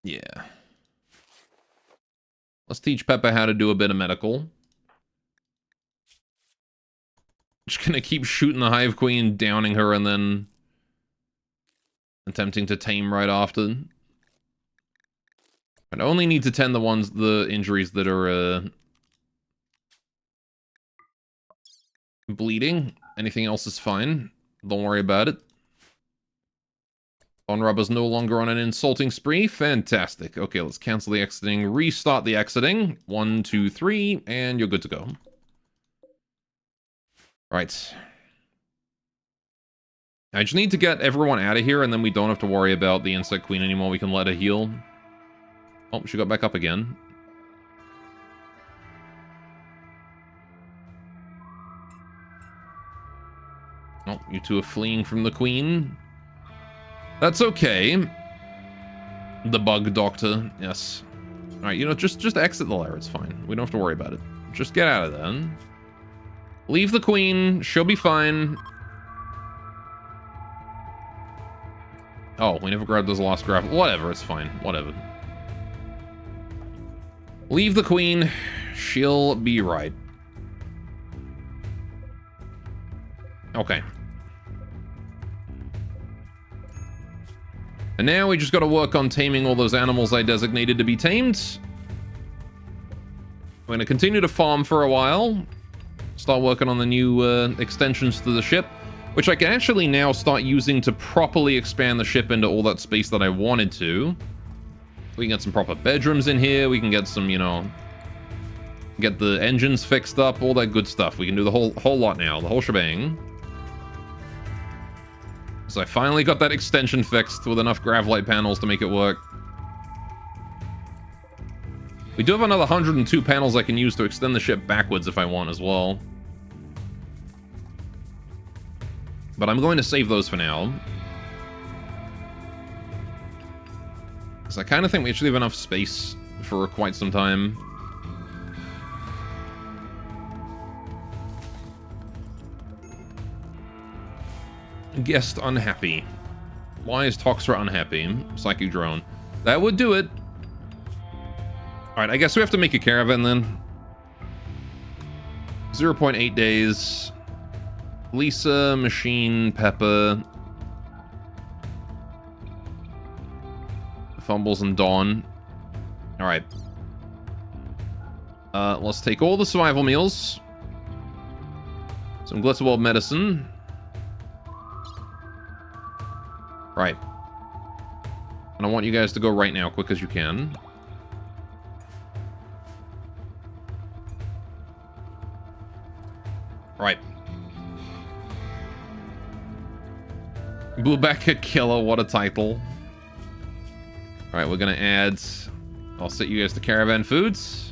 Yeah. Let's teach Peppa how to do a bit of medical. Just gonna keep shooting the Hive Queen, downing her, and then attempting to tame right after. I only need to tend the injuries that are bleeding. Anything else is fine. Don't worry about it. Don Rubber's no longer on an insulting spree. Fantastic. Okay, let's cancel the exiting, restart the exiting. 1, 2, 3, and you're good to go. Right. I just need to get everyone out of here, and then we don't have to worry about the Insect Queen anymore. We can let her heal. Oh, she got back up again. Oh, you two are fleeing from the Queen. That's okay. The bug doctor, yes. Alright, you know, just exit the lair, it's fine. We don't have to worry about it. Just get out of there. Leave the Queen, she'll be fine. Oh, we never grabbed those lost graph. Whatever, it's fine. Whatever. Leave the Queen, she'll be right. And now we just got to work on taming all those animals I designated to be tamed. We're going to continue to farm for a while. Start working on the new extensions to the ship, which I can actually now start using to properly expand the ship into all that space that I wanted to. We can get some proper bedrooms in here. We can get some, you know, get the engines fixed up, all that good stuff. We can do the whole lot now, the whole shebang. So I finally got that extension fixed with enough Gravlight panels to make it work. We do have another 102 panels I can use to extend the ship backwards if I want as well. But I'm going to save those for now. Because I kind of think we actually have enough space for quite some time. Guest unhappy. Why is Toxra unhappy? Psychic drone. That would do it. Alright, I guess we have to make a caravan then. 0.8 days. Lisa, Machine, Pepper. Fumbles and Dawn. Alright. Let's take all the survival meals. Some Glitterwald medicine. Right. And I want you guys to go right now, quick as you can. Right. Bluebacker Killer, what a title. Alright, we're gonna add... I'll set you guys to caravan foods.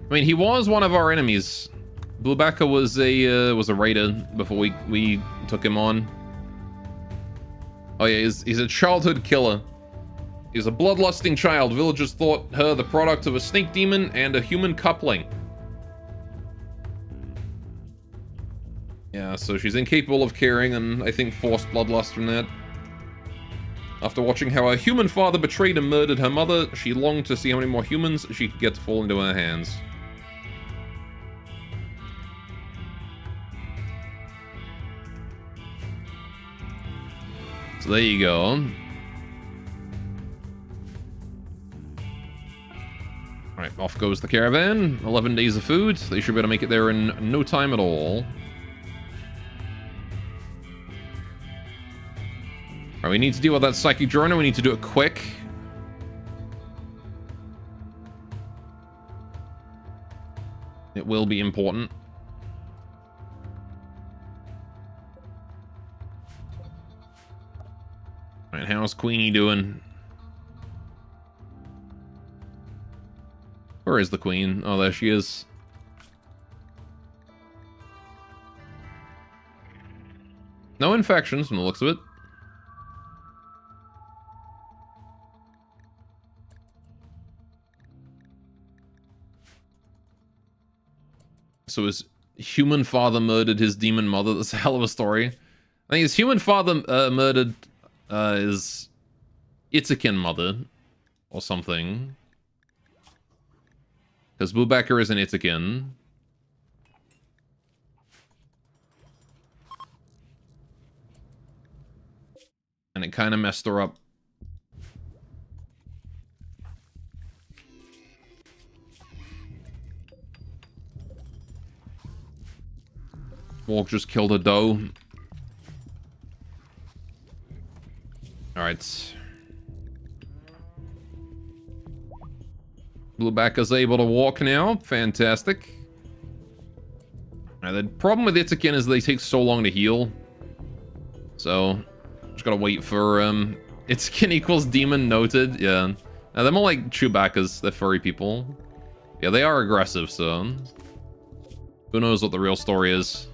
I mean, he was one of our enemies. Bluebacker was a raider before we took him on. Oh yeah, he's a childhood killer. He's a bloodlusting child. Villagers thought her the product of a snake demon and a human coupling. Yeah, so she's incapable of caring and I think forced bloodlust from that. After watching how her human father betrayed and murdered her mother, she longed to see how many more humans she could get to fall into her hands. So there you go. Alright, off goes the caravan. 11 days of food. They should be able to make it there in no time at all. Alright, we need to deal with that psychic drone and we need to do it quick. It will be important. Alright, how's Queenie doing? Where is the queen? Oh, there she is. No infections from the looks of it. So his human father murdered his demon mother. That's a hell of a story. I think his human father murdered his Itakin mother or something. Because Bluebacker is an Itakin. And it kind of messed her up. Walk just killed a doe. Alright. Bluebacker's able to walk now. Fantastic. The problem with Itakin is they take so long to heal. So, just gotta wait for, Itakin equals demon noted. Yeah. Now, they're more like Chewbacca's. They're furry people. Yeah, they are aggressive, so... Who knows what the real story is.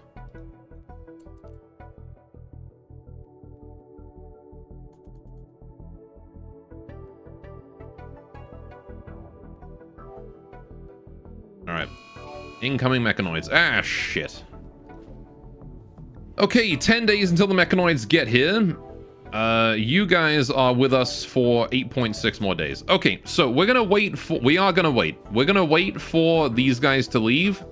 Alright. Incoming mechanoids. Ah, shit. Okay, 10 days until the mechanoids get here. You guys are with us for 8.6 more days. Okay, so we're gonna wait for... We are gonna wait. We're gonna wait for these guys to leave.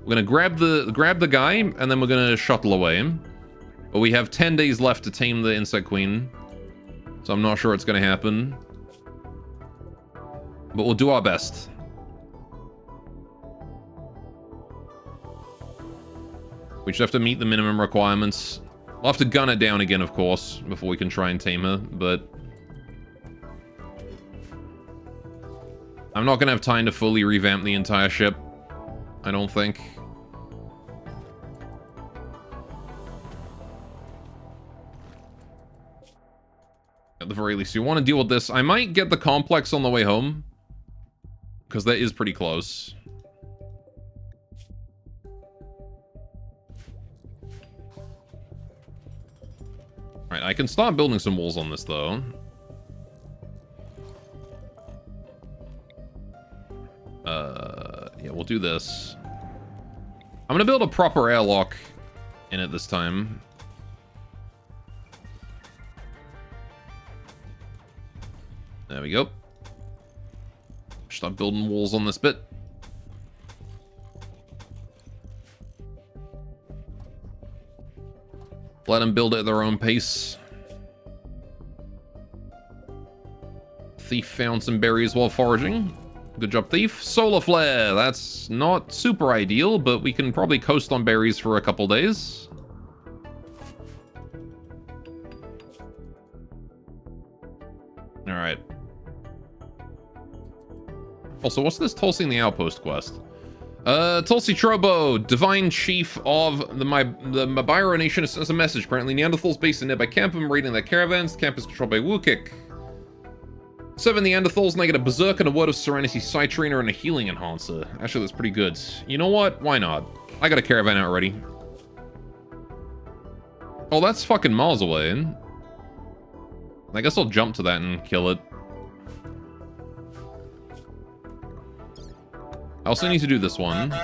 We're gonna grab the guy, and then we're gonna shuttle away. But we have 10 days left to tame the Insect Queen. So I'm not sure it's going to happen. But we'll do our best. We just have to meet the minimum requirements. We'll have to gun it down again, of course, before we can try and tame her, but... I'm not going to have time to fully revamp the entire ship. I don't think. At the very least, you want to deal with this. I might get the complex on the way home, because that is pretty close. Alright, I can start building some walls on this, though. Yeah, we'll do this. I'm gonna build a proper airlock in it this time. There we go. Start building walls on this bit. Let them build it at their own pace. Thief found some berries while foraging. Good job, Thief. Solar Flare. That's not super ideal, but we can probably coast on berries for a couple days. Alright. Also, what's this Tulsi in the Outpost quest? Tulsi Trobo, Divine Chief of the Mabiro Nation, sends a message. Apparently, Neanderthals based in nearby camp are raiding their caravans. The camp is controlled by Wukik. 7 Neanderthals, and I get a Berserk and a Word of Serenity Side Trainer and a Healing Enhancer. Actually, that's pretty good. You know what? Why not? I got a caravan out already. Oh, that's fucking miles away. I guess I'll jump to that and kill it. I also need to do this one.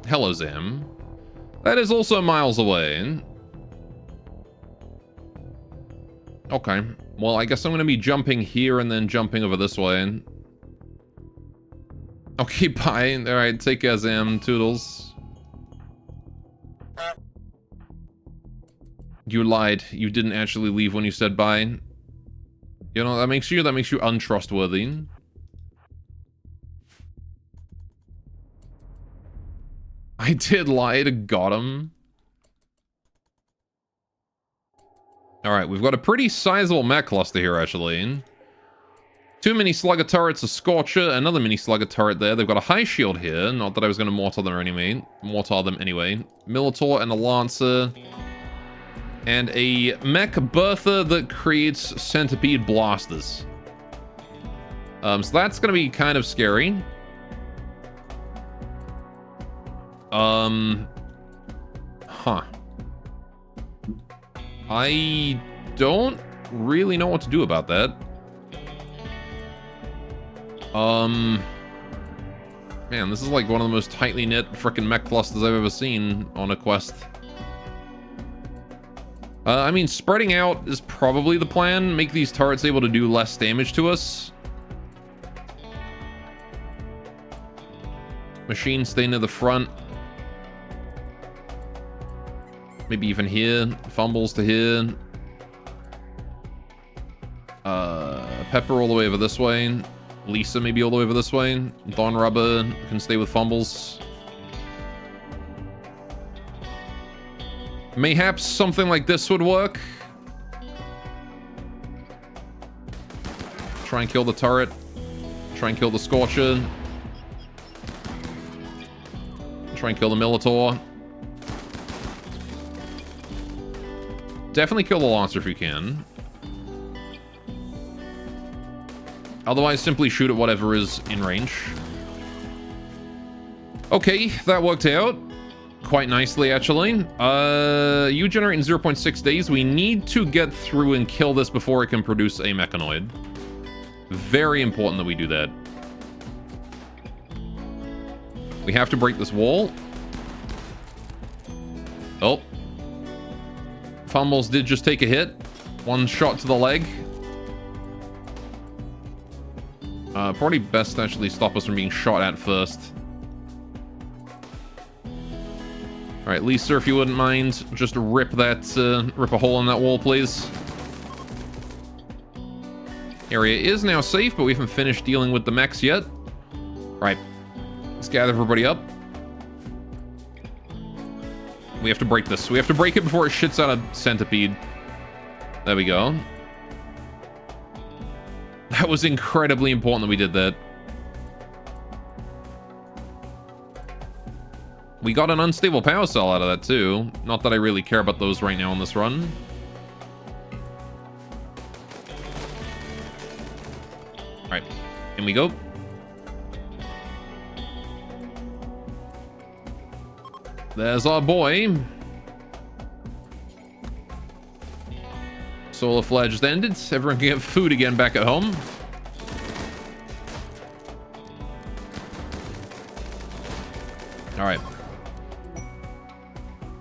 Hello, Zam. That is also miles away. Okay. Well, I guess I'm going to be jumping here and then jumping over this way. Okay, bye. Alright, take care, Zam. Toodles. You lied. You didn't actually leave when you said bye. You know, that makes you untrustworthy. I did lie to got him. Alright, we've got a pretty sizable mech cluster here, actually. 2 mini slugger turrets, a Scorcher, another mini slugger turret there. They've got a high shield here. Not that I was going to mortar them anyway. Minotaur and a Lancer. And a mech Bertha that creates centipede blasters. So that's going to be kind of scary. Huh. I don't really know what to do about that. Man, this is like one of the most tightly knit frickin' mech clusters I've ever seen on a quest. I mean, spreading out is probably the plan. Make these turrets able to do less damage to us. Machine stay near the front. Maybe even here. Fumbles to here. Pepper all the way over this way. Lisa maybe all the way over this way. Dawn Rubber can stay with Fumbles. Mayhaps something like this would work. Try and kill the turret. Try and kill the Scorcher. Try and kill the Minotaur. Definitely kill the Lancer if you can. Otherwise, simply shoot at whatever is in range. Okay, that worked out. Quite nicely, actually. You generate in 0.6 days. We need to get through and kill this before it can produce a mechanoid. Very important that we do that. We have to break this wall. Oh. Fumbles did just take a hit. One shot to the leg. Probably best to actually stop us from being shot at first. Alright, Lisa, if you wouldn't mind, just rip that, rip a hole in that wall, please. Area is now safe, but we haven't finished dealing with the mechs yet. Right. Let's gather everybody up. We have to break this. We have to break it before it shits out a centipede. There we go. That was incredibly important that we did that. We got an unstable power cell out of that too. Not that I really care about those right now on this run. Alright, in we go. There's our boy. Solar Flare just ended. Everyone can get food again back at home. Alright.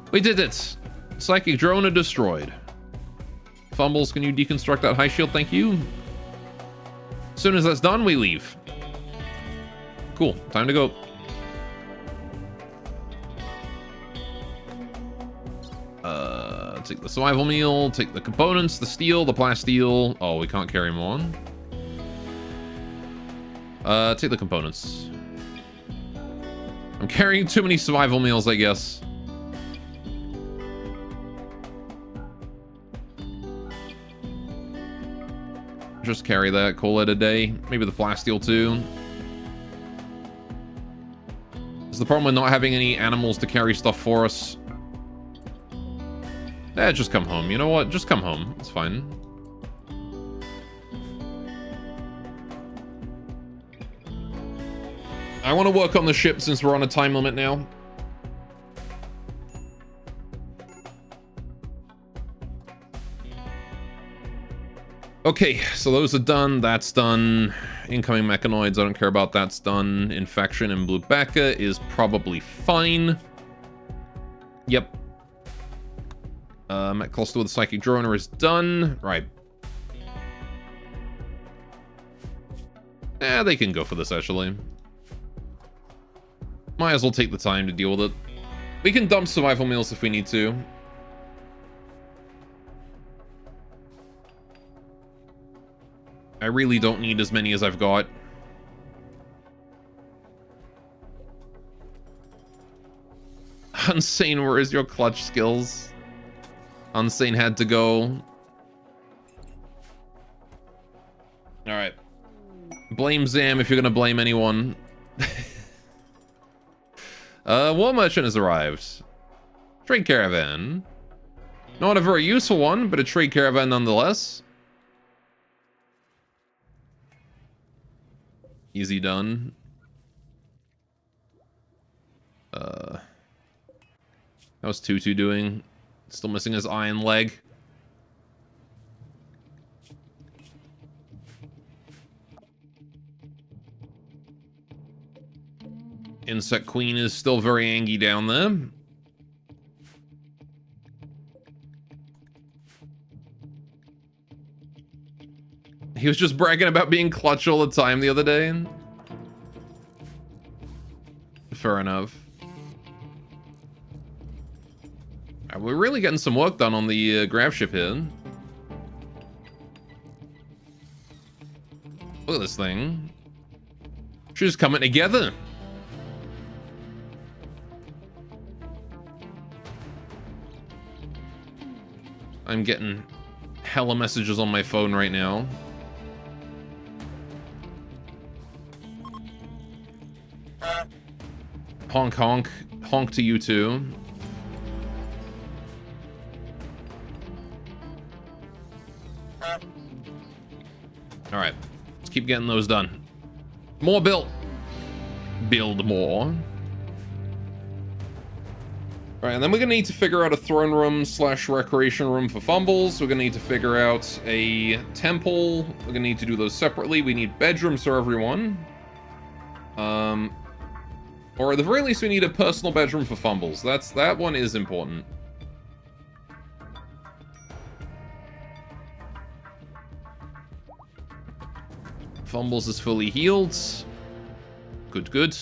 We did it! Psychic drone are destroyed. Fumbles, can you deconstruct that high shield? Thank you. As soon as that's done, we leave. Cool. Time to go. Take the survival meal, take the components, the steel, the plasteel. Oh, we can't carry them on. Take the components. I'm carrying too many survival meals, I guess. Just carry that, call it a day. Maybe the plasteel too. Is the problem with not having any animals to carry stuff for us? Just come home. You know what? Just come home. It's fine. I want to work on the ship since we're on a time limit now. Okay, so those are done. That's done. Incoming mechanoids, I don't care about. That's done. Infection and Blue Becca is probably fine. Yep. Mech cluster with the Psychic Droner is done. Right. They can go for this, actually. Might as well take the time to deal with it. We can dump survival meals if we need to. I really don't need as many as I've got. Unsane, where is your clutch skills? Unsane had to go. Alright. Blame Zam if you're gonna blame anyone. War Merchant has arrived. Trade caravan. Not a very useful one, but a trade caravan nonetheless. Easy done. How's Tutu doing? Still missing his iron leg. Insect Queen is still very angry down there. He was just bragging about being clutch all the time the other day. Fair enough. We're really getting some work done on the grav ship here. Look at this thing. She's coming together. I'm getting hella messages on my phone right now. Honk honk. Honk to you too. Alright. Let's keep getting those done. More built. Build more. Alright, and then we're gonna need to figure out a throne room /recreation room for Fumbles. We're gonna need to figure out a temple. We're gonna need to do those separately. We need bedrooms for everyone. Or at the very least we need a personal bedroom for Fumbles. That one is important. Fumbles is fully healed. Good, good.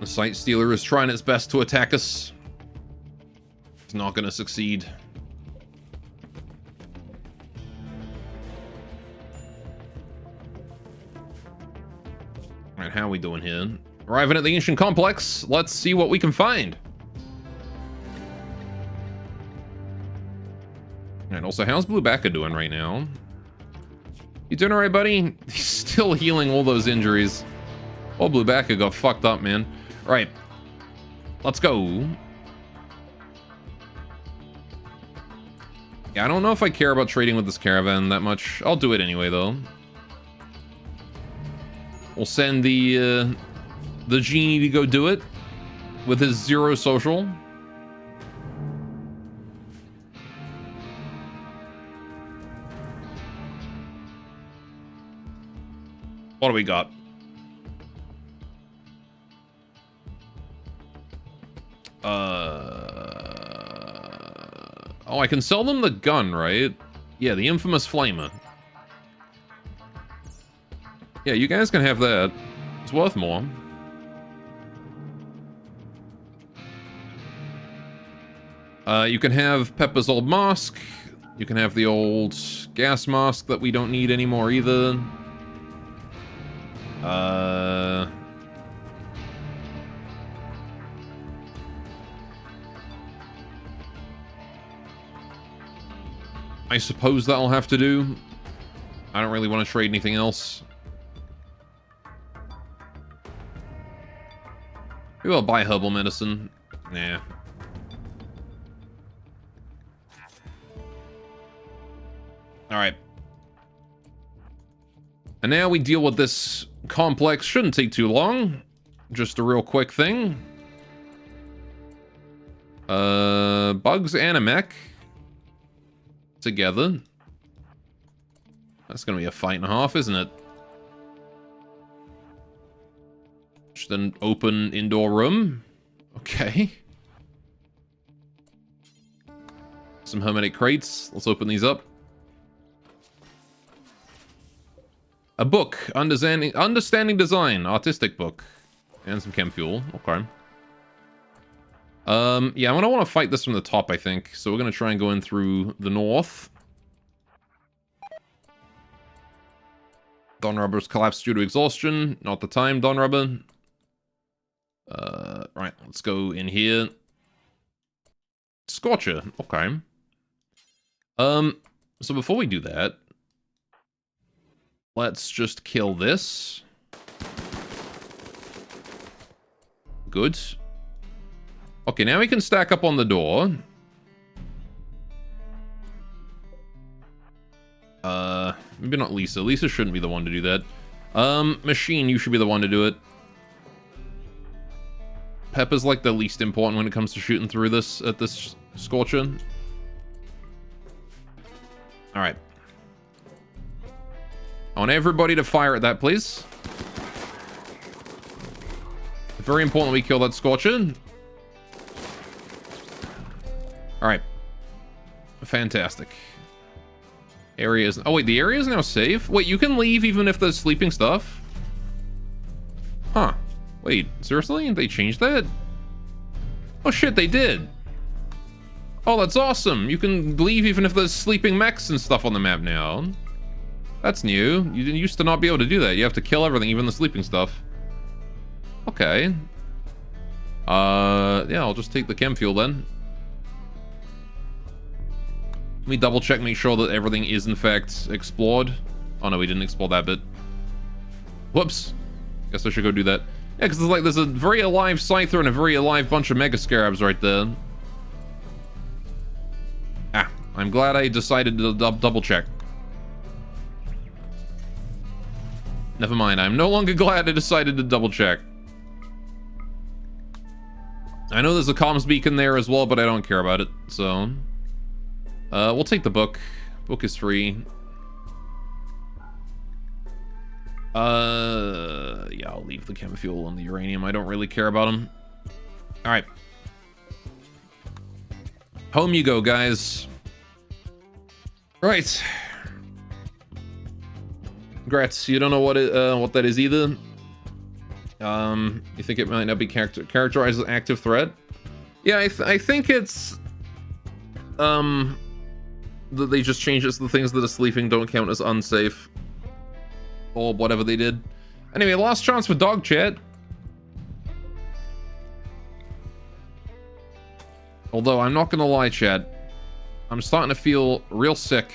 The Sight Stealer is trying its best to attack us. It's not going to succeed. Alright, how are we doing here? Arriving at the ancient complex. Let's see what we can find. And also, how's Bluebacca doing right now? You doing alright, buddy? He's still healing all those injuries. Oh, Bluebacca got fucked up, man. Alright. Let's go. Yeah, I don't know if I care about trading with this caravan that much. I'll do it anyway, though. We'll send the genie to go do it with his 0 social. What do we got? Oh, I can sell them the gun, right? Yeah, the infamous flamer. Yeah, you guys can have that. It's worth more. You can have Pepper's old mask. You can have the old gas mask that we don't need anymore either. I suppose that'll have to do. I don't really want to trade anything else. Maybe I'll buy herbal medicine. Nah. Alright. And now we deal with this complex. Shouldn't take too long. Just a real quick thing. Bugs and a mech. Together. That's gonna be a fight and a half, isn't it? Just an open indoor room. Okay. Some hermetic crates. Let's open these up. A book. Understanding Design. Artistic book. And some chem fuel. Okay. Yeah, I'm gonna want to fight this from the top, I think. So we're gonna try and go in through the north. Don Rubber's collapsed due to exhaustion. Not the time, Don Rubber. Right, let's go in here. Scorcher. Okay. So before we do that, let's just kill this. Good. Okay, now we can stack up on the door. Maybe not Lisa. Lisa shouldn't be the one to do that. Machine, you should be the one to do it. Pepper's like the least important when it comes to shooting through this at this Scorcher. Alright. I want everybody to fire at that, please. Very important we kill that Scorcher. Alright. Fantastic. Areas. Oh, wait, the area is now safe? Wait, you can leave even if there's sleeping stuff? Huh. Wait, seriously? They changed that? Oh, shit, they did. Oh, that's awesome. You can leave even if there's sleeping mechs and stuff on the map now. That's new. You didn't used to not be able to do that. You have to kill everything, even the sleeping stuff. Okay. Yeah, I'll just take the chem fuel then. Let me double check, make sure that everything is in fact explored. Oh no, we didn't explore that bit. Whoops. Guess I should go do that. Yeah, because there's a very alive Scyther and a very alive bunch of Mega Scarabs right there. Ah, I'm glad I decided to double check. Never mind, I'm no longer glad I decided to double check. I know there's a comms beacon there as well, but I don't care about it, so... we'll take the book. Book is free. Yeah, I'll leave the chem fuel and the uranium. I don't really care about them. Alright. Home you go, guys. Right. Grats, you don't know what that is either? You think it might not be characterized as active threat? Yeah, I think it's that they just changed it so the things that are sleeping don't count as unsafe, or whatever they did. Anyway, last chance for dog chat. Although I'm not gonna lie, chat, I'm starting to feel real sick.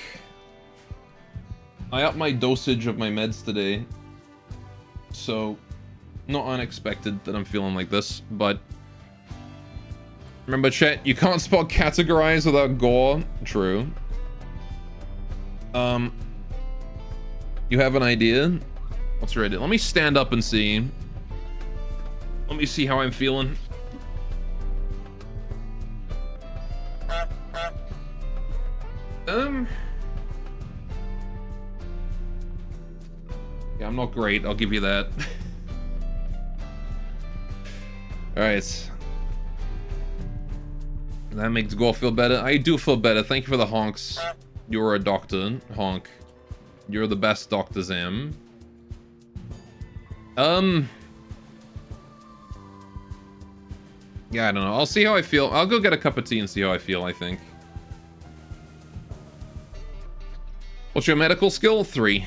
I upped my dosage of my meds today, so not unexpected that I'm feeling like this, but remember, chat, you can't spell categorize without gore. True. You have an idea? What's your idea? Let me stand up and see. Let me see how I'm feeling. Yeah, I'm not great, I'll give you that. Alright. That makes Gore feel better. I do feel better. Thank you for the honks. You're a doctor, honk. You're the best Dr. Zam. Yeah, I don't know. I'll see how I feel. I'll go get a cup of tea and see how I feel, I think. What's your medical skill? 3.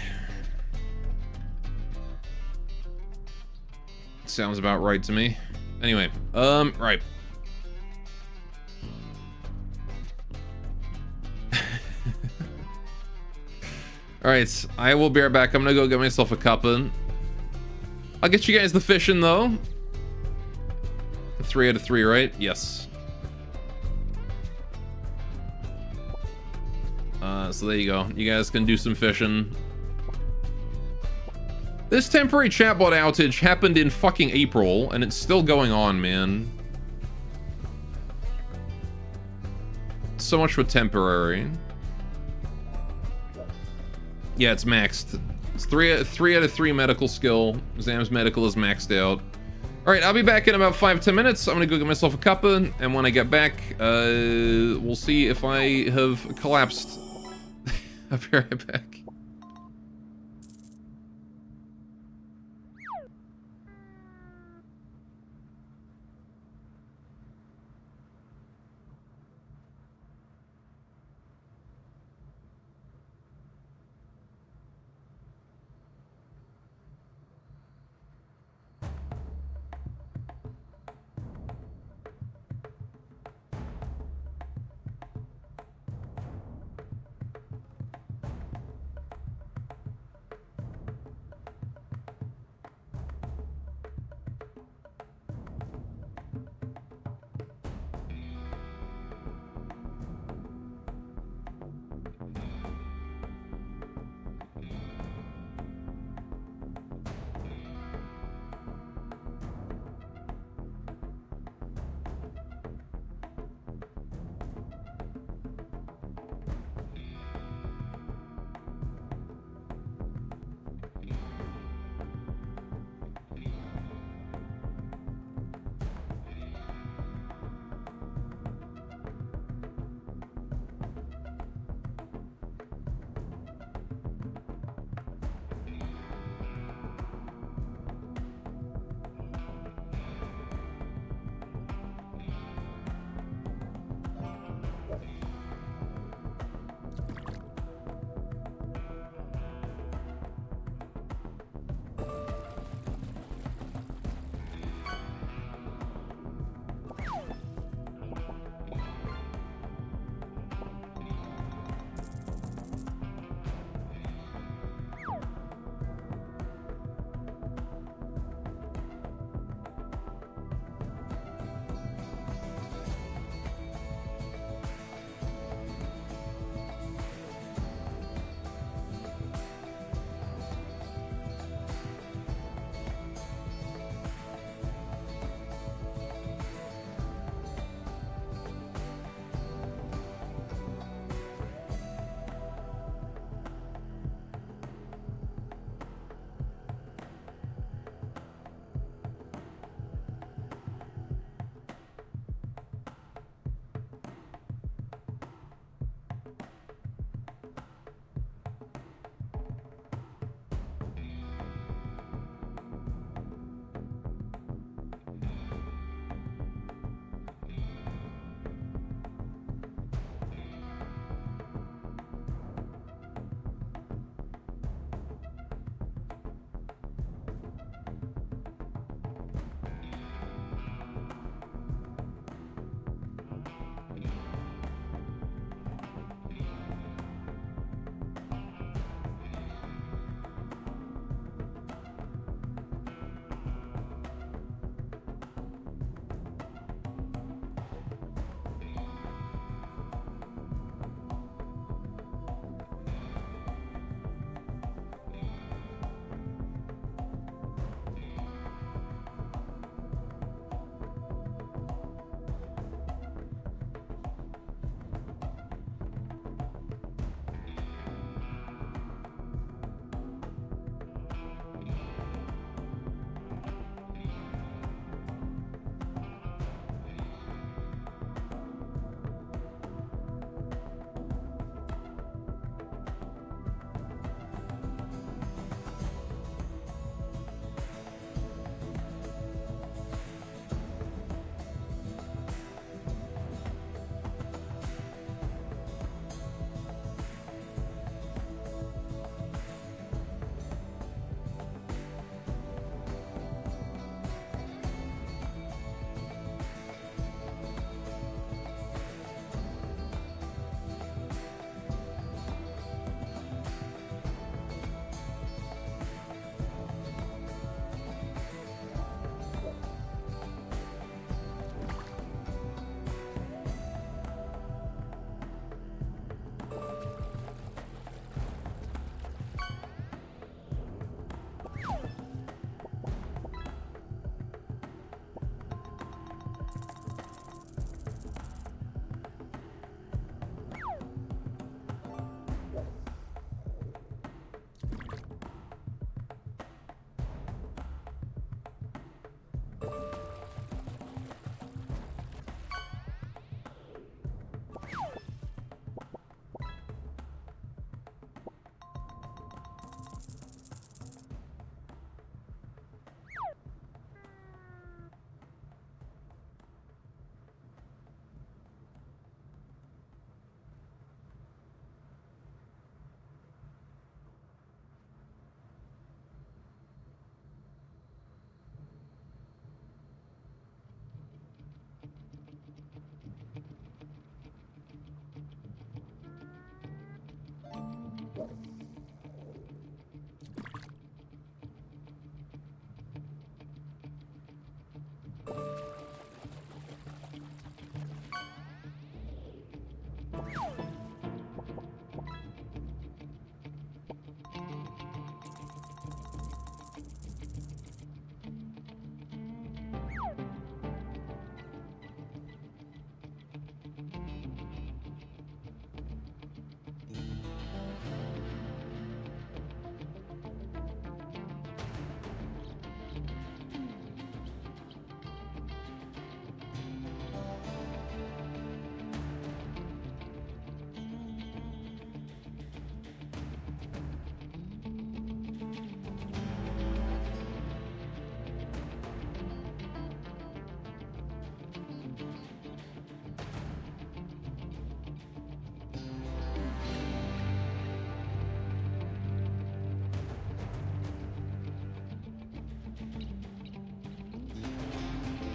Sounds about right to me. Anyway, right. Alright, I will be right back. I'm gonna go get myself a cuppa. I'll get you guys the fishing, though. 3 out of 3, right? Yes. So there you go. You guys can do some fishing. This temporary chatbot outage happened in fucking April, and it's still going on, man. So much for temporary. Yeah, it's maxed. It's 3 out of 3 medical skill. Zam's medical is maxed out. Alright, I'll be back in about 5-10 minutes. I'm gonna go get myself a cuppa, and when I get back, we'll see if I have collapsed. I'll be right back.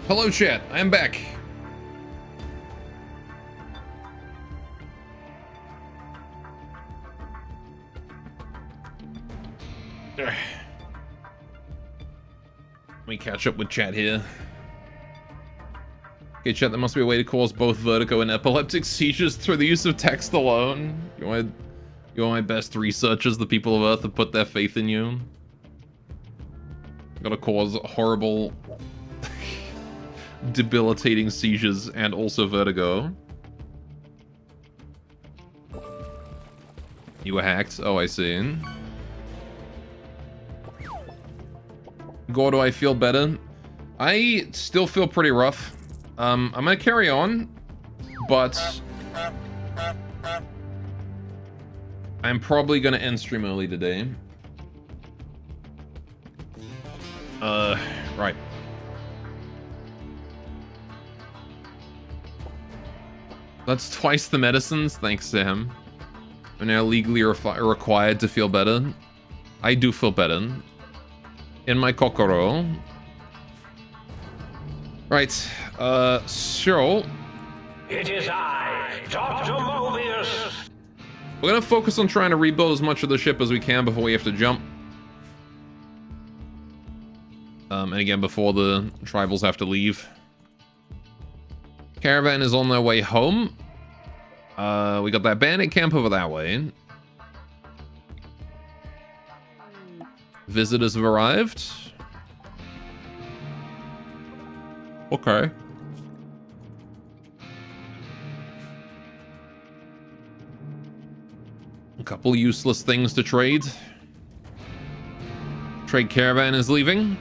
Hello, chat. I'm back. Let me catch up with chat here. Okay, chat, there must be a way to cause both vertigo and epileptic seizures through the use of text alone. You're my best researchers. The people of Earth have put their faith in you. Gotta cause horrible, debilitating seizures and also vertigo. You were hacked? Oh, I see. God, do I feel better? I still feel pretty rough. I'm gonna carry on, but I'm probably gonna end stream early today. Right. That's twice the medicines. Thanks, Sam. We're now legally required to feel better. I do feel better. In my kokoro. Right. So. It is I, Dr. Mobius. We're gonna focus on trying to rebuild as much of the ship as we can before we have to jump. And again, before the tribals have to leave. Caravan is on their way home. We got that bandit camp over that way. Visitors have arrived. Okay. A couple useless things to trade. Trade caravan is leaving.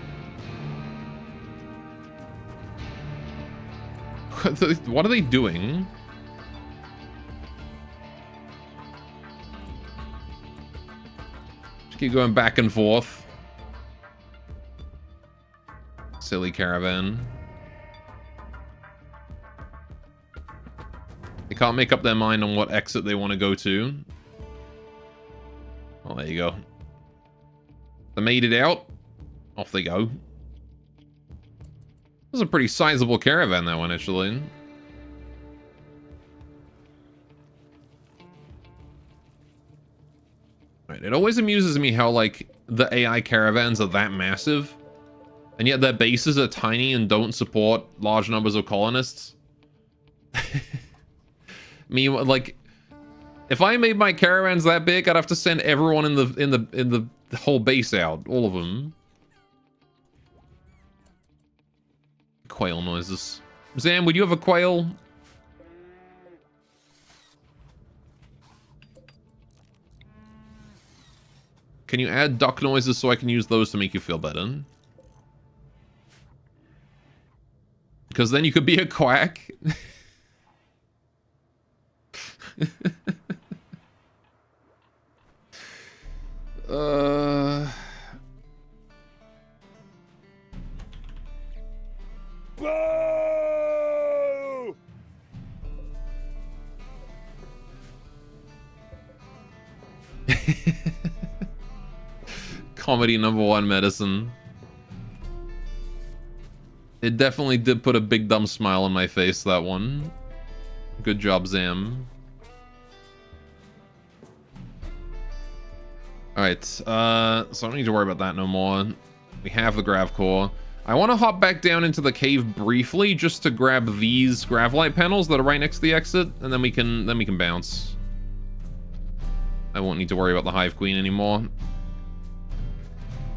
What are they doing? Just keep going back and forth. Silly caravan. They can't make up their mind on what exit they want to go to. Well, there you go. They made it out. Off they go. This is a pretty sizable caravan, that one, actually. Right, it always amuses me how, like, the AI caravans are that massive, and yet their bases are tiny and don't support large numbers of colonists. Me, like, if I made my caravans that big, I'd have to send everyone in the whole base out, all of them. Quail noises. Zam, would you have a quail? Can you add duck noises so I can use those to make you feel better? Because then you could be a quack. Whoa! Comedy #1 medicine. It definitely did put a big dumb smile on my face, that one. Good job, Zam. Alright, so I don't need to worry about that no more. We have the grav core. I want to hop back down into the cave briefly just to grab these gravlight panels that are right next to the exit, and then we can bounce. I won't need to worry about the Hive Queen anymore.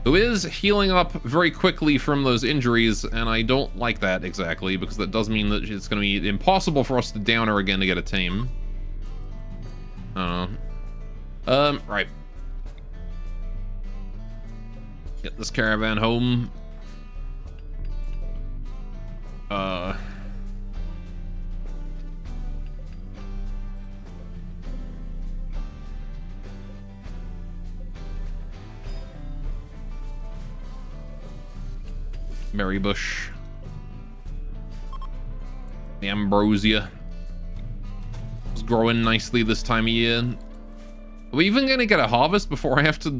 Who is healing up very quickly from those injuries, and I don't like that exactly, because that does mean that it's going to be impossible for us to down her again to get a tame. I don't know. Right. Get this caravan home. Berry bush. The ambrosia. It's growing nicely this time of year. Are we even gonna get a harvest before I have to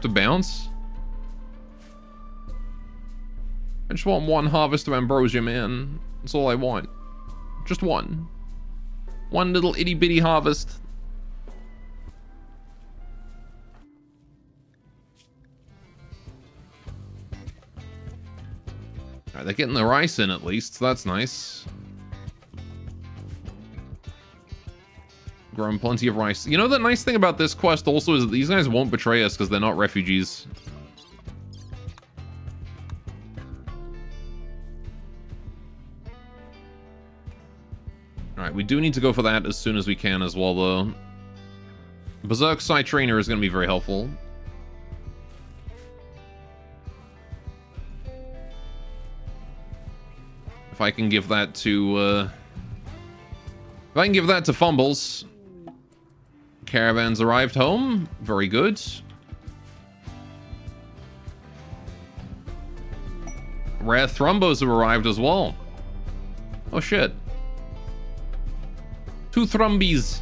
bounce? I just want one harvest of ambrosia, man. That's all I want. Just one. One little itty bitty harvest. Alright, they're getting the rice in at least, so that's nice. Growing plenty of rice. You know, the nice thing about this quest also is that these guys won't betray us because they're not refugees. Alright, we do need to go for that as soon as we can as well, though. Berserk Side Trainer is going to be very helpful. If I can give that to, if I can give that to Fumbles. Caravans arrived home. Very good. Rare Thrumbos have arrived as well. Oh, shit. 2 Thrumbies.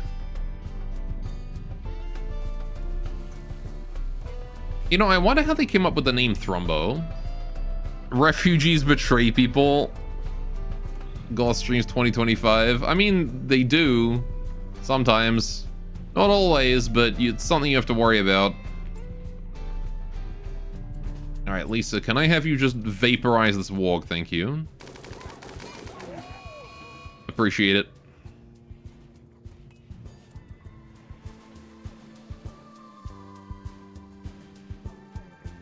You know, I wonder how they came up with the name Thrumbo. Refugees betray people. Ghost Streams 2025. I mean, they do. Sometimes. Not always, but it's something you have to worry about. Alright, Lisa, can I have you just vaporize this warg? Thank you. Appreciate it.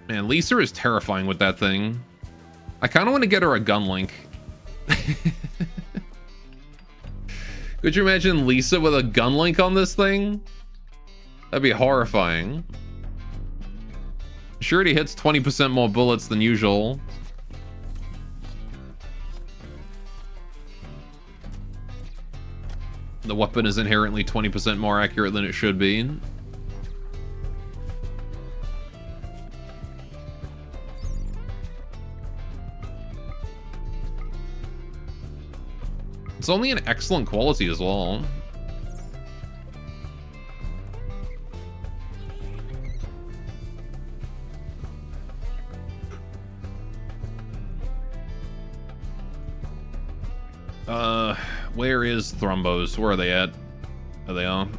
Man, Lisa is terrifying with that thing. I kind of want to get her a gun link. Could you imagine Lisa with a gun link on this thing? That'd be horrifying. Sure, it hits 20% more bullets than usual. The weapon is inherently 20% more accurate than it should be. It's only an excellent quality as well. Where is Thrumbos? Where are they at? Are they on?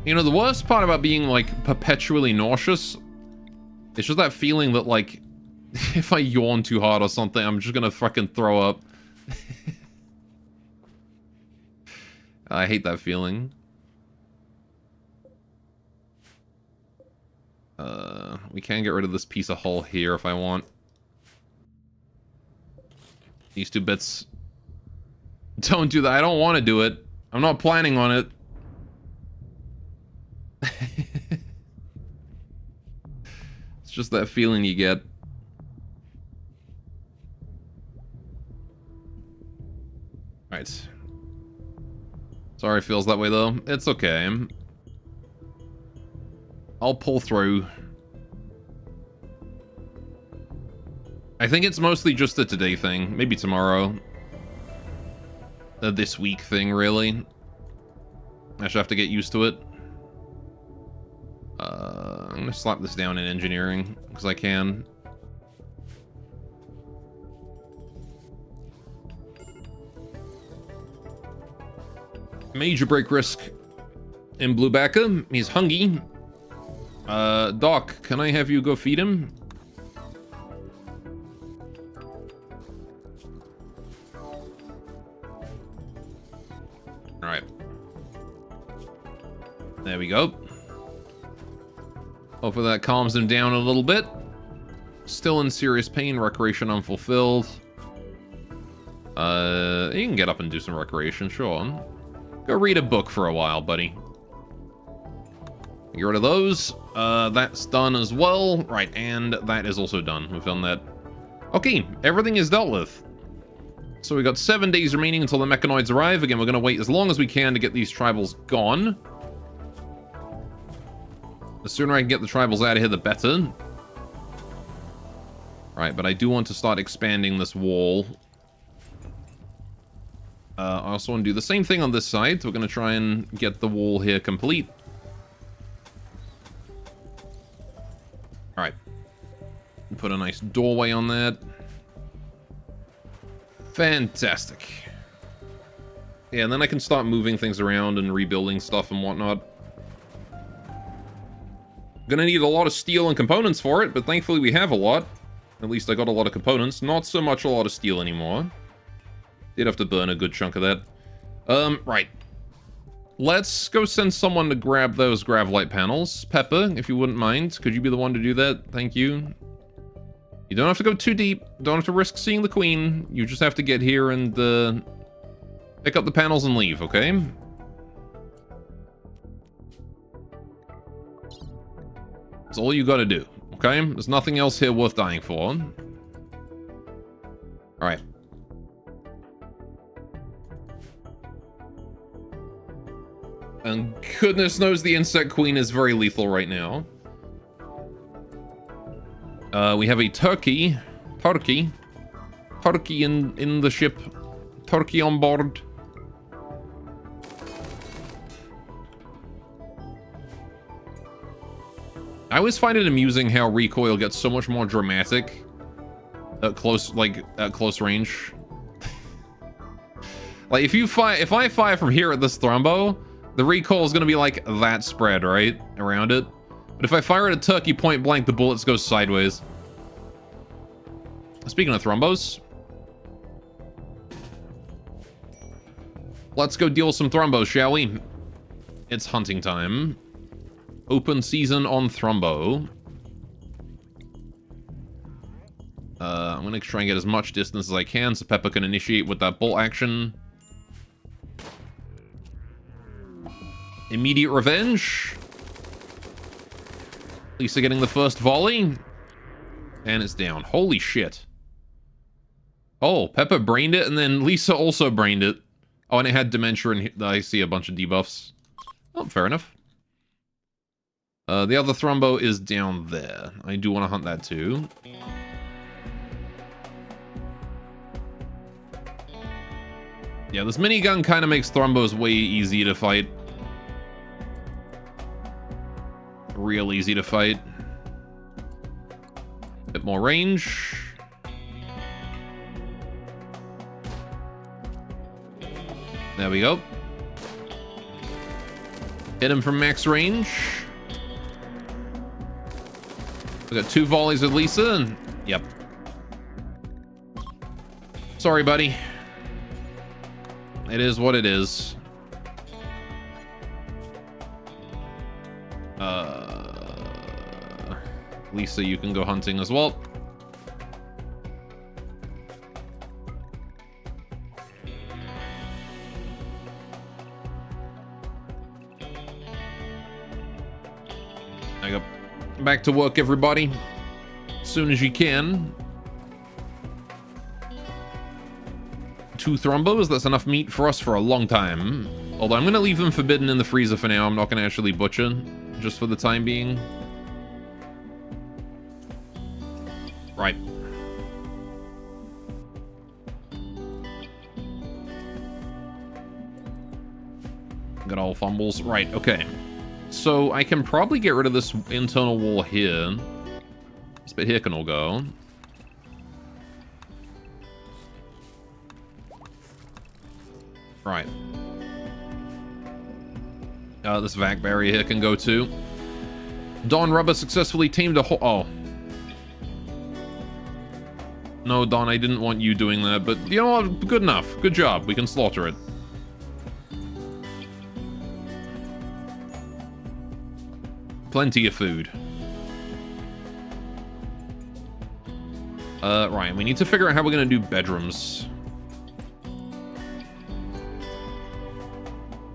You know, the worst part about being, like, perpetually nauseous, it's just that feeling that, like, if I yawn too hard or something, I'm just gonna fucking throw up. I hate that feeling. We can get rid of this piece of hull here if I want. These 2 bits. Don't do that. I don't want to do it. I'm not planning on it. It's just that feeling you get. Right. Sorry it feels that way, though. It's okay. I'll pull through. I think it's mostly just a today thing. Maybe tomorrow. This week thing, really. I should have to get used to it. I'm gonna slap this down in engineering, because I can. Major break risk in Bluebacker. He's hungry. Doc, can I have you go feed him? Alright. There we go. Hopefully that calms him down a little bit. Still in serious pain, recreation unfulfilled. You can get up and do some recreation, sure. Go read a book for a while, buddy. Get rid of those. That's done as well. Right, and that is also done. We've done that. Okay, everything is dealt with. So we got 7 days remaining until the mechanoids arrive. Again, we're going to wait as long as we can to get these tribals gone. The sooner I can get the tribals out of here, the better. Right, but I do want to start expanding this wall. I also want to do the same thing on this side. So we're going to try and get the wall here complete. Alright. Put a nice doorway on that. Fantastic. Yeah, and then I can start moving things around and rebuilding stuff and whatnot. Gonna need a lot of steel and components for it, but thankfully we have a lot. At least I got a lot of components. Not so much a lot of steel anymore. Did have to burn a good chunk of that. Right. Let's go send someone to grab those Gravlite panels. Pepper, if you wouldn't mind, could you be the one to do that? Thank you. You don't have to go too deep. Don't have to risk seeing the queen. You just have to get here and pick up the panels and leave, okay? That's all you gotta do, okay? There's nothing else here worth dying for. Alright. And goodness knows the insect queen is very lethal right now. We have a turkey in the ship, turkey on board. I always find it amusing how recoil gets so much more dramatic at close range. Like if I fire from here at this Thrumbo, the recoil is gonna be like that spread, right? Around it. But if I fire at a turkey point blank, the bullets go sideways. Speaking of Thrumbos, let's go deal with some Thrumbos, shall we? It's hunting time. Open season on Thrumbo. I'm gonna try and get as much distance as I can so Pepper can initiate with that bolt action. Immediate revenge. Lisa getting the first volley. And it's down. Holy shit. Oh, Pepper brained it, and then Lisa also brained it. Oh, and it had dementia, and I see a bunch of debuffs. Oh, fair enough. The other Thrumbo is down there. I do want to hunt that too. Yeah, this minigun kind of makes Thrumbos way easy to fight. Real easy to fight. Bit more range. There we go. Hit him from max range. We got 2 volleys with Lisa, and yep. Sorry, buddy. It is what it is. Lisa, you can go hunting as well. There you go. Back to work, everybody. As soon as you can. 2 Thrumbos, that's enough meat for us for a long time. Although I'm going to leave them forbidden in the freezer for now. I'm not going to actually butcher, just for the time being. Right. Got all fumbles. Right, okay. So I can probably get rid of this internal wall here. This bit here can all go. Right. This vac barrier here can go too. Don Rubber successfully tamed a oh. No, Don, I didn't want you doing that, but you know what? Good enough. Good job. We can slaughter it. Plenty of food. Right, we need to figure out how we're gonna do bedrooms.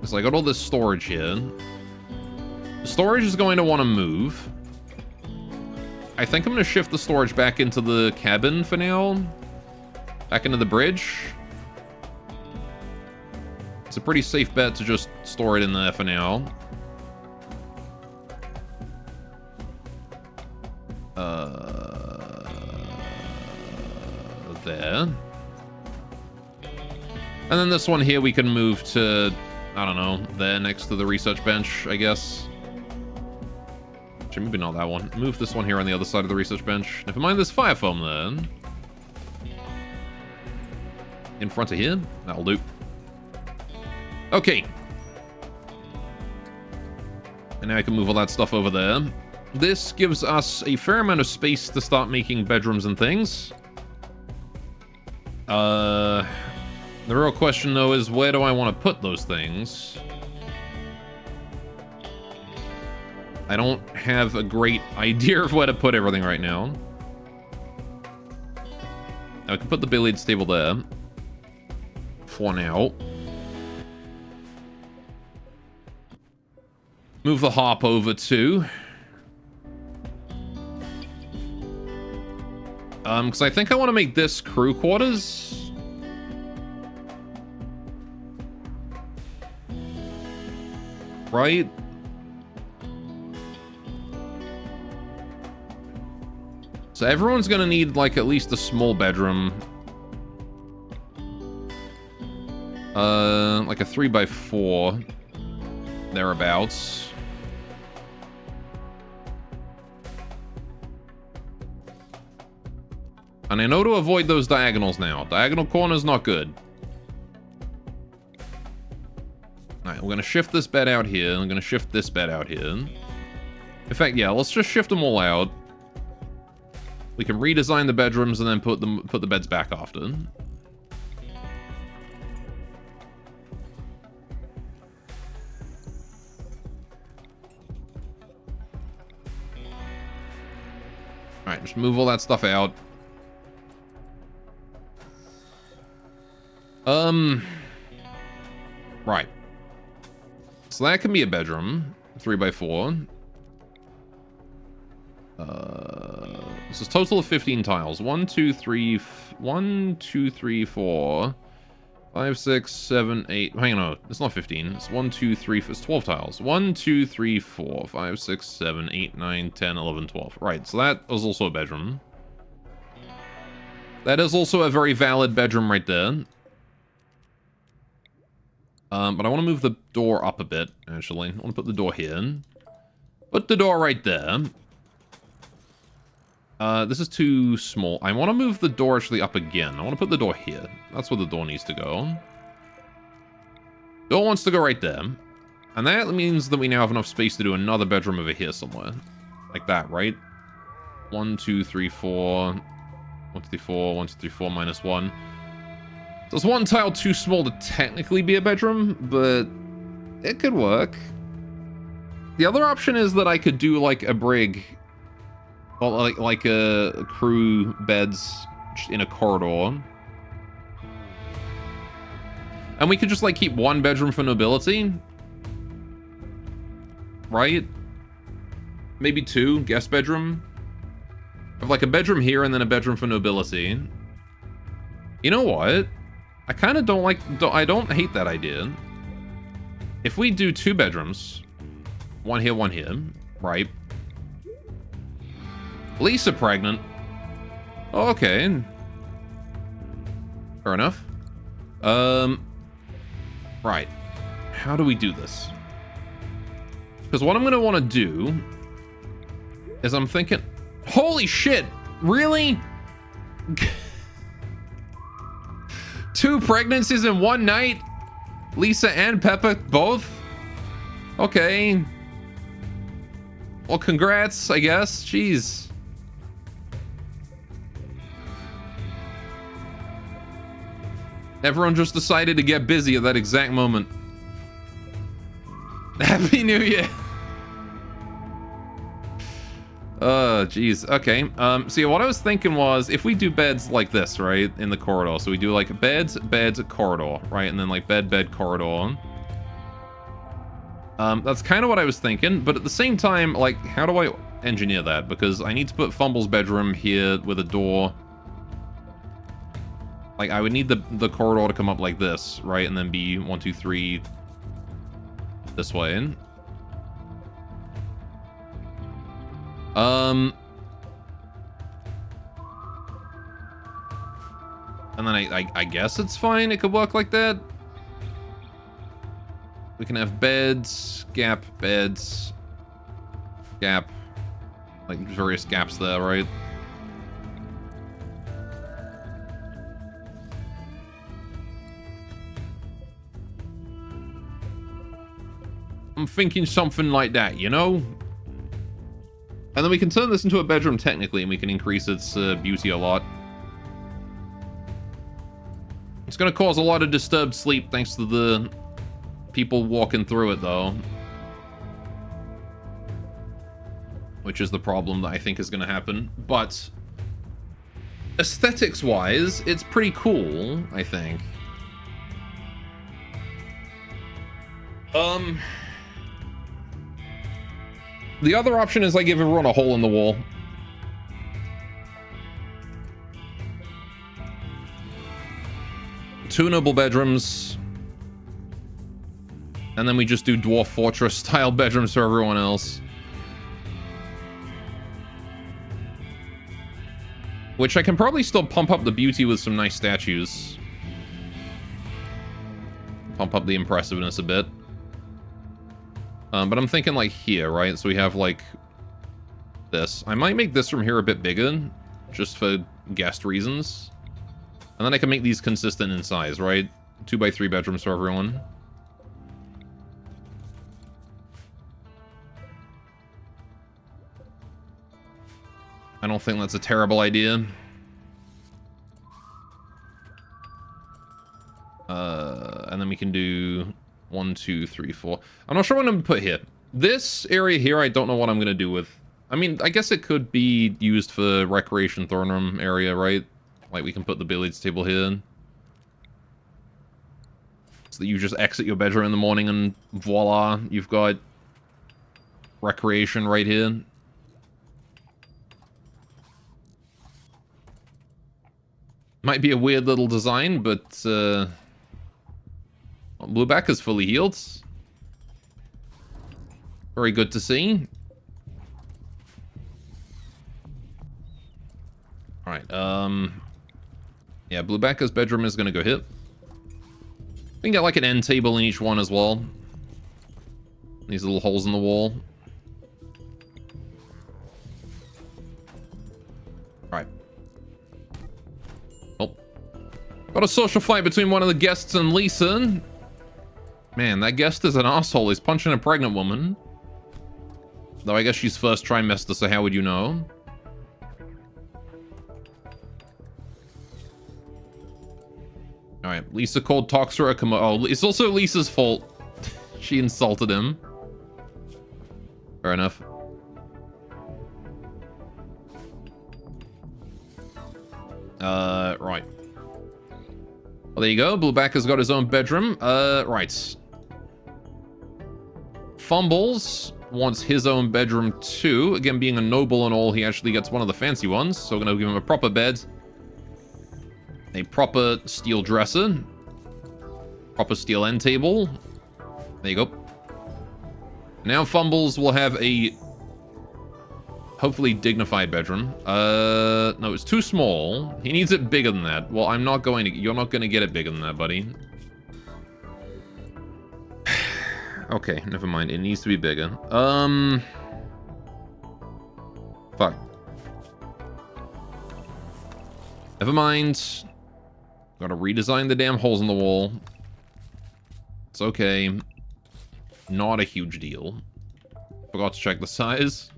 So I got all this storage here. The storage is going to want to move. I think I'm going to shift the storage back into the cabin for now. Back into the bridge. It's a pretty safe bet to just store it in there for now. There. And then this one here we can move to, I don't know, there next to the research bench, I guess. Actually, maybe not that one. Move this one here on the other side of the research bench. Never mind this fire foam then. In front of here. That'll do. Okay. And now I can move all that stuff over there. This gives us a fair amount of space to start making bedrooms and things. The real question, though, is where do I want to put those things? I don't have a great idea of where to put everything right now. I can put the billiards table there. For now. Move the hop over too. Because I think I want to make this crew quarters. Right? So everyone's gonna need, like, at least a small bedroom. Like a 3x4. Thereabouts. And I know to avoid those diagonals now. Diagonal corner's not good. Alright, we're gonna shift this bed out here. I'm gonna shift this bed out here. In fact, yeah, let's just shift them all out. We can redesign the bedrooms and then put the beds back after. Alright, just move all that stuff out. Right. So that can be a bedroom. 3x4. This is total of 15 tiles. 1, 2, 3, 4, 5, 6, 7, 8. Hang on, it's not 15. It's 1, 2, 3, it's 12 tiles. 1, 2, 3, 4, 5, 6, 7, 8, 9, 10, 11, 12. Right, so that was also a bedroom. That is also a very valid bedroom right there. But I want to move the door up a bit, actually. I want to put the door here. Put the door right there. This is too small. I want to move the door actually up again. I want to put the door here. That's where the door needs to go. Door wants to go right there. And that means that we now have enough space to do another bedroom over here somewhere. Like that, right? 1, 2, 3, 4. 1, 2, 3, 4. 1, 2, 3, 4 minus 1. So it's one tile too small to technically be a bedroom, but it could work. The other option is that I could do like a brig, well, like a crew beds in a corridor, and we could just like keep one bedroom for nobility, right? Maybe 2 guest bedroom. Have like a bedroom here and then a bedroom for nobility. You know what? I kind of don't like... I don't hate that idea. If we do 2 bedrooms... One here, right? Lisa pregnant. Oh, okay. Fair enough. Right. How do we do this? Because what I'm going to want to do... is I'm thinking... Holy shit! Really? 2 pregnancies in one night? Lisa and Peppa both? Okay. Well, congrats, I guess. Jeez. Everyone just decided to get busy at that exact moment. Happy New Year. Jeez. Okay. So yeah, what I was thinking was, if we do beds like this, right, in the corridor. So we do like beds, corridor, right, and then like bed, corridor. That's kind of what I was thinking, but at the same time, like, how do I engineer that? Because I need to put Fumble's bedroom here with a door. Like, I would need the corridor to come up like this, right, and then be 1, 2, 3 this way. And then I guess it's fine. It could work like that. We can have beds, gap, beds, gap. Like various gaps there, right? I'm thinking something like that, you know? And then we can turn this into a bedroom technically, and we can increase its beauty a lot. It's going to cause a lot of disturbed sleep thanks to the people walking through it, though. Which is the problem that I think is going to happen. But aesthetics-wise, it's pretty cool, I think. The other option is I give everyone a hole in the wall. Two noble bedrooms. And then we just do Dwarf Fortress style bedrooms for everyone else. Which I can probably still pump up the beauty with some nice statues. Pump up the impressiveness a bit. But I'm thinking like here, right? So we have like this. I might make this room here a bit bigger, just for guest reasons. And then I can make these consistent in size, right? 2x3 bedrooms for everyone. I don't think that's a terrible idea. And then we can do 1, 2, 3, 4. I'm not sure what I'm going to put here. This area here, I don't know what I'm going to do with. I mean, I guess it could be used for recreation throne room area, right? Like, we can put the billiards table here. So that you just exit your bedroom in the morning and voila, you've got recreation right here. Might be a weird little design, but Blueback is fully healed. Very good to see. Alright, yeah, Bluebacker's bedroom is gonna go hit. We can get like an end table in each one as well. These little holes in the wall. Alright. Oh. Got a social fight between one of the guests and Lisa. Man, that guest is an asshole. He's punching a pregnant woman. Though I guess she's first trimester, so how would you know? Alright, Lisa called Toxer a oh, it's also Lisa's fault. She insulted him. Fair enough. Right. Well, there you go. Blueback has got his own bedroom. Right. Fumbles wants his own bedroom too. Again, being a noble and all, he actually gets one of the fancy ones. So we're going to give him a proper bed. A proper steel dresser. Proper steel end table. There you go. Now Fumbles will have a hopefully dignified bedroom. No, it's too small. He needs it bigger than that. Well, I'm not going to... You're not going to get it bigger than that, buddy. Okay, never mind. It needs to be bigger. Fuck. Never mind. Gotta redesign the damn holes in the wall. It's okay. Not a huge deal. Forgot to check the size.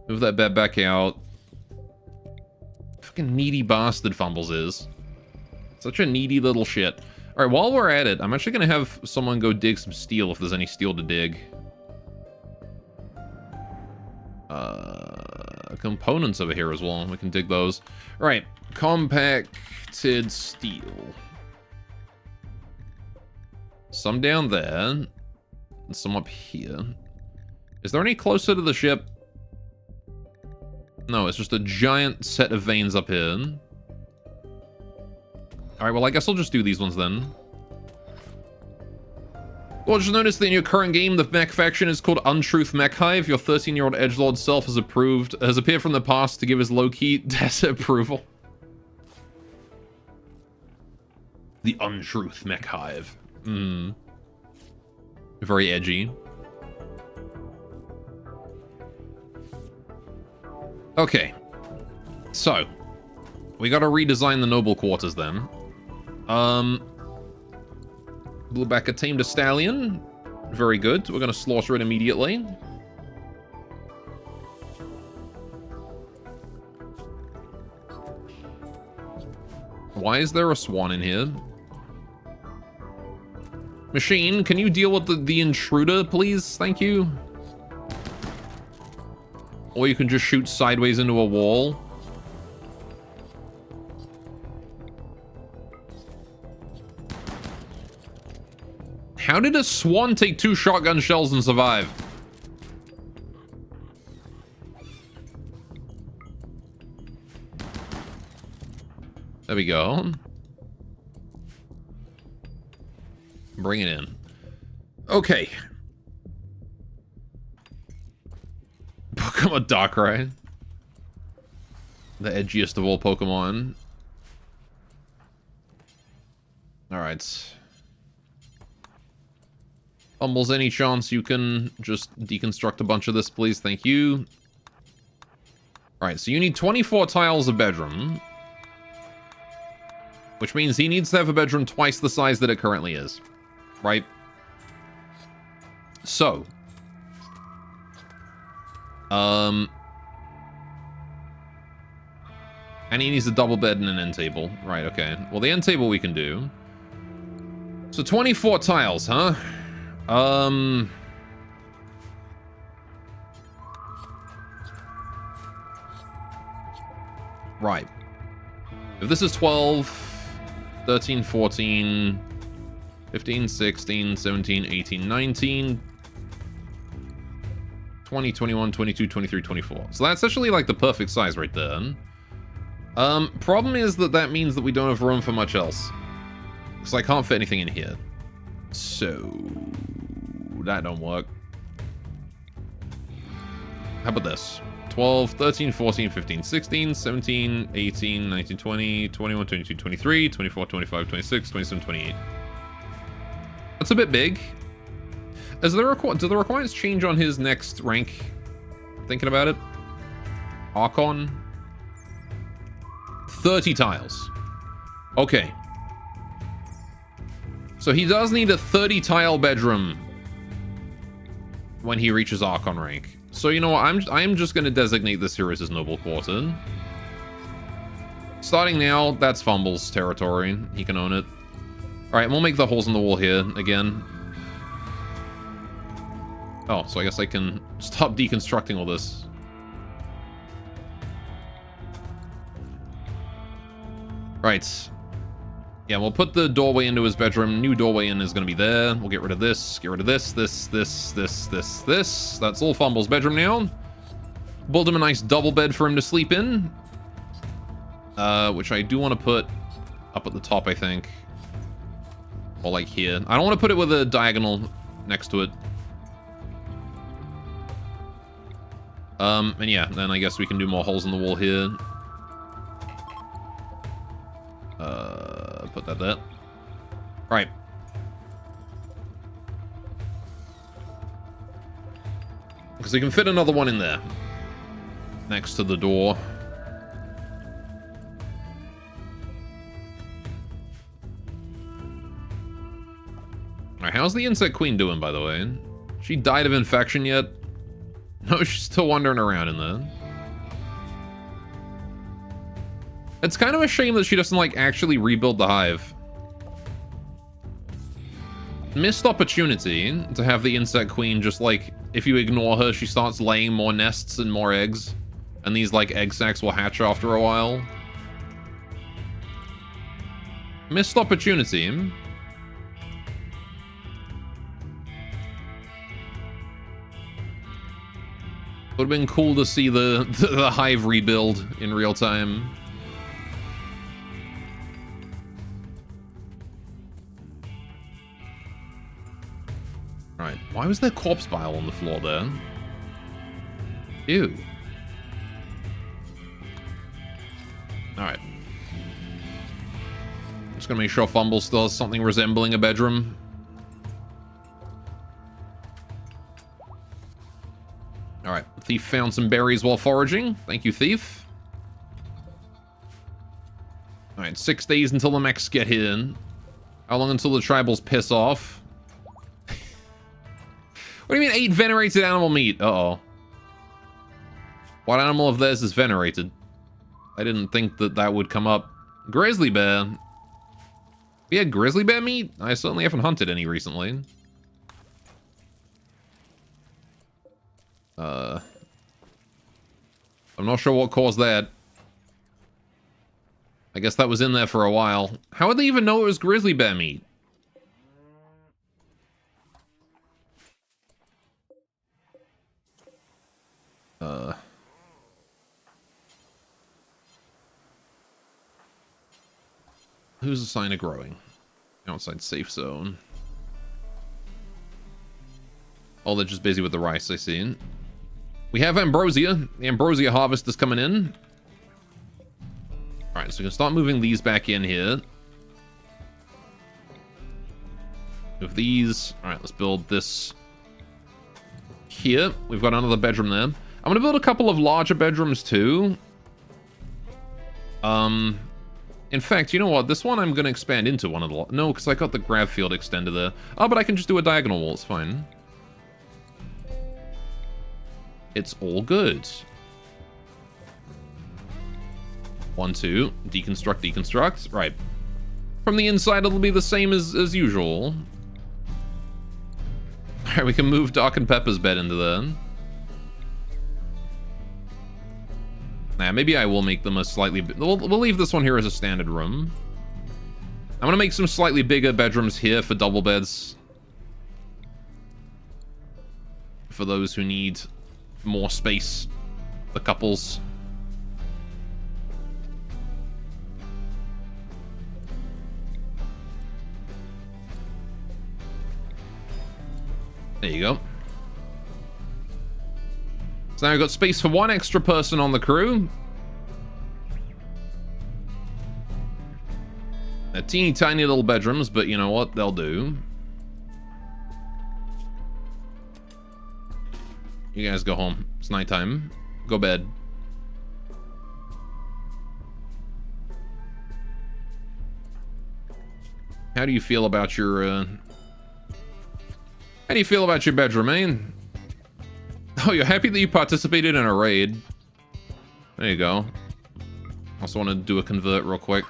Move that bed back out. Fucking needy bastard Fumbles is. Such a needy little shit. Alright, while we're at it, I'm actually gonna have someone go dig some steel if there's any steel to dig. Components over here as well. We can dig those. Alright, compacted steel. Some down there. And some up here. Is there any closer to the ship? No, it's just a giant set of veins up here. Alright, well, I guess I'll just do these ones then. Well, just notice that in your current game, the mech faction is called Untruth Mech Hive. Your 13-year-old edgelord self has appeared from the past to give his low-key disapproval. The Untruth Mech Hive. Very edgy. Okay. So, we gotta redesign the noble quarters then. Blew back a tamed stallion. Very good. We're gonna slaughter it immediately. Why is there a swan in here? Machine, can you deal with the intruder, please? Thank you. Or you can just shoot sideways into a wall. How did a swan take 2 shotgun shells and survive? There we go. Bring it in. Okay. Pokemon Darkrai. The edgiest of all Pokemon. Alright. Fumbles, any chance you can just deconstruct a bunch of this, please? Thank you. Alright, so you need 24 tiles of bedroom. Which means he needs to have a bedroom twice the size that it currently is. Right? So. And he needs a double bed and an end table. Right, okay. Well, the end table we can do. So 24 tiles, huh? Right. If this is 12, 13, 14, 15, 16, 17, 18, 19, 20, 21, 22, 23, 24. So that's actually like the perfect size right there. Problem is that means that we don't have room for much else. Because I can't fit anything in here. So that don't work. How about this? 12, 13, 14, 15, 16, 17, 18, 19, 20, 21, 22, 23, 24, 25, 26, 27, 28. That's a bit big. Do the requirements change on his next rank? Thinking about it. Archon. 30 tiles. Okay. So he does need a 30 tile bedroom when he reaches Archon rank. So you know what? I'm just going to designate this here as his noble quarter. Starting now, that's Fumble's territory. He can own it. All right, we'll make the holes in the wall here again. Oh, so I guess I can stop deconstructing all this. Right. Yeah, we'll put the doorway into his bedroom. New doorway in is going to be there. We'll get rid of this. Get rid of this. This. That's all Fumble's bedroom now. Build him a nice double bed for him to sleep in. Which I do want to put up at the top, I think. Or like here. I don't want to put it with a diagonal next to it. And yeah, then I guess we can do more holes in the wall here. Put that there. Right. Because we can fit another one in there. Next to the door. Alright, how's the insect queen doing, by the way? She died of infection yet? No, she's still wandering around in there. It's kind of a shame that she doesn't, like, actually rebuild the hive. Missed opportunity to have the insect queen just, like, if you ignore her, she starts laying more nests and more eggs. And these, like, egg sacs will hatch after a while. Missed opportunity. Would have been cool to see the hive rebuild in real time. Alright, why was there corpse bile on the floor there? Ew. Alright. Just gonna make sure Fumble still has something resembling a bedroom. Alright, Thief found some berries while foraging. Thank you, Thief. Alright, 6 days until the mechs get here. How long until the tribals piss off? What do you mean 8 venerated animal meat? Uh-oh. What animal of theirs is venerated? I didn't think that that would come up. Grizzly bear. We had grizzly bear meat? I certainly haven't hunted any recently. I'm not sure what caused that. I guess that was in there for a while. How would they even know it was grizzly bear meat? Who's a sign of growing? Outside safe zone. Oh, they're just busy with the rice, I see. We have ambrosia. The ambrosia harvest is coming in. Alright, so we can start moving these back in here. Move these. Alright, let's build this here. We've got another bedroom there. I'm going to build a couple of larger bedrooms too. In fact, you know what? This one I'm going to expand into one of the... No, because I got the grab field extender there. Oh, but I can just do a diagonal wall. It's fine. It's all good. 1, 2. Deconstruct, deconstruct. Right. From the inside, it'll be the same as usual. Alright, we can move Doc and Pepper's bed into there. Nah, maybe I will make them a slightly... We'll leave this one here as a standard room. I'm gonna make some slightly bigger bedrooms here for double beds. For those who need more space. The couples. There you go. So now we've got space for one extra person on the crew. They're teeny tiny little bedrooms, but you know what? They'll do. You guys go home. It's nighttime. Go bed. How do you feel about your, How do you feel about your bedroom, eh? Oh, you're happy that you participated in a raid. There you go. Also want to do a convert real quick.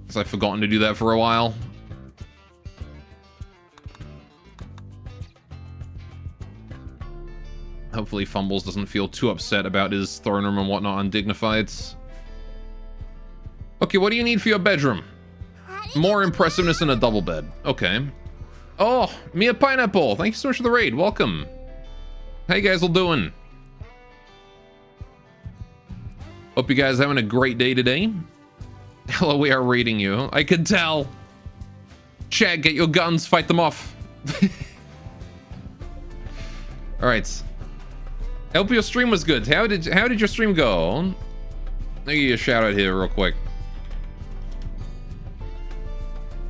Because I've forgotten to do that for a while. Hopefully Fumbles doesn't feel too upset about his throne room and whatnot undignified. Okay, what do you need for your bedroom? More impressiveness in a double bed. Okay. Oh, Mia Pineapple. Thank you so much for the raid. Welcome. How you guys all doing? Hope you guys are having a great day today. Hello, we are raiding you. I can tell. Chad, get your guns. Fight them off. All right. I hope your stream was good. How did your stream go? I'll give you a shout out here real quick.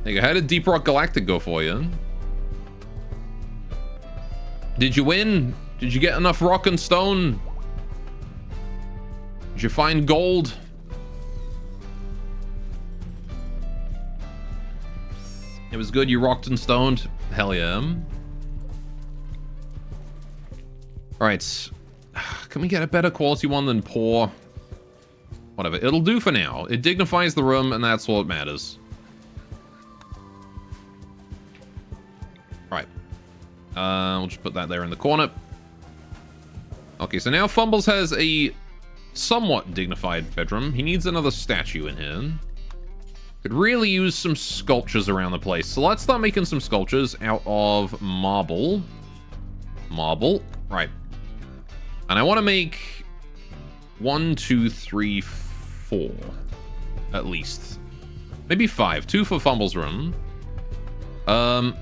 There you go. How did Deep Rock Galactic go for you? Did you win? Did you get enough rock and stone? Did you find gold? It was good. You rocked and stoned. Hell yeah. Alright. Can we get a better quality one than poor? Whatever. It'll do for now. It dignifies the room, and that's all that matters. Right. We'll just put that there in the corner. Okay, so now Fumbles has a somewhat dignified bedroom. He needs another statue in here. Could really use some sculptures around the place. So let's start making some sculptures out of marble. Marble. Right. And I want to make 1, 2, 3, 4. At least. Maybe 5. 2 for Fumbles room. I'm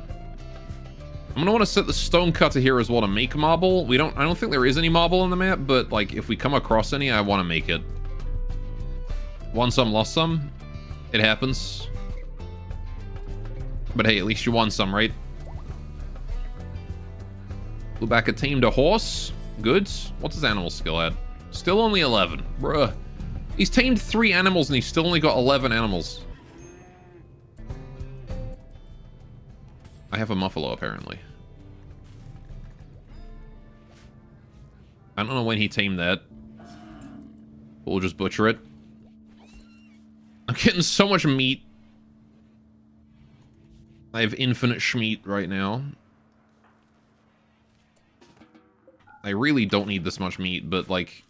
gonna want to set the stone cutter here as well to make marble. I don't think there is any marble on the map, but like if we come across any, I want to make it. Won some, lost some. It happens. But hey, at least you won some, right? Bluebacka tamed a horse. Good. What's his animal skill at? Still only 11. Bruh. He's tamed 3 animals and he's still only got 11 animals. I have a muffalo, apparently. I don't know when he tamed that. We'll just butcher it. I'm getting so much meat. I have infinite schmeat right now. I really don't need this much meat, but like,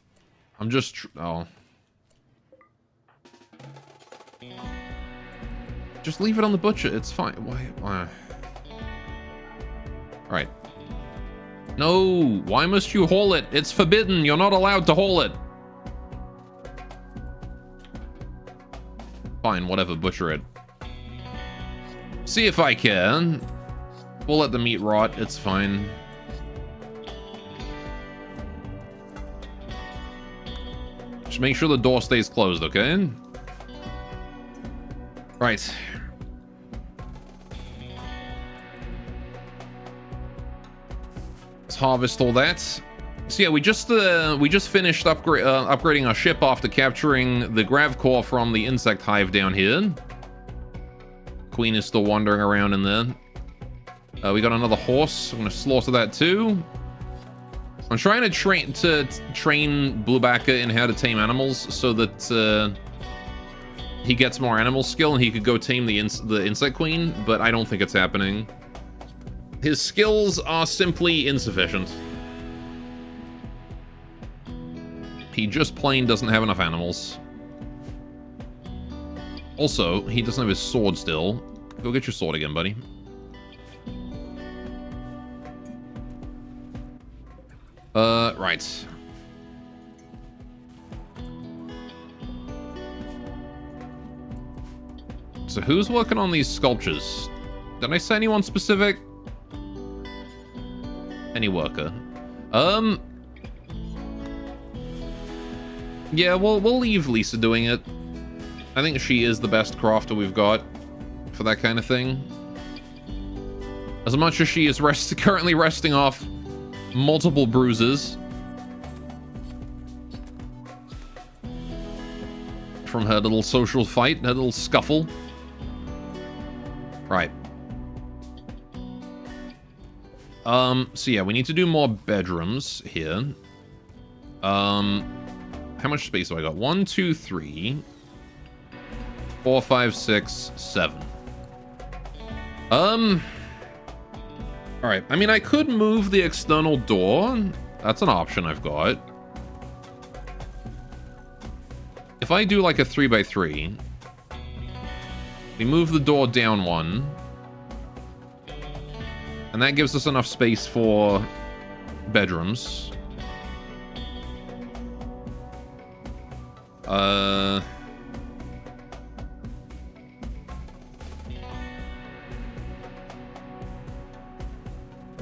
I'm just... oh. Just leave it on the butcher. It's fine. Why? Alright. No! Why must you haul it? It's forbidden. You're not allowed to haul it. Fine, whatever. Butcher it. See if I can. We'll let the meat rot. It's fine. Just make sure the door stays closed, okay? Right. Let's harvest all that. So yeah, we just finished upgrading our ship after capturing the grav core from the insect hive down here. Queen is still wandering around in there. We got another horse. I'm gonna slaughter that too. I'm trying to train Bluebacka in how to tame animals so that he gets more animal skill and he could go tame the insect queen, but I don't think it's happening. His skills are simply insufficient. He just plain doesn't have enough animals. Also, he doesn't have his sword still. Go get your sword again, buddy. Right. So who's working on these sculptures? Did I say anyone specific? Any worker. Yeah, we'll leave Lisa doing it. I think she is the best crafter we've got for that kind of thing. As much as she is currently resting off multiple bruises from her little social fight, her little scuffle. Right. So yeah, we need to do more bedrooms here. How much space do I got? 1, 2, 3, 4, 5, 6, 7. Alright, I mean, I could move the external door. That's an option I've got. If I do like a 3x3, we move the door down 1. And that gives us enough space for bedrooms.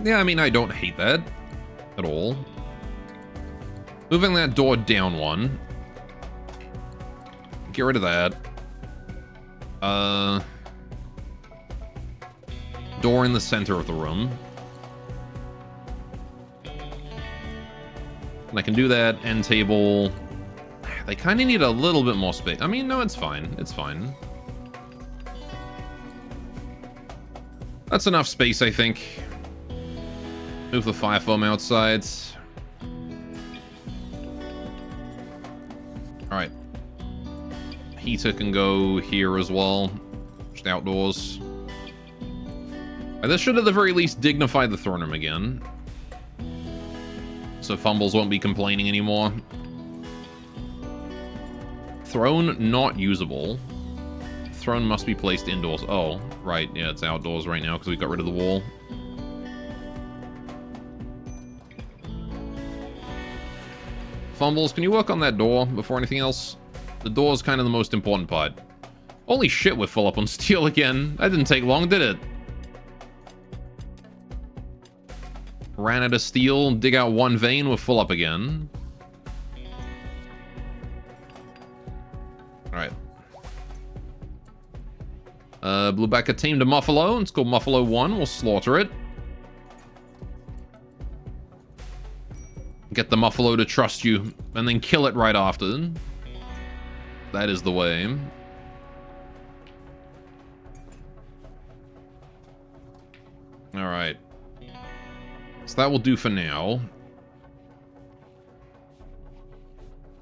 Yeah, I mean, I don't hate that at all. Moving that door down 1. Get rid of that. Door in the center of the room. And I can do that. End table. They kind of need a little bit more space. I mean, no, it's fine. It's fine. That's enough space, I think. Move the fire foam outside. Alright. Heater can go here as well. Just outdoors. This should at the very least dignify the throne room again. So Fumbles won't be complaining anymore. Throne not usable. Throne must be placed indoors. Oh, right. Yeah, it's outdoors right now because we got rid of the wall. Fumbles, can you work on that door before anything else? The door is kind of the most important part. Holy shit, we're full up on steel again. That didn't take long, did it? Ran out of steel, dig out one vein, we're full up again. Alright. Blew back a team to Muffalo. It's called Muffalo 1. We'll slaughter it. Get the Muffalo to trust you, and then kill it right after. That is the way. Alright. So that will do for now.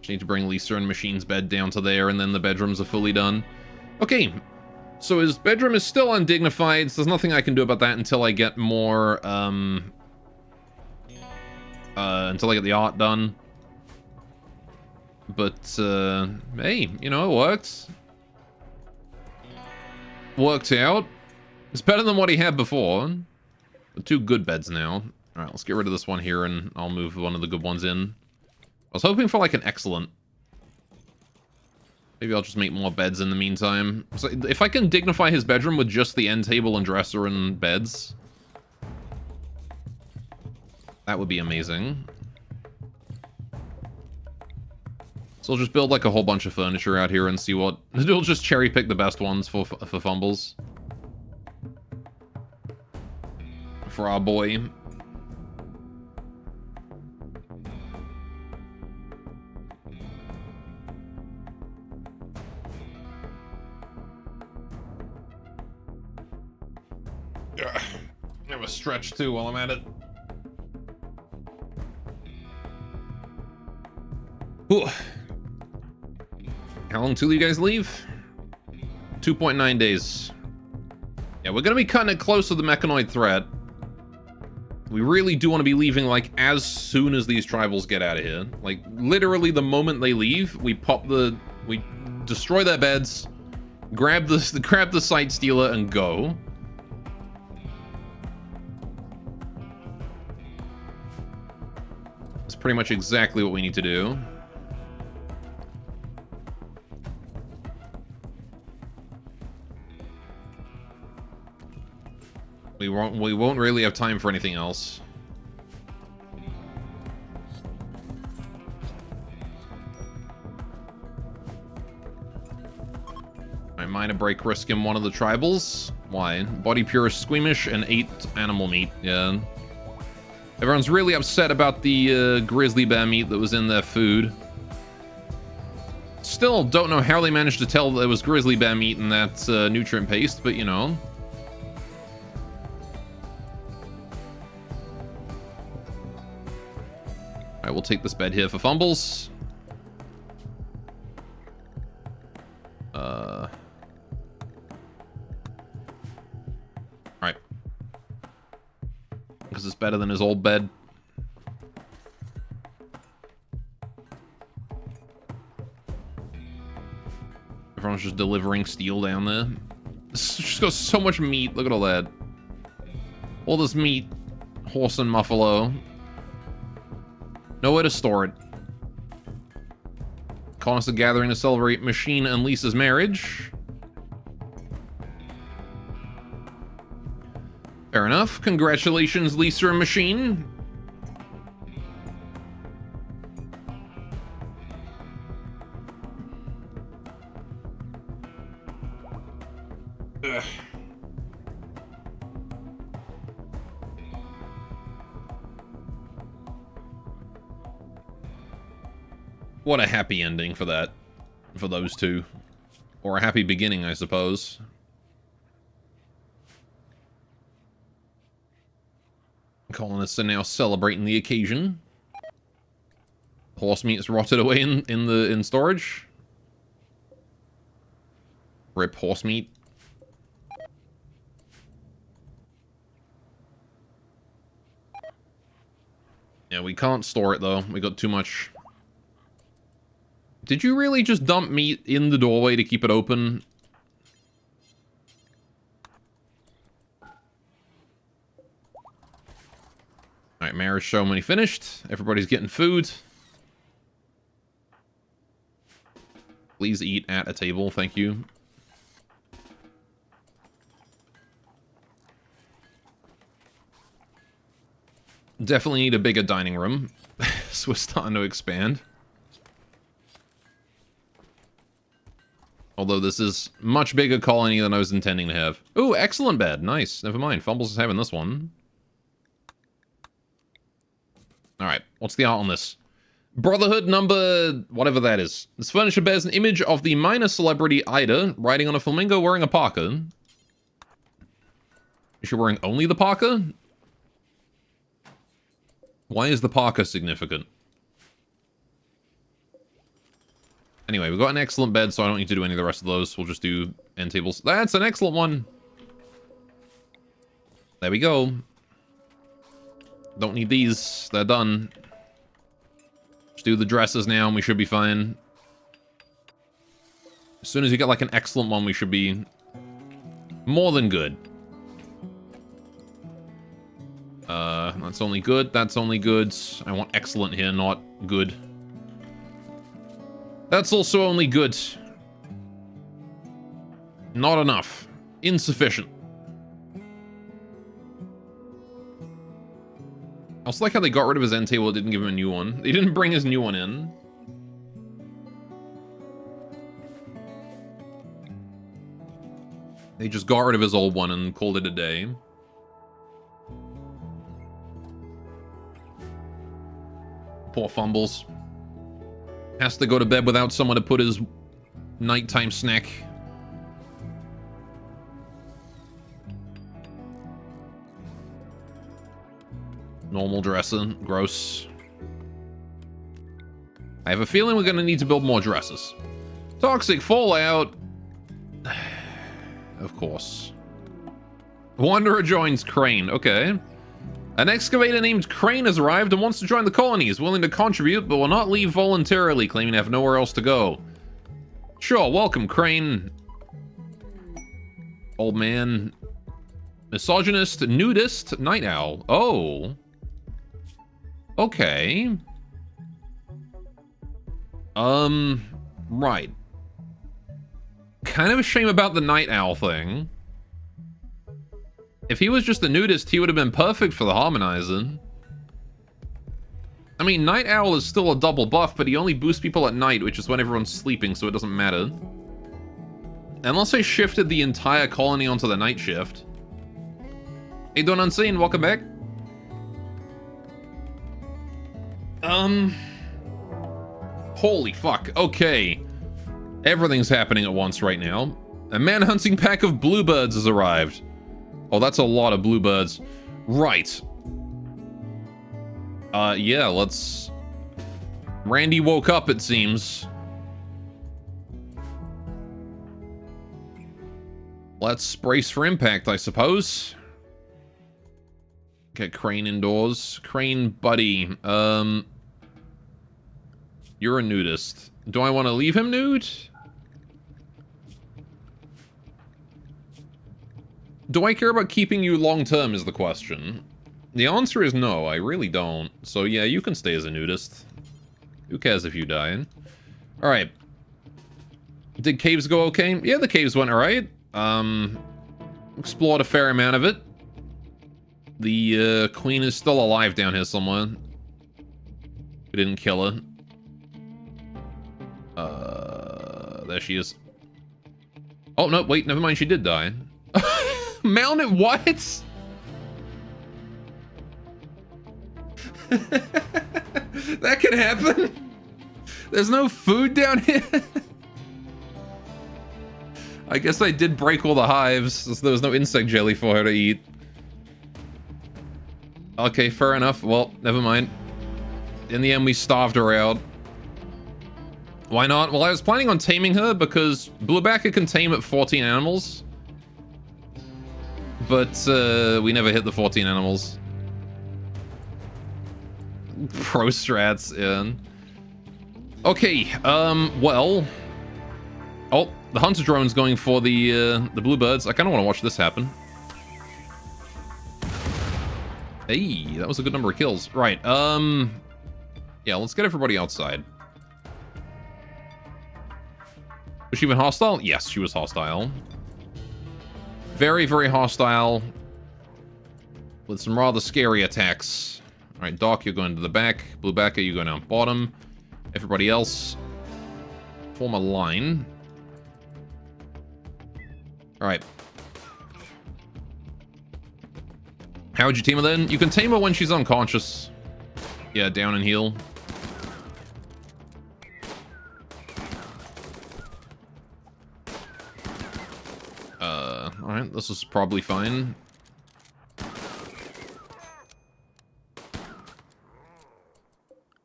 Just need to bring Lisa and Machine's bed down to there, and then the bedrooms are fully done. Okay. So his bedroom is still undignified, so there's nothing I can do about that until I get more, until I get the art done. But, hey, you know, it worked. Worked out. It's better than what he had before. But 2 good beds now. Alright, let's get rid of this one here, and I'll move one of the good ones in. I was hoping for, like, an excellent. Maybe I'll just make more beds in the meantime. So if I can dignify his bedroom with just the end table and dresser and beds, that would be amazing. So I'll just build like a whole bunch of furniture out here and see what... We'll just cherry pick the best ones for Fumbles. For our boy. Have a stretch too while I'm at it. Ooh. How long till you guys leave? 2.9 days. Yeah, we're gonna be cutting it close to the mechanoid threat. We really do want to be leaving, like, as soon as these tribals get out of here. Like, literally the moment they leave, we destroy their beds, grab the Sight Stealer, and go. That's pretty much exactly what we need to do. We won't really have time for anything else. I minor break risk in one of the tribals. Why? Body pure squeamish and 8 animal meat. Yeah. Everyone's really upset about the grizzly bear meat that was in their food. Still don't know how they managed to tell there was grizzly bear meat in that nutrient paste, but you know. Alright, we'll take this bed here for Fumbles. Alright. Because it's better than his old bed. Everyone's just delivering steel down there. This just got so much meat. Look at all that. All this meat. Horse and Muffalo. Nowhere to store it. Calling us a gathering to celebrate Machine and Lisa's marriage. Fair enough. Congratulations, Lisa and Machine. Ugh. What a happy ending for that. For those two. Or a happy beginning, I suppose. Colonists are now celebrating the occasion. Horse meat is rotted away in storage. Rip horse meat. Yeah, we can't store it though. We got too much. Did you really just dump meat in the doorway to keep it open? Alright, marriage ceremony finished. Everybody's getting food. Please eat at a table, thank you. Definitely need a bigger dining room. So we're starting to expand. Although this is much bigger colony than I was intending to have. Ooh, excellent bed. Nice. Never mind. Fumbles is having this one. Alright, what's the art on this? Brotherhood number... whatever that is. This furniture bears an image of the minor celebrity Ida riding on a flamingo wearing a parka. Is she wearing only the parka? Why is the parka significant? Anyway, we've got an excellent bed, so I don't need to do any of the rest of those. We'll just do end tables. That's an excellent one! There we go. Don't need these. They're done. Just do the dresses now and we should be fine. As soon as you get like an excellent one, we should be more than good. That's only good. That's only good. I want excellent here, not good. That's also only good. Not enough. Insufficient. I also like how they got rid of his end table, didn't give him a new one. They didn't bring his new one in. They just got rid of his old one and called it a day. Poor Fumbles. Has to go to bed without someone to put his nighttime snack. Normal dresser. Gross. I have a feeling we're gonna need to build more dressers. Toxic fallout. Of course. Wanderer joins Crane. Okay. An excavator named Crane has arrived and wants to join the colony. Is willing to contribute, but will not leave voluntarily, claiming to have nowhere else to go. Sure, welcome, Crane. Old man. Misogynist, nudist, night owl. Oh. Okay. Right. Kind of a shame about the night owl thing. If he was just a nudist, he would have been perfect for the harmonizer. I mean, night owl is still a double buff, but he only boosts people at night, which is when everyone's sleeping, so it doesn't matter. Unless I shifted the entire colony onto the night shift. Hey, Don Unseen, welcome back. Holy fuck, okay. Everything's happening at once right now. A man-hunting pack of bluebirds has arrived. Oh, that's a lot of bluebirds. Right. Yeah, let's... Randy woke up, it seems. Let's brace for impact, I suppose. Get Crane indoors. Crane, buddy. You're a nudist. Do I want to leave him nude? Do I care about keeping you long-term is the question. The answer is no, I really don't. So yeah, you can stay as a nudist. Who cares if you die? Alright. Did caves go okay? Yeah, the caves went alright. Explored a fair amount of it. The queen is still alive down here somewhere. We didn't kill her. There she is. Oh, no, wait, never mind, she did die. Mounted what? That can happen? There's no food down here? I guess I did break all the hives, so there was no insect jelly for her to eat. Okay, fair enough. Well, never mind. In the end, we starved her out. Why not? Well, I was planning on taming her because Bluebacker can tame at 14 animals. But we never hit the 14 animals. Pro strats in. Okay, well. Oh, the hunter drone's going for the bluebirds. I kind of want to watch this happen. Hey, that was a good number of kills. Right, yeah, let's get everybody outside. Was she even hostile? Yes, she was hostile. Very, very hostile. With some rather scary attacks. Alright, Doc, you're going to the back. Bluebacker, you're going down bottom. Everybody else, form a line. Alright. How would you tame her then? You can tame her when she's unconscious. Yeah, down and heal. Alright, this is probably fine.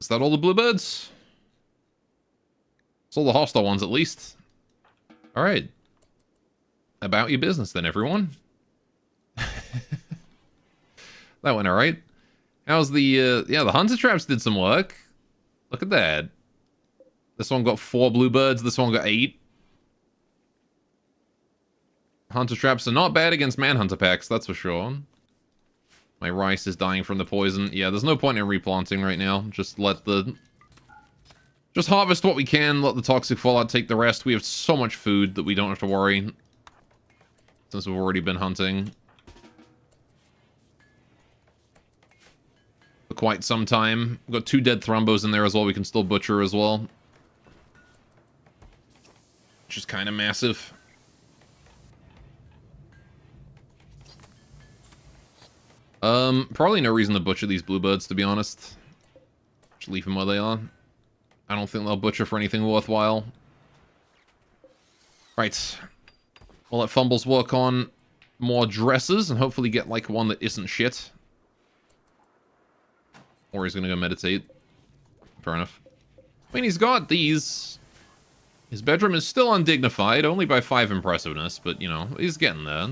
Is that all the bluebirds? It's all the hostile ones, at least. Alright. About your business then, everyone. That went alright. How's the, yeah, the hunter traps did some work. Look at that. This one got 4 bluebirds, this one got 8. Hunter traps are not bad against manhunter packs, that's for sure. My rice is dying from the poison. Yeah, there's no point in replanting right now. Just let the... Just harvest what we can, let the toxic fallout take the rest. We have so much food that we don't have to worry. Since we've already been hunting. For quite some time. We've got 2 dead thrombos in there as well, we can still butcher as well. Which is kind of massive. Probably no reason to butcher these bluebirds, to be honest. Just leave them where they are. I don't think they'll butcher for anything worthwhile. Right. We'll let Fumbles work on more dresses and hopefully get, like, one that isn't shit. Or he's gonna go meditate. Fair enough. I mean, he's got these. His bedroom is still undignified, only by 5 impressiveness, but, you know, he's getting there.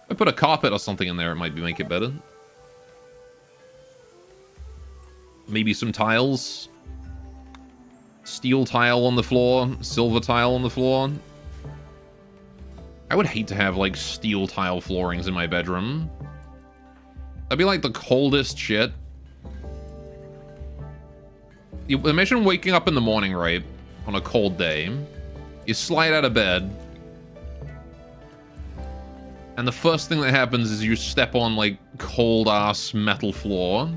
If I put a carpet or something in there, it might make it better. Maybe some tiles. Steel tile on the floor, silver tile on the floor. I would hate to have, like, steel tile floorings in my bedroom. That'd be, like, the coldest shit. You imagine waking up in the morning, right? On a cold day. You slide out of bed. And the first thing that happens is you step on, like, cold-ass metal floor.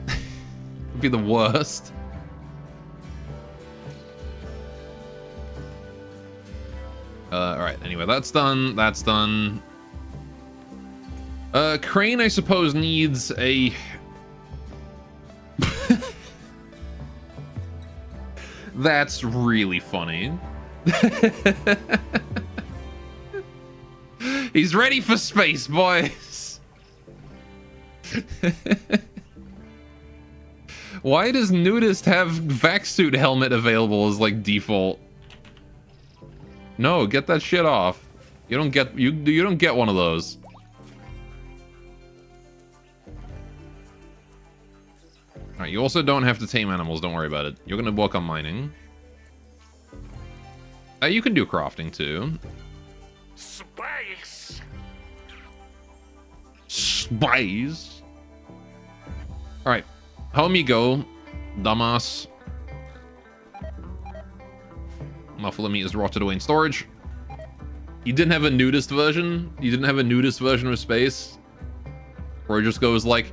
Would be the worst. Alright, anyway, that's done. That's done. Crane, I suppose, needs a... That's really funny. He's ready for space, boys. Why does Nudist have vac suit helmet available as, like, default? No, get that shit off. You don't get you don't get one of those. Alright, you also don't have to tame animals, don't worry about it. You're gonna work on mining. You can do crafting too. Space. Spies. Alright. Home you go, dumbass. Muffler meat is rotted away in storage. You didn't have a nudist version? You didn't have a nudist version of space? Where it just goes like...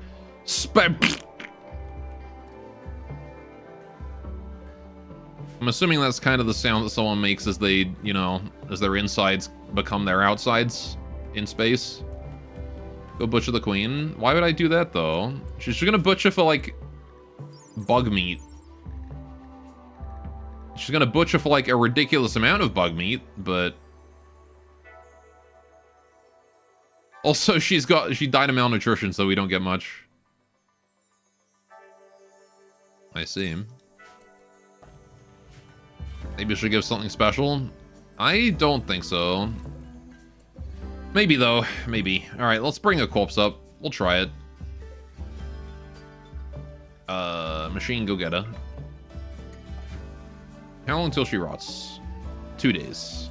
I'm assuming that's kind of the sound that someone makes as they, you know, as their insides become their outsides in space. Go butcher the queen. Why would I do that, though? She's gonna butcher for, like, bug meat. She's gonna butcher for, like, a ridiculous amount of bug meat, but... Also, she died of malnutrition, so we don't get much. I see. Maybe I should give something special? I don't think so. Maybe, though. Maybe. Alright, let's bring a corpse up. We'll try it. Machine, go get her. How long until she rots? 2 days.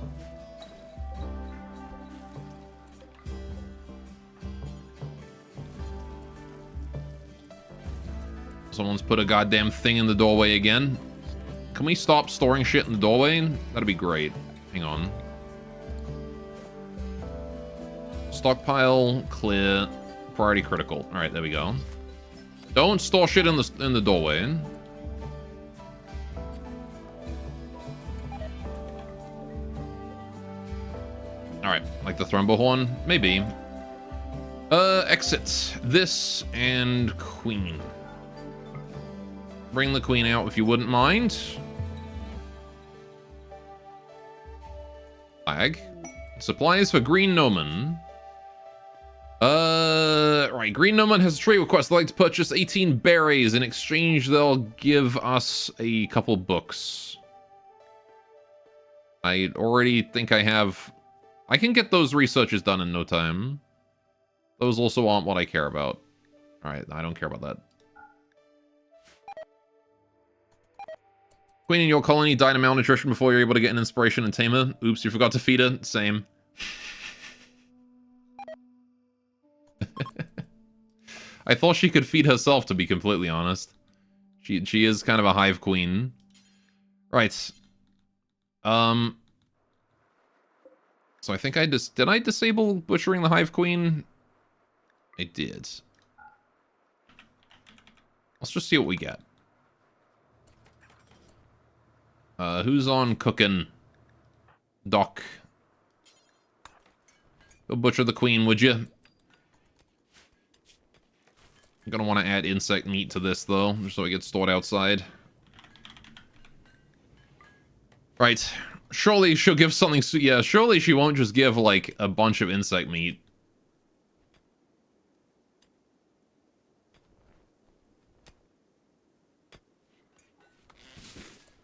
Someone's put a goddamn thing in the doorway again. Can we stop storing shit in the doorway? That'd be great. Hang on. Stockpile, clear, priority critical. All right, there we go. Don't store shit in the doorway. All right, like the Thrombo Horn? Maybe. Exit. This and Queen. Bring the Queen out if you wouldn't mind. Flag. Supplies for Green Gnomon. Right. Green Gnomon has a trade request. They'd like to purchase 18 berries. In exchange, they'll give us a couple books. I already think I have... I can get those researches done in no time. Those also aren't what I care about. Alright, I don't care about that. Queen in your colony died of malnutrition before you're able to get an inspiration and tame her. Oops, you forgot to feed her. Same. I thought she could feed herself, to be completely honest. She is kind of a hive queen. Right. So I think did I disable butchering the hive queen? I did. Let's just see what we get. Who's on cooking? Doc. Go butcher the queen, would you? I'm gonna want to add insect meat to this, though, just so it gets stored outside. Right. Surely she'll give something... Yeah, surely she won't just give, like, a bunch of insect meat.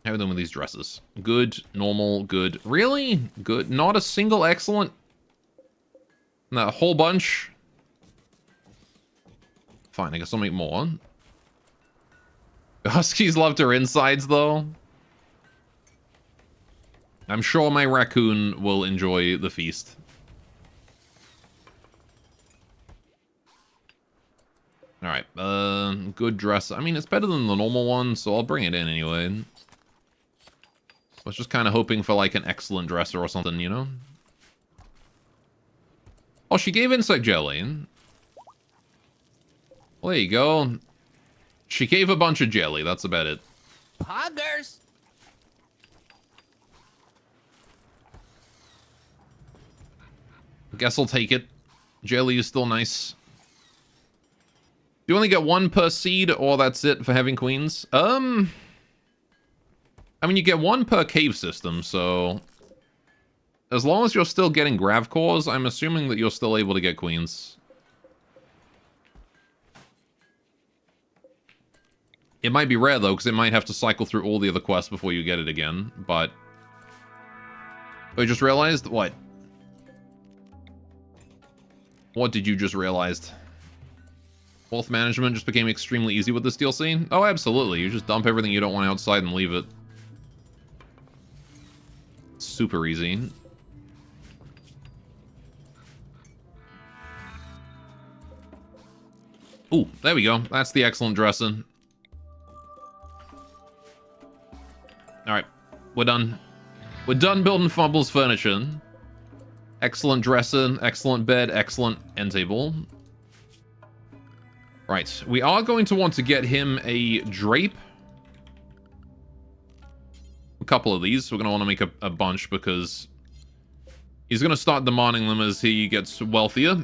How are we doing with these dresses? Good, normal, good. Really? Good. Not a single excellent? That whole bunch? Fine, I guess I'll make more. Huskies loved her insides, though. I'm sure my raccoon will enjoy the feast. Alright, good dress. I mean, it's better than the normal one, so I'll bring it in anyway. I was just kind of hoping for, like, an excellent dresser or something, you know? Oh, she gave insect jelly. Well, there you go. She gave a bunch of jelly, that's about it. Poggers! Guess I'll take it. Jelly is still nice. You only get one per seed, or that's it for having queens? I mean, you get one per cave system, so... As long as you're still getting grav cores, I'm assuming that you're still able to get queens. It might be rare, though, because it might have to cycle through all the other quests before you get it again, but... I just realized? What? What did you just realize? Wealth management just became extremely easy with this DLC? Oh, absolutely. You just dump everything you don't want outside and leave it. Super easy. Ooh, there we go. That's the excellent dressing. Alright, we're done. We're done building Fumble's furniture. Excellent dresser, excellent bed, excellent end table. Right, we are going to want to get him a drape. A couple of these. We're going to want to make a bunch because he's going to start demanding them as he gets wealthier.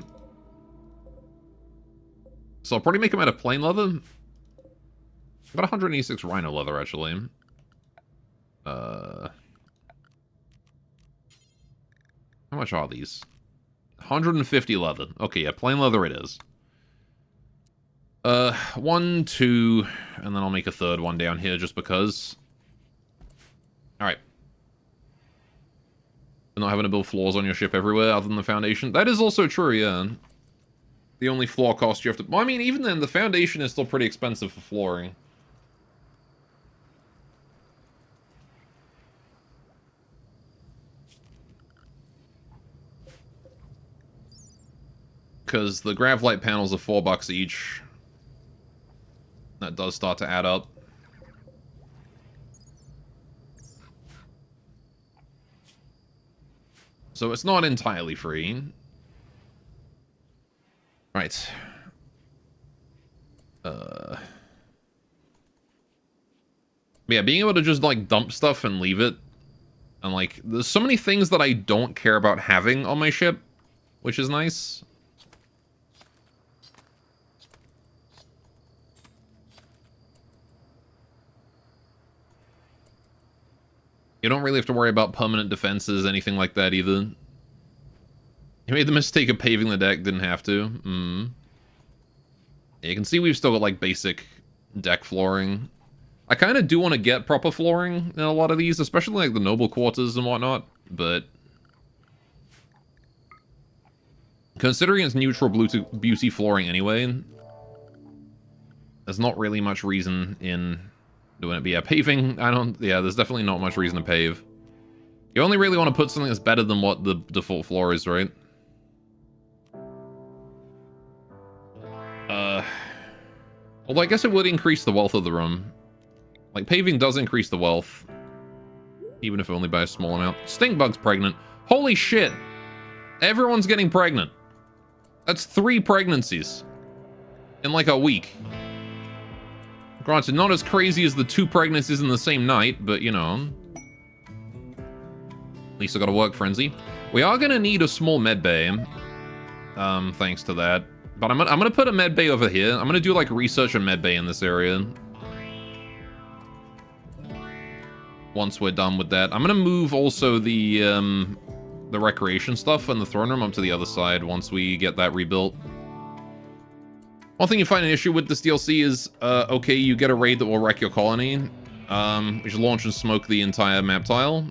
So I'll probably make him out of plain leather. I've got 186 rhino leather, actually. How much are these? 150 leather. Okay, yeah, plain leather it is. 1, 2, and then I'll make a third one down here just because. Alright. Not having to build floors on your ship everywhere other than the foundation. That is also true, yeah. The only floor cost you have to... Well, I mean, even then, the foundation is still pretty expensive for flooring. Because the Gravlight panels are $4 each. That does start to add up. So it's not entirely free. Right. Yeah, being able to just, like, dump stuff and leave it. And, like, there's so many things that I don't care about having on my ship, which is nice. You don't really have to worry about permanent defenses, anything like that either. You made the mistake of paving the deck, didn't have to. Yeah, you can see we've still got, like, basic deck flooring. I kind of do want to get proper flooring in a lot of these, especially, like, the noble quarters and whatnot, but... considering it's neutral beauty flooring anyway, there's not really much reason in doing it. But yeah, paving, there's definitely not much reason to pave. You only really want to put something that's better than what the default floor is, right? Although I guess it would increase the wealth of the room. Like, paving does increase the wealth. Even if only by a small amount. Stinkbug's pregnant. Holy shit! Everyone's getting pregnant. That's 3 pregnancies. In like a week. Granted, not as crazy as the 2 pregnancies in the same night, but you know. At least I got a work frenzy. We are gonna need a small med bay. Thanks to that. But I'm gonna put a med bay over here. I'm gonna do like research and med bay in this area. Once we're done with that. I'm gonna move also the recreation stuff and the throne room up to the other side once we get that rebuilt. One thing you find an issue with this DLC is, okay, you get a raid that will wreck your colony. You should launch and smoke the entire map tile.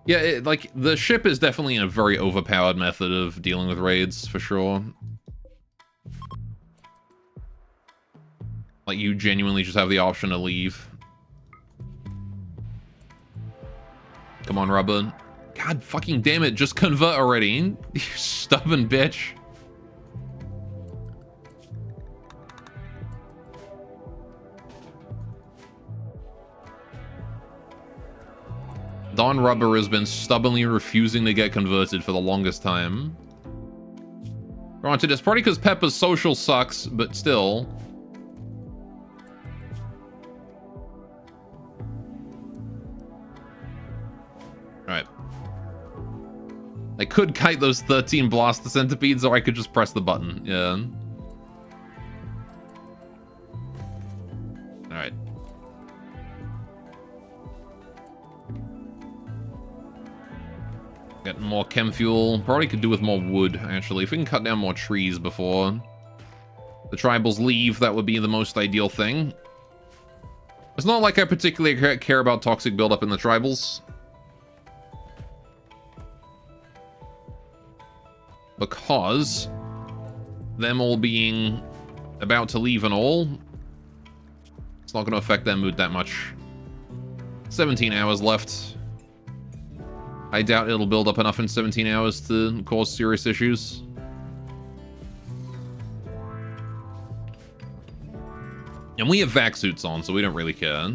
Yeah, like, the ship is definitely a very overpowered method of dealing with raids, for sure. Like, you genuinely just have the option to leave. Come on, Rubber. God fucking damn it, just convert already, you stubborn bitch. Don Rubber has been stubbornly refusing to get converted for the longest time. Granted, it's probably because Pepper's social sucks, but still. Alright. I could kite those 13 blaster centipedes, or I could just press the button. Yeah. Alright. Get more chem fuel. Probably could do with more wood, actually. If we can cut down more trees before the tribals leave, that would be the most ideal thing. It's not like I particularly care about toxic buildup in the tribals. Because them all being about to leave and all, it's not going to affect their mood that much. 17 hours left. I doubt it'll build up enough in 17 hours to cause serious issues. And we have vac suits on, so we don't really care.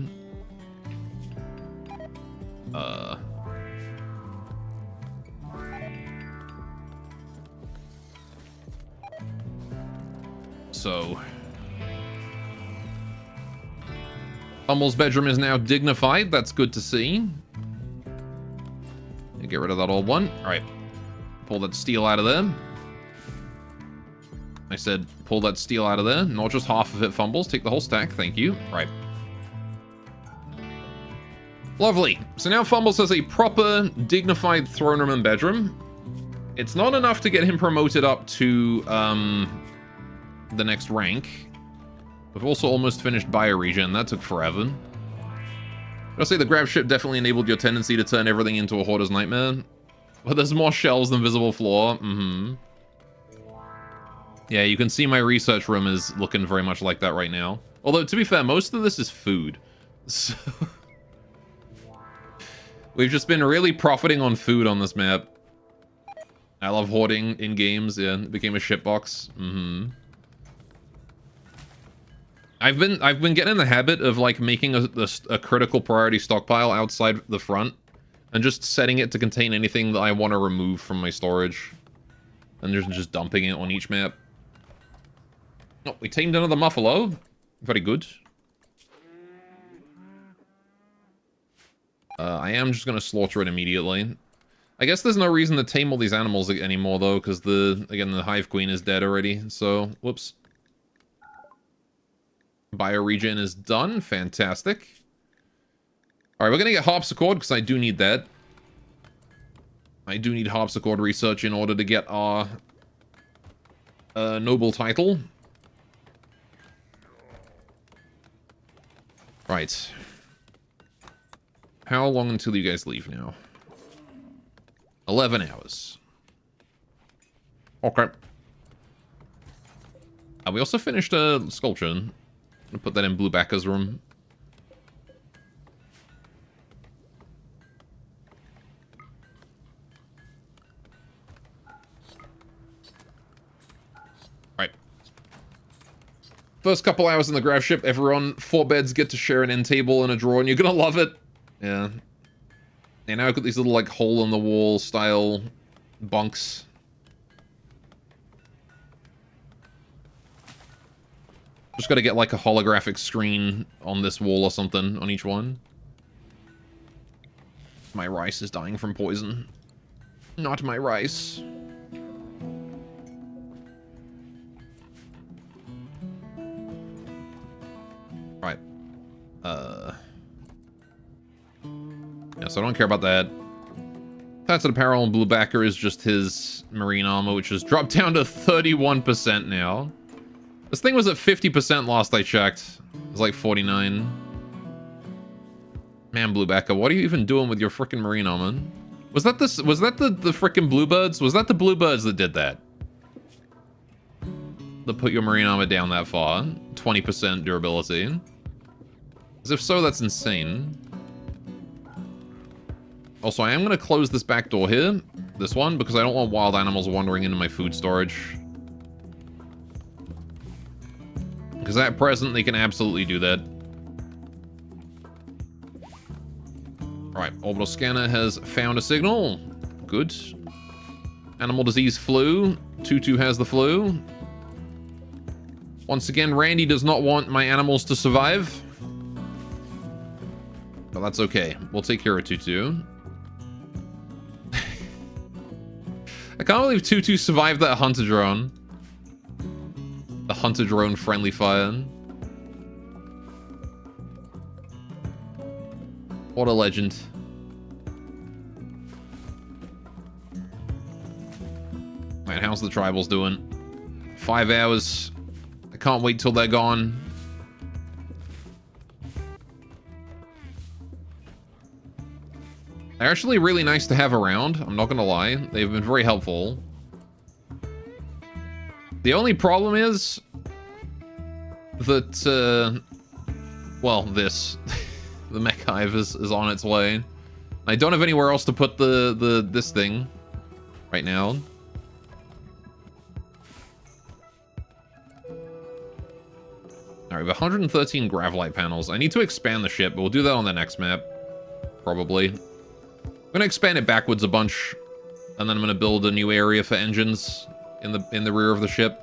So... Hummels' bedroom is now dignified. That's good to see. Get rid of that old one. Alright. Pull that steel out of there. I said pull that steel out of there. Not just half of it, Fumbles. Take the whole stack. Thank you. Right. Lovely. So now Fumbles has a proper, dignified throne room and bedroom. It's not enough to get him promoted up to the next rank. We've also almost finished bioregion. That took forever. I'll say the grab ship definitely enabled your tendency to turn everything into a hoarder's nightmare. But there's more shells than visible floor. Yeah, you can see my research room is looking very much like that right now. Although, to be fair, most of this is food. So... We've just been really profiting on food on this map. I love hoarding in games. Yeah, it became a shitbox. I've been getting in the habit of like making a critical priority stockpile outside the front and just setting it to contain anything that I want to remove from my storage, and just dumping it on each map. Oh, we tamed another muffalo. Very good. I am just gonna slaughter it immediately. I guess there's no reason to tame all these animals anymore though, because again the hive queen is dead already. So whoops. Bioregion is done. Fantastic. Alright, we're gonna get harpsichord, because I do need that. I do need harpsichord research in order to get our noble title. Right. How long until you guys leave now? 11 hours. Okay. We also finished a sculpture. I'll put that in Blue Bacca's room. Right. First couple hours in the graph ship, everyone, 4 beds get to share an end table and a drawer, and you're gonna love it. Yeah. And now I've got these little, like, hole-in-the-wall style bunks. Just gotta get, like, a holographic screen on this wall or something on each one. My rice is dying from poison. Not my rice. Right. Yeah, so I don't care about that. That's an apparel, and Blue Backer is just his marine armor, which has dropped down to 31% now. This thing was at 50% last I checked. It was like 49. Man, Blue Backer, what are you even doing with your frickin' marine armor? Was that the frickin' bluebirds? Was that the bluebirds that did that? That put your marine armor down that far? 20% durability. As if so, that's insane. Also, I am going to close this back door here. This one, because I don't want wild animals wandering into my food storage. Because at present, they can absolutely do that. Alright, orbital scanner has found a signal. Good. Animal disease flu. Tutu has the flu. Once again, Randy does not want my animals to survive. But that's okay. We'll take care of Tutu. I can't believe Tutu survived that hunter drone. The hunter drone friendly fire. What a legend. Man, how's the tribals doing? 5 hours. I can't wait till they're gone. They're actually really nice to have around, I'm not gonna lie. They've been very helpful. The only problem is that, well, this. The mech hive is on its way. I don't have anywhere else to put this thing right now. Alright, we have 113 Gravlight panels. I need to expand the ship, but we'll do that on the next map. Probably. I'm gonna expand it backwards a bunch, and then I'm gonna build a new area for engines in the rear of the ship.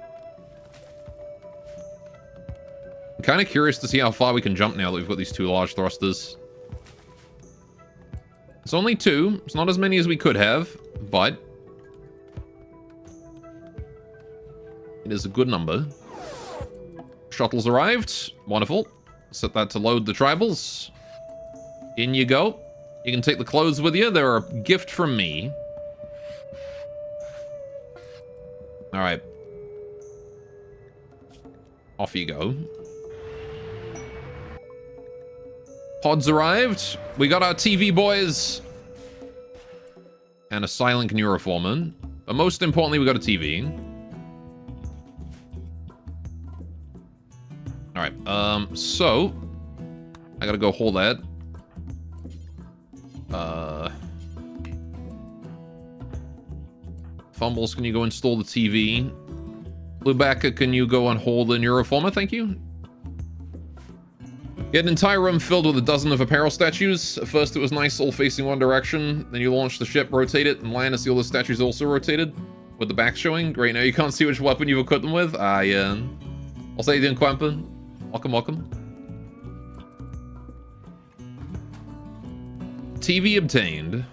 I'm kind of curious to see how far we can jump now that we've got these 2 large thrusters. It's only 2. It's not as many as we could have, but it is a good number. Shuttles arrived. Wonderful. Set that to load the tribals. In you go. You can take the clothes with you. They're a gift from me. All right. Off you go. Pods arrived. We got our TV boys. And a silent neuroformer. But most importantly, we got a TV. Alright, so... I gotta go hold that. Fumbles, can you go install the TV? Lubaka, can you go and hold the neuroformer? Thank you. You had an entire room filled with a dozen of apparel statues. At first it was nice, all facing one direction. Then you launched the ship, rotate it, and land to see all the statues also rotated. With the back showing. Great, now you can't see which weapon you've equipped them with. Ah, yeah. I'll say you didn't, Quampa. Welcome, welcome. TV obtained.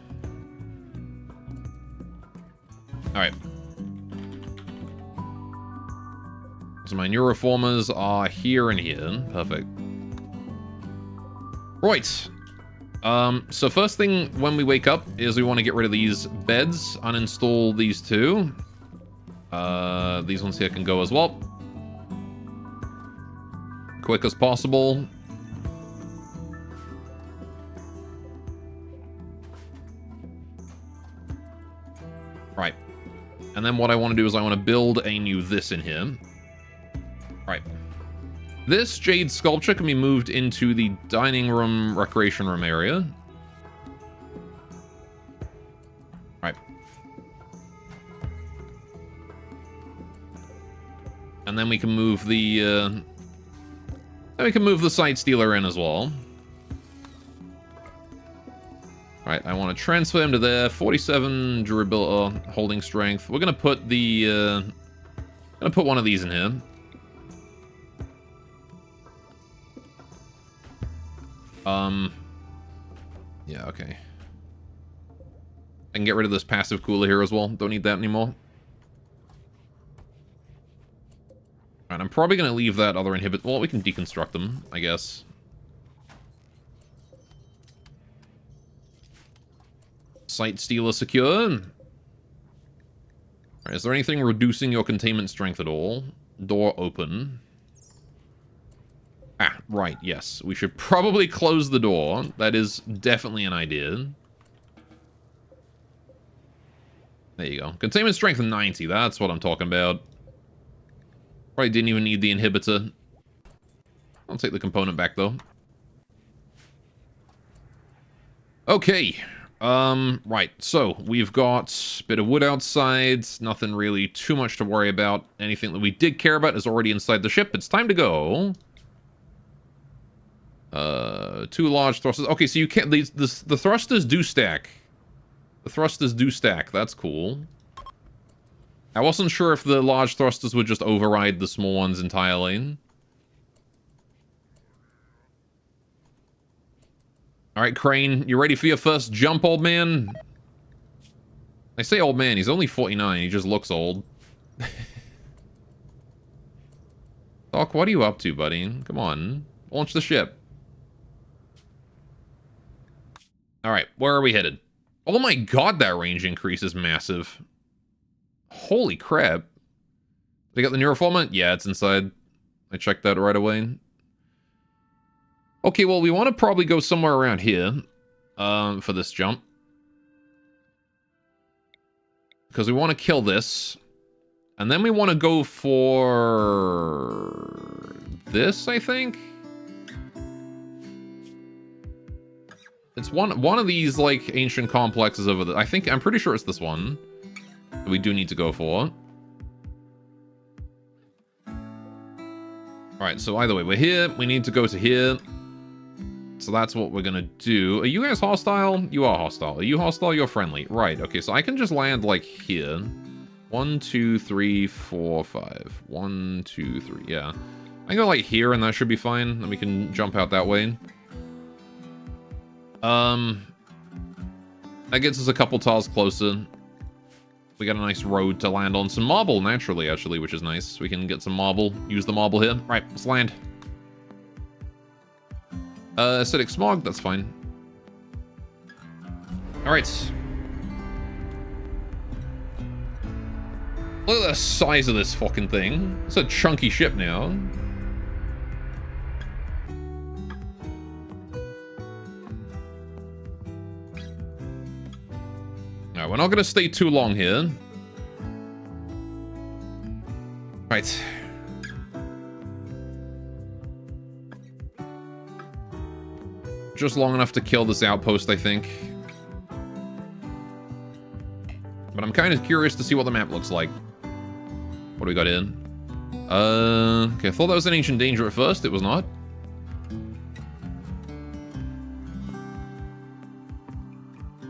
Alright. So my neuroformers are here and here. Perfect. Right. So first thing when we wake up is we want to get rid of these beds, uninstall these two. These ones here can go as well. Quick as possible. Right. And then what I want to do is I want to build a new this in here. Right. This jade sculpture can be moved into the dining room, recreation room area. Right. And then we can move the, Sight Stealer in as well. Right, I want to transfer him to there. 47 durability, holding strength. We're gonna put the, gonna put one of these in here. Yeah, okay. I can get rid of this passive cooler here as well. Don't need that anymore. Alright, I'm probably gonna leave that other inhibit. Well, we can deconstruct them, I guess. Sight Stealer secure. Alright, is there anything reducing your containment strength at all? Door open. Ah, right, yes. We should probably close the door. That is definitely an idea. There you go. Containment strength 90. That's what I'm talking about. Probably didn't even need the inhibitor. I'll take the component back, though. Okay. Right. So, we've got a bit of wood outside. Nothing really too much to worry about. Anything that we did care about is already inside the ship. It's time to go. 2 large thrusters. Okay, so you can't... The thrusters do stack. The thrusters do stack. That's cool. I wasn't sure if the large thrusters would just override the small ones entirely. Alright, Crane. You ready for your first jump, old man? I say old man. He's only 49. He just looks old. Doc, what are you up to, buddy? Come on. Launch the ship. Alright, where are we headed? Oh my god, that range increase is massive. Holy crap. Did I get the neuroformer? Yeah, it's inside. I checked that right away. Okay, well, we want to probably go somewhere around here for this jump. Because we want to kill this. And then we want to go for this, I think. It's one of these, like, ancient complexes over there. I'm pretty sure it's this one that we do need to go for. Alright, so either way, we're here. We need to go to here. So that's what we're gonna do. Are you guys hostile? You are hostile. Are you hostile? You're friendly. Right, okay, so I can just land, like, here. 1, 2, 3, 4, 5. 1, 2, 3, yeah. I can go, like, here, and that should be fine. Then we can jump out that way. That gets us a couple tiles closer. We got a nice road to land on. Some marble, naturally, actually, which is nice. We can get some marble. Use the marble here. Right, let's land. Acidic smog, that's fine. Alright. Look at the size of this fucking thing. It's a chunky ship now. Alright, we're not gonna stay too long here. Right. Just long enough to kill this outpost, I think. But I'm kind of curious to see what the map looks like. What do we got in? Okay, I thought that was an ancient danger at first. It was not.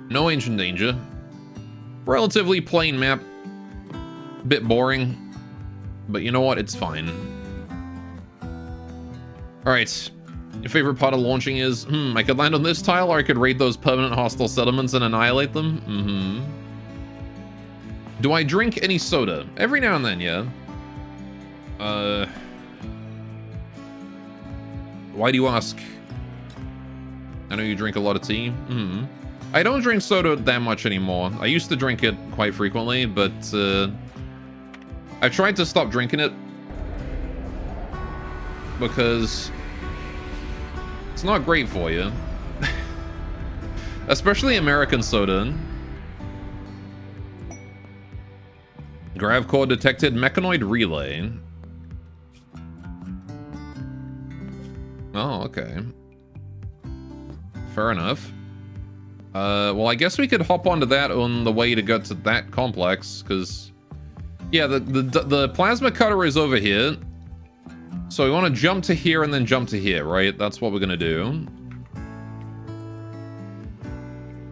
No ancient danger. Relatively plain map. Bit boring. But you know what? It's fine. Alright. Your favorite part of launching is, I could land on this tile or I could raid those permanent hostile settlements and annihilate them. Do I drink any soda? Every now and then, yeah. Why do you ask? I know you drink a lot of tea. I don't drink soda that much anymore. I used to drink it quite frequently, but I tried to stop drinking it because it's not great for you. Especially American soda. Gravcore detected mechanoid relay. Oh, okay. Fair enough. Well, I guess we could hop onto that on the way to get to that complex, because... Yeah, the plasma cutter is over here. So we want to jump to here and then jump to here, right? That's what we're going to do.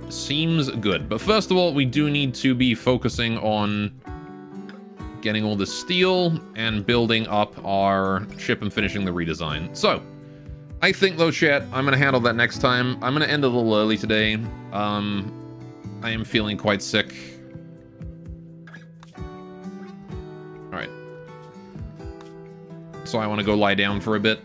Seems good. But first of all, we do need to be focusing on getting all the steel and building up our ship and finishing the redesign. So, I think though, chat, I'm going to handle that next time. I'm going to end a little early today. I am feeling quite sick. Alright. So I want to go lie down for a bit.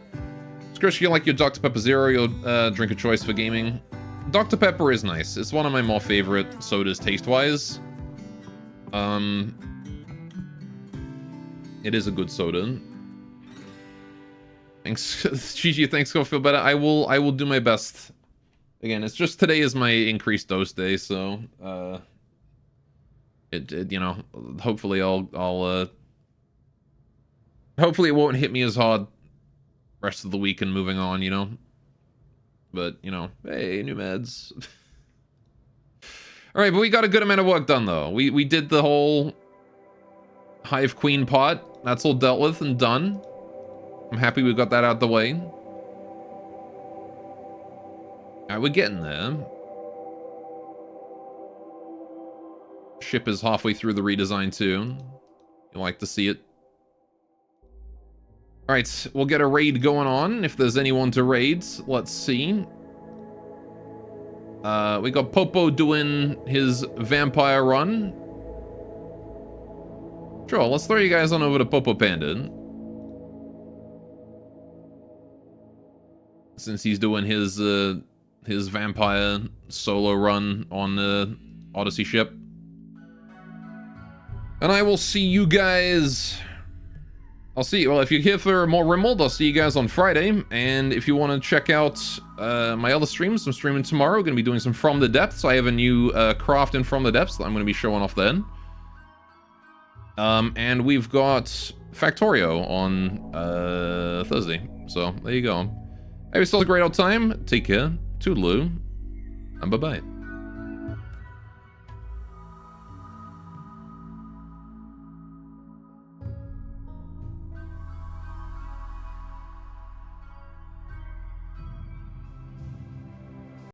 Chris, you like your Dr. Pepper Zero, your drink of choice for gaming? Dr. Pepper is nice. It's one of my more favorite sodas taste-wise. It is a good soda. Thanks, Gigi. Thanks. Go feel better. I will do my best. Again, it's just today is my increased dose day, so it you know, hopefully I'll hopefully it won't hit me as hard rest of the week and moving on, you know. But you know, hey, new meds. All right, but we got a good amount of work done though. We did the whole Hive Queen pot. That's all dealt with and done. I'm happy we got that out the way. Alright, we're getting there. Ship is halfway through the redesign too. You like to see it. Alright, we'll get a raid going on if there's anyone to raid. Let's see. We got Popo doing his vampire run. Sure, let's throw you guys on over to Popo Panda. Since he's doing his vampire solo run on the Odyssey ship. And I will see you guys... well, if you're here for more Rimworld, I'll see you guys on Friday. And if you want to check out my other streams, I'm streaming tomorrow. We're going to be doing some From the Depths. I have a new craft in From the Depths that I'm going to be showing off then. And we've got Factorio on Thursday. So, there you go. Have yourself a great old time. Take care. Toodaloo. And bye-bye.